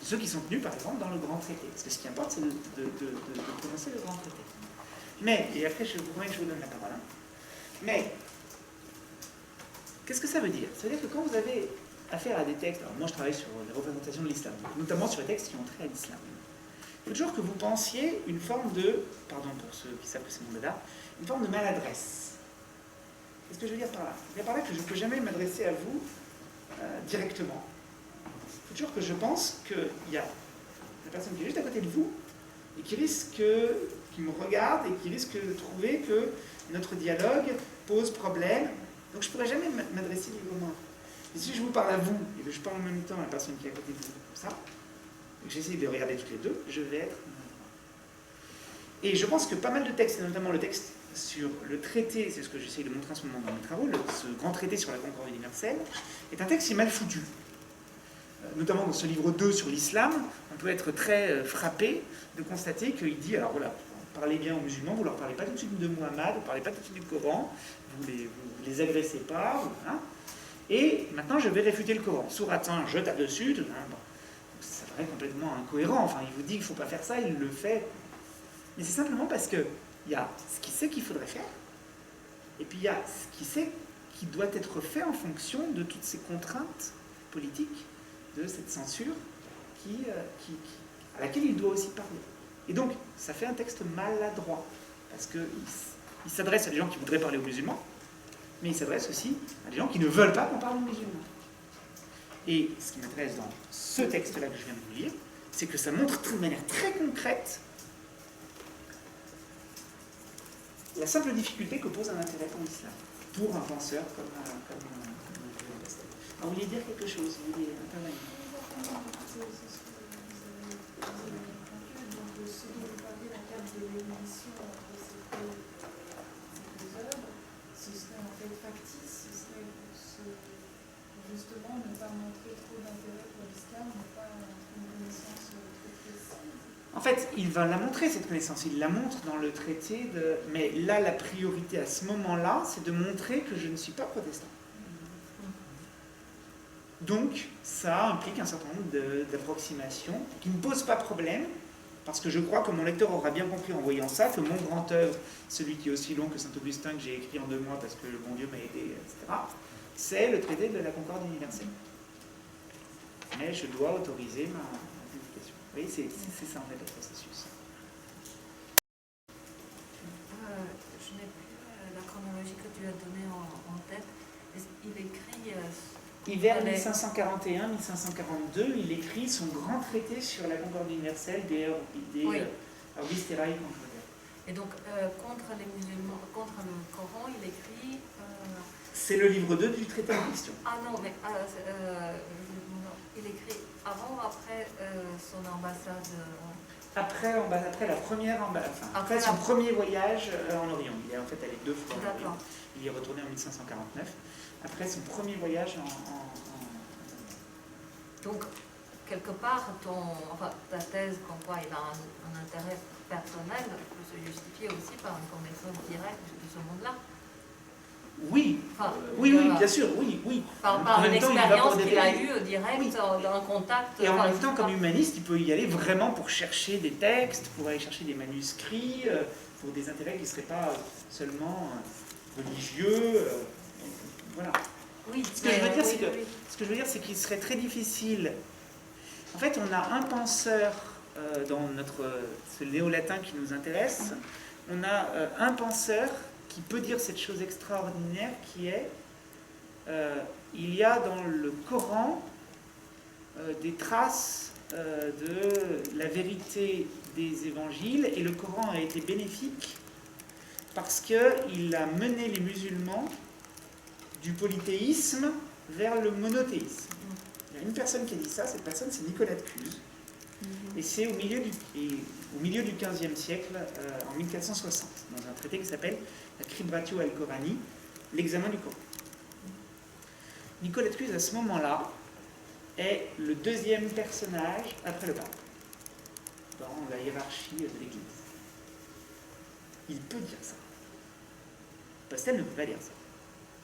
ceux qui sont tenus, par exemple, dans le grand traité. Parce que ce qui importe, c'est de prononcer le grand traité. Mais, et après, je vous promets que je vous donne la parole. Hein. Mais, qu'est-ce que ça veut dire? Ça veut dire que quand vous avez affaire à des textes, alors moi je travaille sur les représentations de l'islam, notamment sur les textes qui ont trait à l'islam. Il faut toujours que vous pensiez une forme de, pardon pour ceux qui savent que c'est mon dada, une forme de maladresse. Qu'est-ce que je veux dire par là? Je veux dire par là que je ne peux jamais m'adresser à vous directement. Il faut toujours que je pense qu'il y a la personne qui est juste à côté de vous et qui me regarde et qui risque de trouver que notre dialogue pose problème. Donc je ne pourrais jamais m'adresser librement à vous. Et si je vous parle à vous et que je parle en même temps à la personne qui est à côté de vous, comme ça, et que j'essaie de regarder toutes les deux, je vais être... Et je pense que pas mal de textes, et notamment le texte sur le traité, c'est ce que j'essaie de montrer en ce moment dans mes travaux, ce grand traité sur la concorde universelle, est un texte qui est mal foutu. Notamment dans ce livre 2 sur l'islam, on peut être très frappé de constater qu'il dit, alors voilà, parlez bien aux musulmans, vous ne leur parlez pas tout de suite de Muhammad, vous ne parlez pas tout de suite du Coran, vous les agressez pas, hein, et maintenant je vais réfuter le Coran. Sourate 1, je tape dessus, bon, ça paraît complètement incohérent, enfin il vous dit qu'il ne faut pas faire ça, il le fait. Mais c'est simplement parce qu'il y a ce qu'il sait qu'il faudrait faire, et puis il y a ce qu'il sait qui doit être fait en fonction de toutes ces contraintes politiques, de cette censure à laquelle il doit aussi parler. Et donc, ça fait un texte maladroit, parce qu'il s'adresse à des gens qui voudraient parler aux musulmans, mais il s'adresse aussi à des gens qui ne veulent pas qu'on parle aux musulmans. Et ce qui m'intéresse dans ce texte-là que je viens de vous lire, c'est que ça montre de manière très concrète la simple difficulté que pose un intérêt pour l'islam, pour un penseur comme Postel. Vous vouliez dire quelque chose? Vous vouliez intervenir? C'est ce que vous avez conclu, donc ce dont vous parlez dans le cadre de l'émission entre ces deux œuvres, ce serait en fait factice, ce serait justement ne pas montrer trop d'intérêt pour l'islam, ne pas montrer une connaissance trop précise. En fait, il va la montrer, cette connaissance. Il la montre dans le traité de... Mais là, la priorité à ce moment-là, c'est de montrer que je ne suis pas protestant. Donc, ça implique un certain nombre d'approximations qui ne posent pas problème, parce que je crois que mon lecteur aura bien compris en voyant ça, que mon grand œuvre, celui qui est aussi long que Saint-Augustin, que j'ai écrit en 2 mois parce que le bon Dieu m'a aidé, etc., c'est le traité de la concorde universelle. Mais je dois autoriser ma publication. Vous voyez, c'est ça en fait le processus. Je n'ai plus la chronologie que tu as donnée en tête. Il écrit... Vers 1541-1542, il écrit son grand traité sur la concorde universelle des Orbis Terrae Concordia. Et donc, contre les musulmans, contre le Coran, il écrit... C'est le livre 2 du traité en question. Ah non, mais il écrit avant ou après son ambassade Après la première après son premier voyage en Orient. Il est en fait allé 2 fois en Orient. Il y est retourné en 1549. Après son premier voyage Donc, quelque part, ta thèse, comme quoi il a un intérêt personnel, peut se justifier aussi par une connaissance directe de ce monde-là. Oui, oui, bien sûr, oui. Par une expérience qu'il a eue direct, dans un contact... Et en même temps, comme humaniste, il peut y aller vraiment pour chercher des textes, pour aller chercher des manuscrits, pour des intérêts qui ne seraient pas seulement religieux. Voilà. Oui, Ce que je veux dire, c'est qu'il serait très difficile. En fait, on a un penseur dans ce néo-latin qui nous intéresse. On a un penseur qui peut dire cette chose extraordinaire qui est il y a dans le Coran des traces de la vérité des évangiles, et le Coran a été bénéfique parce qu'il a mené les musulmans du polythéisme vers le monothéisme. Il y a une personne qui a dit ça, cette personne c'est Nicolas de Cluse, et c'est au milieu du XVe siècle, en 1460, dans un traité qui s'appelle la Cribratio al-Corani, l'examen du Coran. Nicolas de Cluse, à ce moment-là, est le deuxième personnage après le pape dans la hiérarchie de l'Église. Il peut dire ça. Pastel ne peut pas dire ça.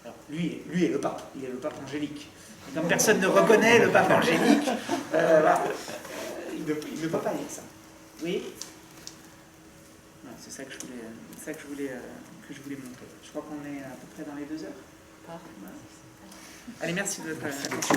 Alors, lui est le pape, il est le pape angélique. Et comme personne ne reconnaît le pape angélique, voilà, il ne peut pas dire ça. Oui. C'est ça que je voulais montrer. Je crois qu'on est à peu près dans les 2 heures. Allez, merci de votre attention.